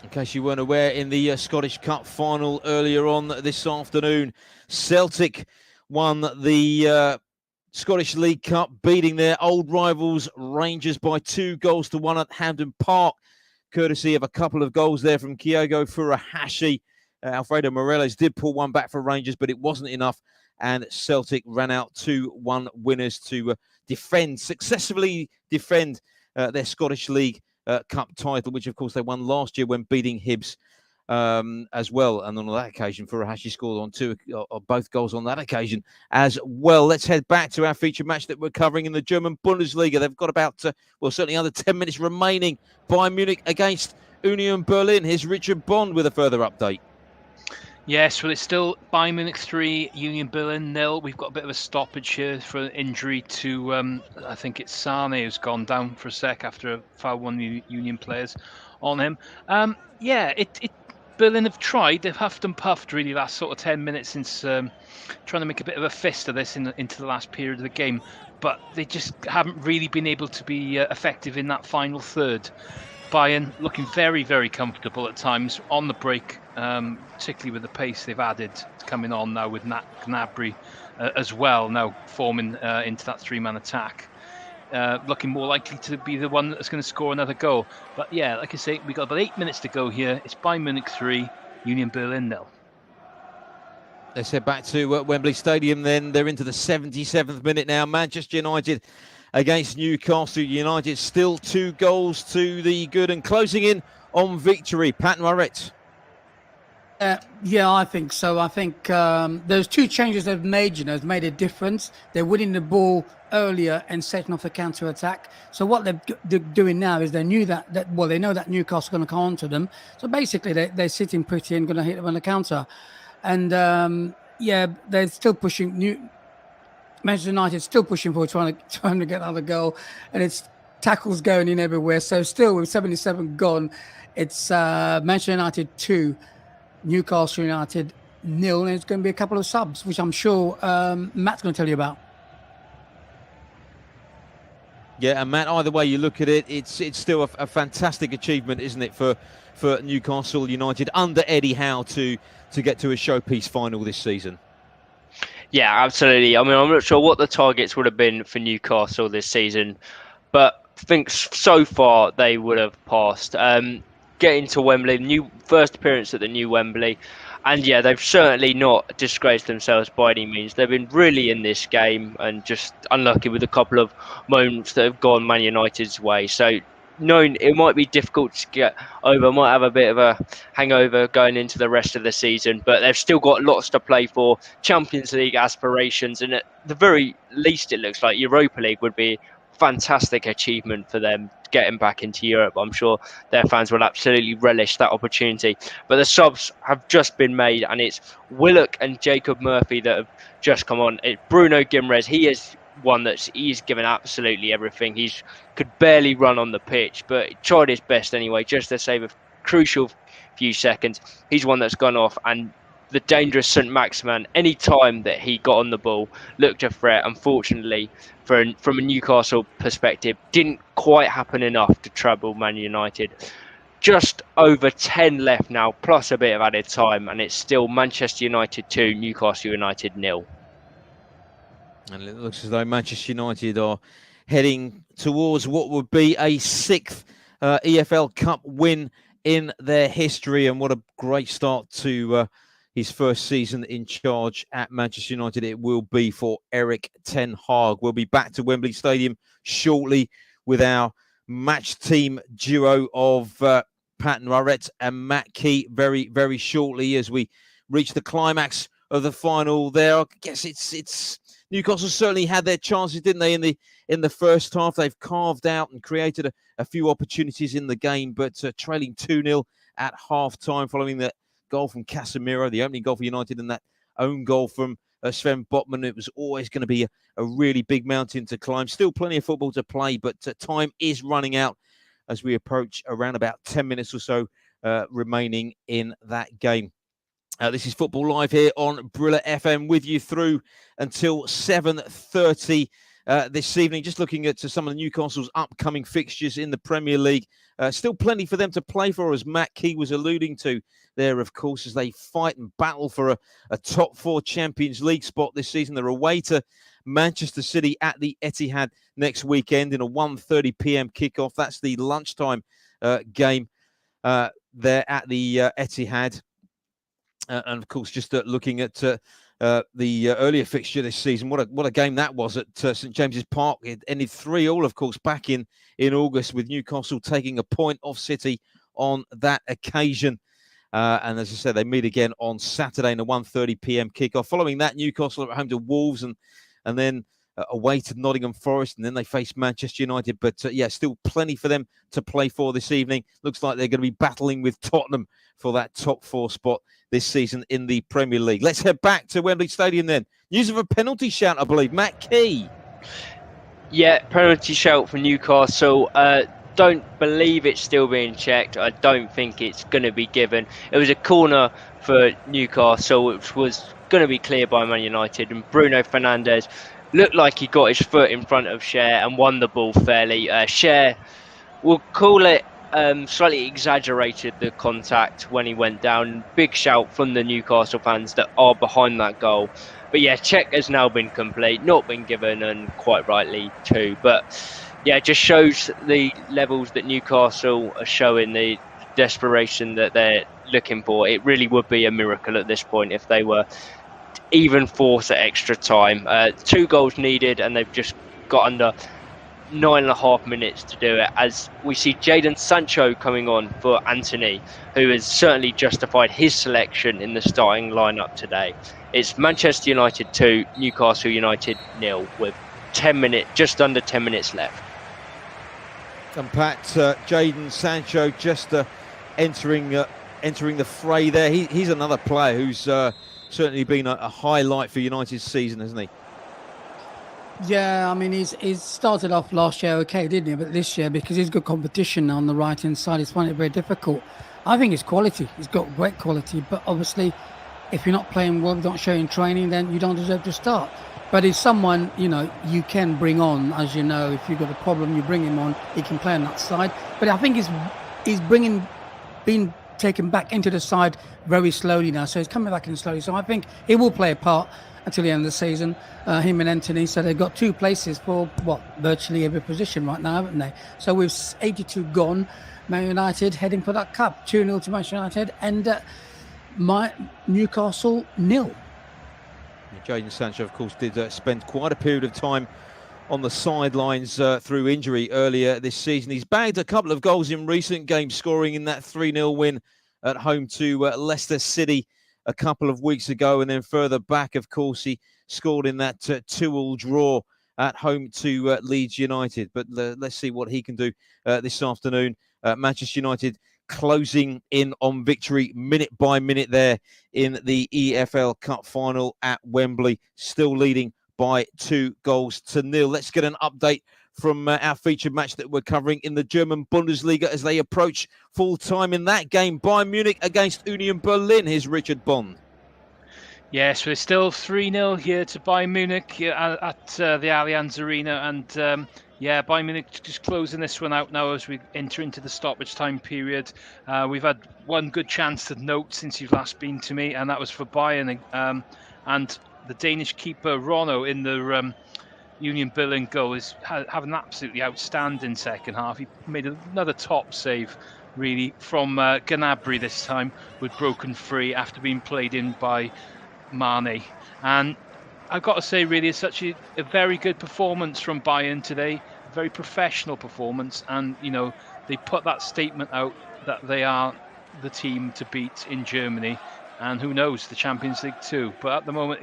In case you weren't aware, in the Scottish Cup final earlier on this afternoon, Celtic won the Scottish League Cup, beating their old rivals Rangers by 2-1 at Hampden Park, courtesy of a couple of goals there from Kyogo Furuhashi. Alfredo Morelos did pull one back for Rangers, but it wasn't enough, and Celtic ran out 2-1 winners to successfully defend their Scottish League Cup title, which of course they won last year when beating Hibs as well. And on that occasion, Furuhashi scored on two or both goals on that occasion as well. Let's head back to our feature match that we're covering in the German Bundesliga. They've got about, certainly under 10 minutes remaining. Bayern Munich against Union Berlin. Here's Richard Bond with a further update. Yes, well, it's still Bayern Munich 3, Union Berlin 0. We've got a bit of a stoppage here for an injury to, I think it's Sane, who's gone down for a sec after a foul one Union players on him. Berlin have tried. They've huffed and puffed really last sort of 10 minutes since trying to make a bit of a fist of this into the last period of the game. But they just haven't really been able to be effective in that final third. Bayern looking very, very comfortable at times on the break, particularly with the pace they've added coming on now with Nat Gnabry as well, now forming into that three-man attack. Looking more likely to be the one that's going to score another goal. But yeah, like I say, we've got about 8 minutes to go here. It's Bayern Munich 3, Union Berlin 0. Let's head back to Wembley Stadium then. They're into the 77th minute now. Manchester United against Newcastle United. Still 2 to the good and closing in on victory. Pat Moret. Yeah, I think so. I think those two changes they've made, have made a difference. They're winning the ball earlier and setting off the counter-attack. So what they're doing now is they know that Newcastle's going to come on to them. So basically they're sitting pretty and going to hit them on the counter. And they're still pushing. Manchester United still pushing forward, trying to get another goal, and it's tackles going in everywhere. So still with 77 gone, it's Manchester United 2, Newcastle United 0, and it's going to be a couple of subs, which I'm sure Matt's going to tell you about. Yeah, and Matt, either way you look at it, it's still a fantastic achievement, isn't it, for Newcastle United under Eddie Howe to get to a showpiece final this season? Yeah, absolutely. I mean, I'm not sure what the targets would have been for Newcastle this season, but I think so far they would have passed. Getting to Wembley, first appearance at the new Wembley, and yeah, they've certainly not disgraced themselves by any means. They've been really in this game and just unlucky with a couple of moments that have gone Man United's way. So knowing it might be difficult to get over, might have a bit of a hangover going into the rest of the season, but they've still got lots to play for. Champions League aspirations, and at the very least it looks like Europa League would be a fantastic achievement for them getting back into Europe. I'm sure their fans will absolutely relish that opportunity. But the subs have just been made, and it's Willock and Jacob Murphy that have just come on. Bruno Guimaraes, he is one he's given absolutely everything. He's could barely run on the pitch, but he tried his best anyway, just to save a crucial few seconds. He's one that's gone off, and the dangerous St. Maximan, any time that he got on the ball, looked a threat. Unfortunately, from a Newcastle perspective, didn't quite happen enough to trouble Man United. Just over 10 left now, plus a bit of added time, and it's still Manchester United 2, Newcastle United 0. And it looks as though Manchester United are heading towards what would be a 6th EFL Cup win in their history. And what a great start to his first season in charge at Manchester United it will be for Erik ten Hag. We'll be back to Wembley Stadium shortly with our match team duo of Pat Moret and Matt Key very, very shortly as we reach the climax of the final there. I guess it's Newcastle certainly had their chances, didn't they, in the first half? They've carved out and created a few opportunities in the game, but trailing 2-0 at half-time following that goal from Casemiro, the opening goal for United in that own goal from Sven Botman. It was always going to be a really big mountain to climb. Still plenty of football to play, but time is running out as we approach around about 10 minutes or so remaining in that game. This is Football Live here on Brilla FM with you through until 7:30 this evening. Just looking at some of the Newcastle's upcoming fixtures in the Premier League. Still plenty for them to play for, as Matt Key was alluding to there, of course, as they fight and battle for a top 4 Champions League spot this season. They're away to Manchester City at the Etihad next weekend in a 1:30 p.m. kickoff. That's the lunchtime game there at the Etihad. And of course, just looking at the earlier fixture this season, what a game that was at St James's Park. It ended 3-3, of course, back in August, with Newcastle taking a point off City on that occasion. And as I said, they meet again on Saturday in a 1:30 p.m. kickoff. Following that, Newcastle are at home to Wolves and then away to Nottingham Forest, and then they face Manchester United. But still plenty for them to play for this evening. Looks like they're going to be battling with Tottenham for that top 4 spot this season in the Premier League. Let's head back to Wembley Stadium then. News of a penalty shout, I believe. Matt Key. Yeah, penalty shout for Newcastle. Don't believe it's still being checked. I don't think it's going to be given. It was a corner for Newcastle, which was going to be cleared by Man United, and Bruno Fernandes looked like he got his foot in front of Cher and won the ball fairly. Cher, we'll call it, slightly exaggerated the contact when he went down. Big shout from the Newcastle fans that are behind that goal. But yeah, check has now been complete, not been given, and quite rightly too. But yeah, it just shows the levels that Newcastle are showing, the desperation that they're looking for. It really would be a miracle at this point if they were even forced at extra time. 2 goals needed, and they've just got under 9.5 minutes to do it, as we see Jadon Sancho coming on for Anthony, who has certainly justified his selection in the starting lineup today. It's Manchester United 2, Newcastle United 0, with just under 10 minutes left. And Pat, Jadon Sancho just entering the fray there. He's another player who's certainly been a highlight for United's season, hasn't he? Yeah, I mean, he's started off last year okay, didn't he? But this year, because he's got competition on the right-hand side, he's finding it very difficult. I think his quality, he's got great quality, but obviously, if you're not playing well, not showing training, then you don't deserve to start. But he's someone, you can bring on, as you know, if you've got a problem, you bring him on, he can play on that side. But I think he's being taken back into the side very slowly now, so he's coming back in slowly. So I think he will play a part until the end of the season. Him and Anthony, so they've got 2 places for virtually every position right now, haven't they? So with 82 gone, Man United heading for that cup, 2-0 to Manchester United, and Newcastle 0. Jadon Sancho, of course, did spend quite a period of time on the sidelines through injury earlier this season. He's bagged a couple of goals in recent games, scoring in that 3-0 win at home to Leicester City a couple of weeks ago. And then further back, of course, he scored in that 2-2 draw at home to Leeds United. But let's see what he can do this afternoon. Manchester United closing in on victory minute by minute there in the EFL Cup final at Wembley, still leading by 2-0. Let's get an update from our featured match that we're covering in the German Bundesliga as they approach full time in that game. Bayern Munich against Union Berlin. Here's Richard Bond. Yes, we're still 3-0 here to Bayern Munich at the Allianz Arena, and Bayern Munich just closing this one out now as we enter into the stoppage time period. We've had one good chance to note since you've last been to me, and that was for Bayern, and the Danish keeper Rono in the Union Berlin goal is having an absolutely outstanding second half. He made another top save, really, from Gnabry this time, with broken free after being played in by Mane. And I've got to say, really, it's such a very good performance from Bayern today, a very professional performance, and they put that statement out that they are the team to beat in Germany, and who knows, the Champions League too. But at the moment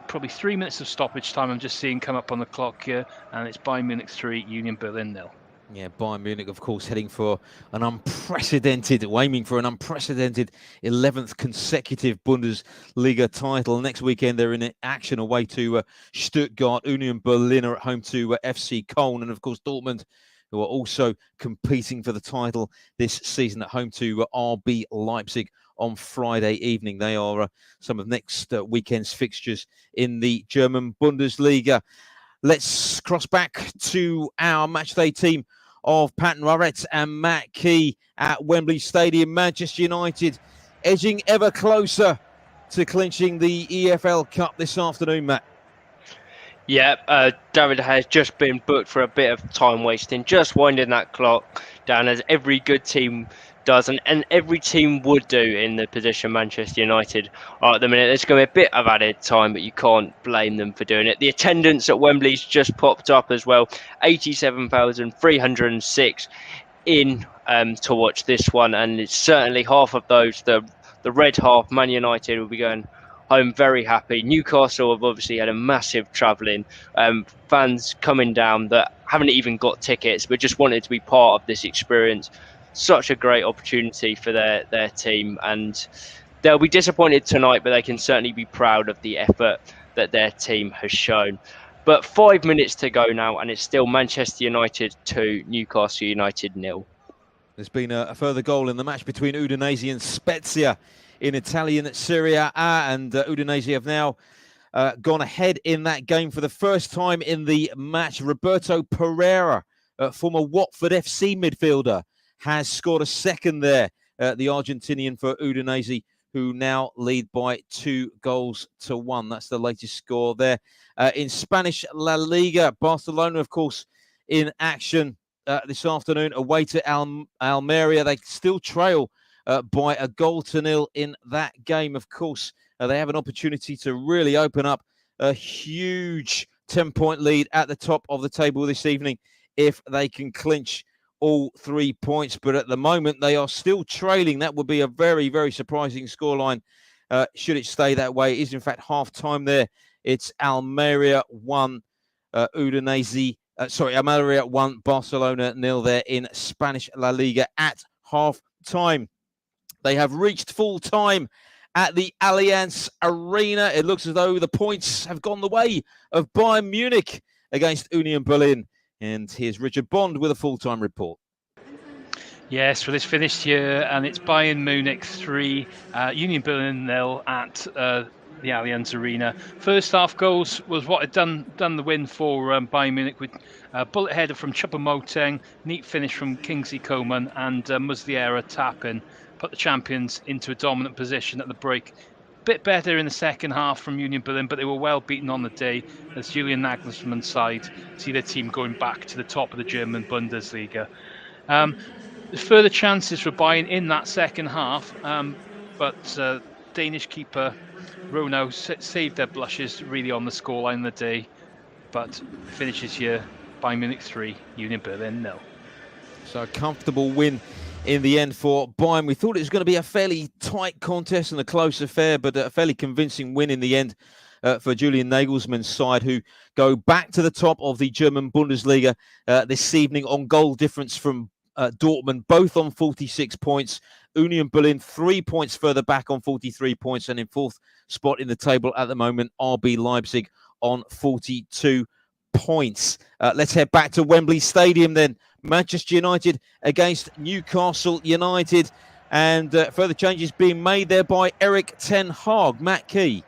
probably 3 minutes of stoppage time I'm just seeing come up on the clock here, and it's Bayern Munich 3, Union Berlin 0. Yeah, Bayern Munich, of course, aiming for an unprecedented 11th consecutive Bundesliga title. Next weekend, they're in action away to Stuttgart. Union Berlin are at home to FC Köln. And, of course, Dortmund, who are also competing for the title this season, at home to RB Leipzig on Friday evening. They are some of next weekend's fixtures in the German Bundesliga. Let's cross back to our matchday team of Pat Rarrett and Matt Key at Wembley Stadium. Manchester United edging ever closer to clinching the EFL Cup this afternoon, Matt. Yeah, David has just been booked for a bit of time wasting, just winding that clock down, as every good team does, and every team would do in the position Manchester United are at the minute. There's going to be a bit of added time, but you can't blame them for doing it. The attendance at Wembley's just popped up as well, 87,306 in to watch this one, and it's certainly half of those, the red half, Man United, will be going home very happy. Newcastle have obviously had a massive travelling, fans coming down that haven't even got tickets but just wanted to be part of this experience. Such a great opportunity for their team, and they'll be disappointed tonight, but they can certainly be proud of the effort that their team has shown. But 5 minutes to go now, and it's still Manchester United 2, Newcastle United 0. There's been a further goal in the match between Udinese and Spezia in Italian Serie A, and Udinese have now gone ahead in that game for the first time in the match. Roberto Pereira, former Watford FC midfielder, has scored a second there, the Argentinian for Udinese, who now lead by 2-1. That's the latest score there. In Spanish La Liga, Barcelona, of course, in action this afternoon away to Almeria. They still trail by 1-0 in that game. Of course, they have an opportunity to really open up a huge 10-point lead at the top of the table this evening if they can clinch all 3 points. But at the moment, they are still trailing. That would be a very, very surprising scoreline should it stay that way. It is, in fact, half-time there. It's Almeria 1, Almeria 1, Barcelona 0 there in Spanish La Liga at half-time. They have reached full time at the Allianz Arena. It looks as though the points have gone the way of Bayern Munich against Union Berlin. And here's Richard Bond with a full-time report. Yes, well, it's finished here, and it's Bayern Munich 3, Union Berlin 0 at the Allianz Arena. First half goals was what had done the win for Bayern Munich, with a bullet header from Choupo-Moting, neat finish from Kingsley Coman, and Muslera tap-in. Put the champions into a dominant position at the break. Bit better in the second half from Union Berlin, but they were well beaten on the day, as Julian Nagelsmann's side see their team going back to the top of the German Bundesliga. There's further chances for Bayern in that second half, but Danish keeper Ronau saved their blushes really on the scoreline of the day, but finishes here Bayern Munich 3, Union Berlin 0. So a comfortable win in the end for Bayern. We thought it was going to be a fairly tight contest and a close affair, but a fairly convincing win in the end for Julian Nagelsmann's side, who go back to the top of the German Bundesliga this evening on goal difference from Dortmund, both on 46 points. Union Berlin 3 points further back on 43 points, and in fourth spot in the table at the moment, RB Leipzig on 42 points. Let's head back to Wembley Stadium then. Manchester United against Newcastle United, and further changes being made there by Erik ten Hag. Matt Key.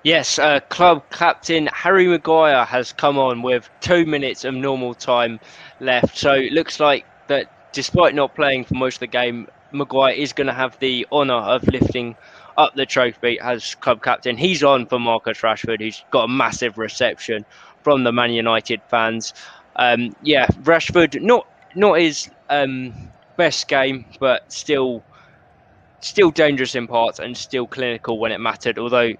Yes, club captain Harry Maguire has come on with 2 minutes of normal time left. So it looks like that despite not playing for most of the game, Maguire is going to have the honour of lifting up the trophy as club captain. He's on for Marcus Rashford, who's got a massive reception from the Man United fans. Rashford, not his best game, but still dangerous in parts and still clinical when it mattered. Although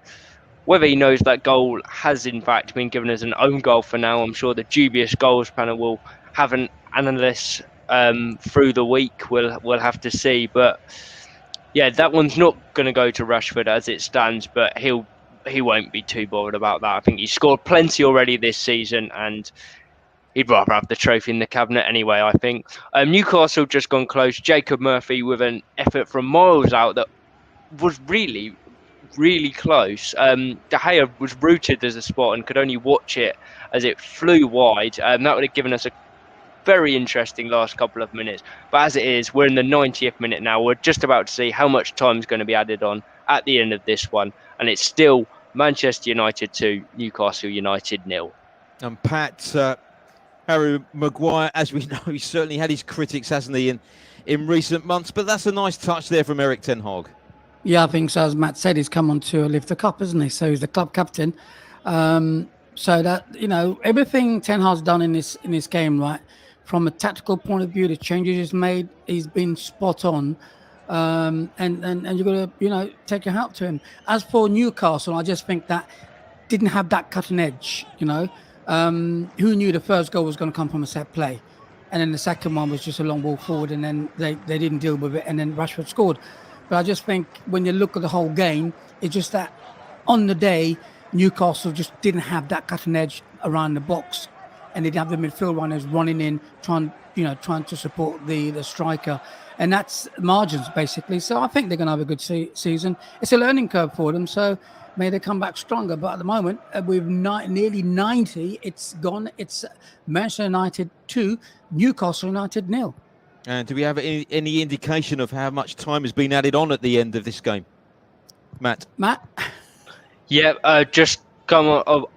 whether he knows that goal has in fact been given as an own goal for now, I'm sure the dubious goals panel will have an analyst through the week. We'll have to see. But yeah, that one's not going to go to Rashford as it stands, but he won't be too bothered about that. I think he's scored plenty already this season, and he'd rather have the trophy in the cabinet anyway, I think. Newcastle just gone close. Jacob Murphy with an effort from miles out that was really, really close. De Gea was rooted as a spot and could only watch it as it flew wide. That would have given us a very interesting last couple of minutes. But as it is, we're in the 90th minute now. We're just about to see how much time is going to be added on at the end of this one. And it's still Manchester United 2, Newcastle United 0. And Pat, Harry Maguire, as we know, he's certainly had his critics, hasn't he, in recent months. But that's a nice touch there from Erik ten Hag. Yeah, I think so. As Matt said, he's come on to lift the cup, isn't he? So he's the club captain. So that, everything Ten Hag's done in this game, right, from a tactical point of view, the changes he's made, he's been spot on. And you've got to, take your hat to him. As for Newcastle, I just think that didn't have that cutting edge, Who knew the first goal was going to come from a set play? And then the second one was just a long ball forward, and then they didn't deal with it, and then Rashford scored. But I just think when you look at the whole game, it's just that on the day, Newcastle just didn't have that cutting edge around the box, and they didn't have the midfield runners running in, trying to support the striker, and that's margins basically. So I think they're going to have a good season. It's a learning curve for them, so may they come back stronger. But at the moment, with nearly 90, it's gone. It's Manchester United 2, Newcastle United 0. And do we have any indication of how much time has been added on at the end of this game, Matt? Yeah, just come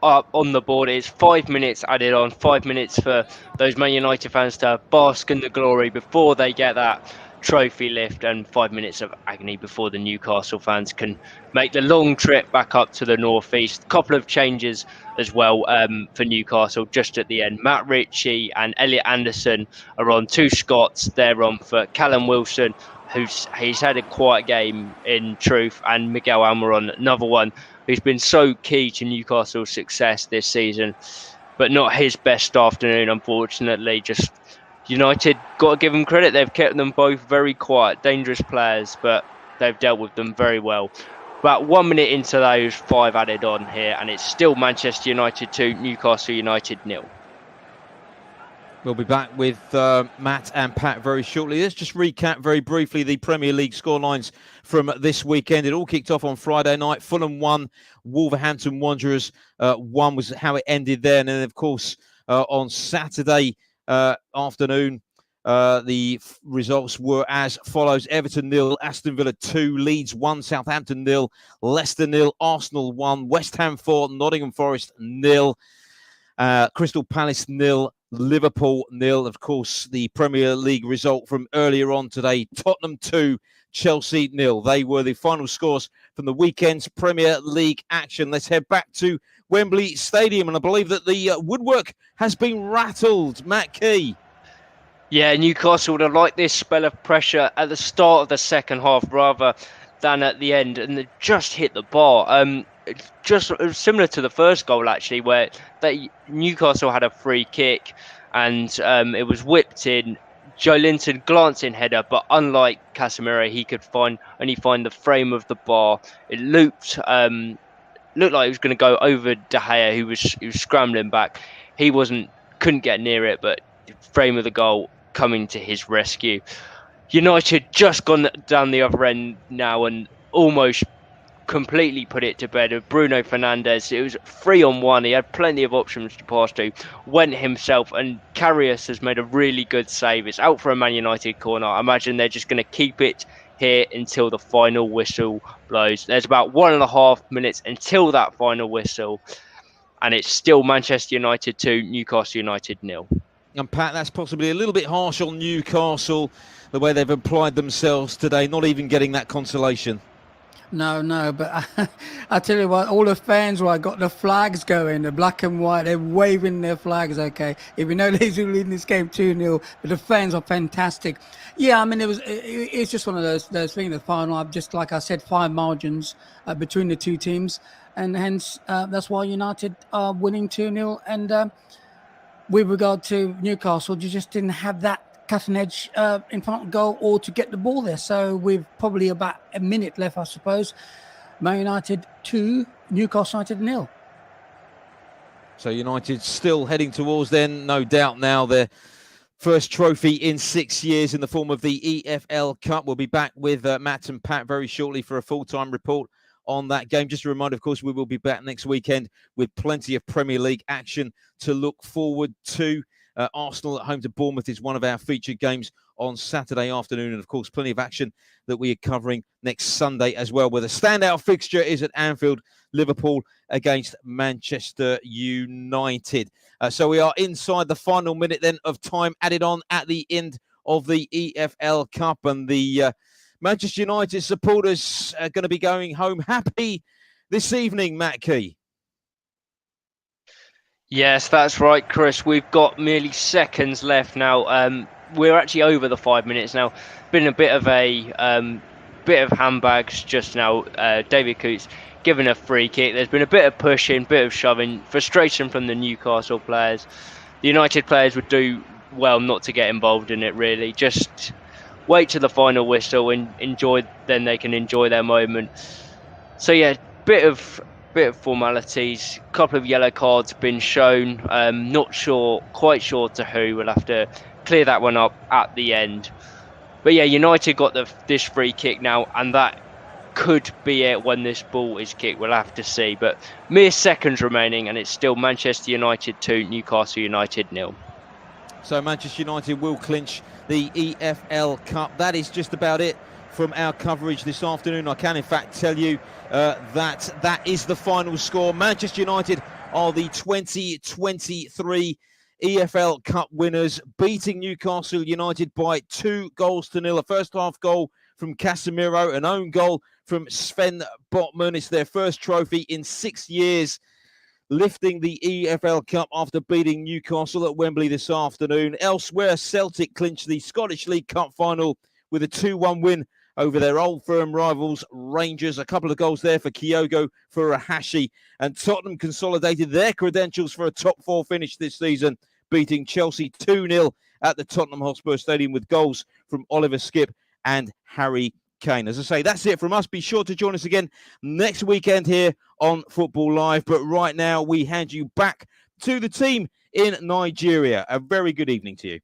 up on the board. It's 5 minutes added on, 5 minutes for those Man United fans to bask in the glory before they get that trophy lift, and 5 minutes of agony before the Newcastle fans can make the long trip back up to the northeast. Couple of changes as well for Newcastle just at the end. Matt Ritchie and Elliot Anderson are on. 2 Scots, they're on for Callum Wilson, he's had a quiet game in truth, and Miguel Almiron, another one who's been so key to Newcastle's success this season, but not his best afternoon, unfortunately. Just United, got to give them credit. They've kept them both very quiet, dangerous players, but they've dealt with them very well. About 1 minute into those, 5 added on here, and it's still Manchester United 2, Newcastle United 0. We'll be back with Matt and Pat very shortly. Let's just recap very briefly the Premier League scorelines from this weekend. It all kicked off on Friday night. Fulham 1, Wolverhampton Wanderers 1 was how it ended there. And then, of course, on Saturday afternoon, the results were as follows. Everton 0, Aston Villa 2, Leeds 1, Southampton 0, Leicester 0, Arsenal 1, West Ham 4, Nottingham Forest 0, Crystal Palace 0, Liverpool 0. Of course, the Premier League result from earlier on today, Tottenham 2, Chelsea 0. They were the final scores from the weekend's Premier League action. Let's head back to Wembley Stadium, and I believe that the woodwork has been rattled. Matt Key. Yeah, Newcastle would have liked this spell of pressure at the start of the second half rather than at the end, and they just hit the bar. Just similar to the first goal, actually, where Newcastle had a free kick and it was whipped in. Joe Linton glancing header, but unlike Casemiro, he could only find the frame of the bar. It looked like it was going to go over De Gea, who was scrambling back. He couldn't get near it, but the frame of the goal coming to his rescue. United just gone down the other end now and almost completely put it to bed with Bruno Fernandes. It was 3-on-1. He had plenty of options to pass to, went himself, and Karius has made a really good save. It's out for a Man United corner. I imagine they're just going to keep it here until the final whistle blows. There's about 1.5 minutes until that final whistle, and it's still Manchester United 2, Newcastle United 0. And Pat, that's possibly a little bit harsh on Newcastle, the way they've applied themselves today, not even getting that consolation. No, but I tell you what, all the fans, right, got the flags going, the black and white, they're waving their flags, okay? If you know they're leading this game 2-0, but the fans are fantastic. Yeah, I mean, it's just one of those things, the final, just like I said, 5 margins between the two teams, and hence that's why United are winning 2-0. And with regard to Newcastle, you just didn't have that cutting edge in front of goal or to get the ball there. So with probably about a minute left, I suppose, Man United 2, Newcastle United 0. So United still heading towards then, no doubt now, their first trophy in 6 years in the form of the EFL Cup. We'll be back with Matt and Pat very shortly for a full-time report on that game. Just a reminder, of course, we will be back next weekend with plenty of Premier League action to look forward to. Arsenal at home to Bournemouth is one of our featured games on Saturday afternoon. And, of course, plenty of action that we are covering next Sunday as well, where the standout fixture is at Anfield, Liverpool against Manchester United. So we are inside the final minute then of time added on at the end of the EFL Cup. And the Manchester United supporters are going to be going home happy this evening, Matt Key. Yes, that's right, Chris. We've got merely seconds left now. We're actually over the 5 minutes now. Been a bit of handbags just now. David Coots given a free kick. There's been a bit of pushing, bit of shoving, frustration from the Newcastle players. The United players would do well not to get involved in it, really. Just wait to the final whistle and then they can enjoy their moment. So yeah, bit of formalities, couple of yellow cards been shown. Not quite sure to who. We'll have to clear that one up at the end. But yeah, United got this free kick now, and that could be it when this ball is kicked. We'll have to see. But mere seconds remaining, and it's still Manchester United 2, Newcastle United 0. So Manchester United will clinch the EFL Cup. That is just about it from our coverage this afternoon. I can in fact tell you that is the final score. Manchester United are the 2023 EFL Cup winners, beating Newcastle United by 2-0. A first half goal from Casemiro, an own goal from Sven Botman. It's their first trophy in 6 years, lifting the EFL Cup after beating Newcastle at Wembley this afternoon. Elsewhere, Celtic clinched the Scottish League Cup final with a 2-1 win over their old firm rivals Rangers. A couple of goals there for Kyogo Furuhashi. And Tottenham consolidated their credentials for a top 4 finish this season, beating Chelsea 2-0 at the Tottenham Hotspur Stadium with goals from Oliver Skipp and Harry Kane. As I say, that's it from us. Be sure to join us again next weekend here on Football Live. But right now, we hand you back to the team in Nigeria. A very good evening to you.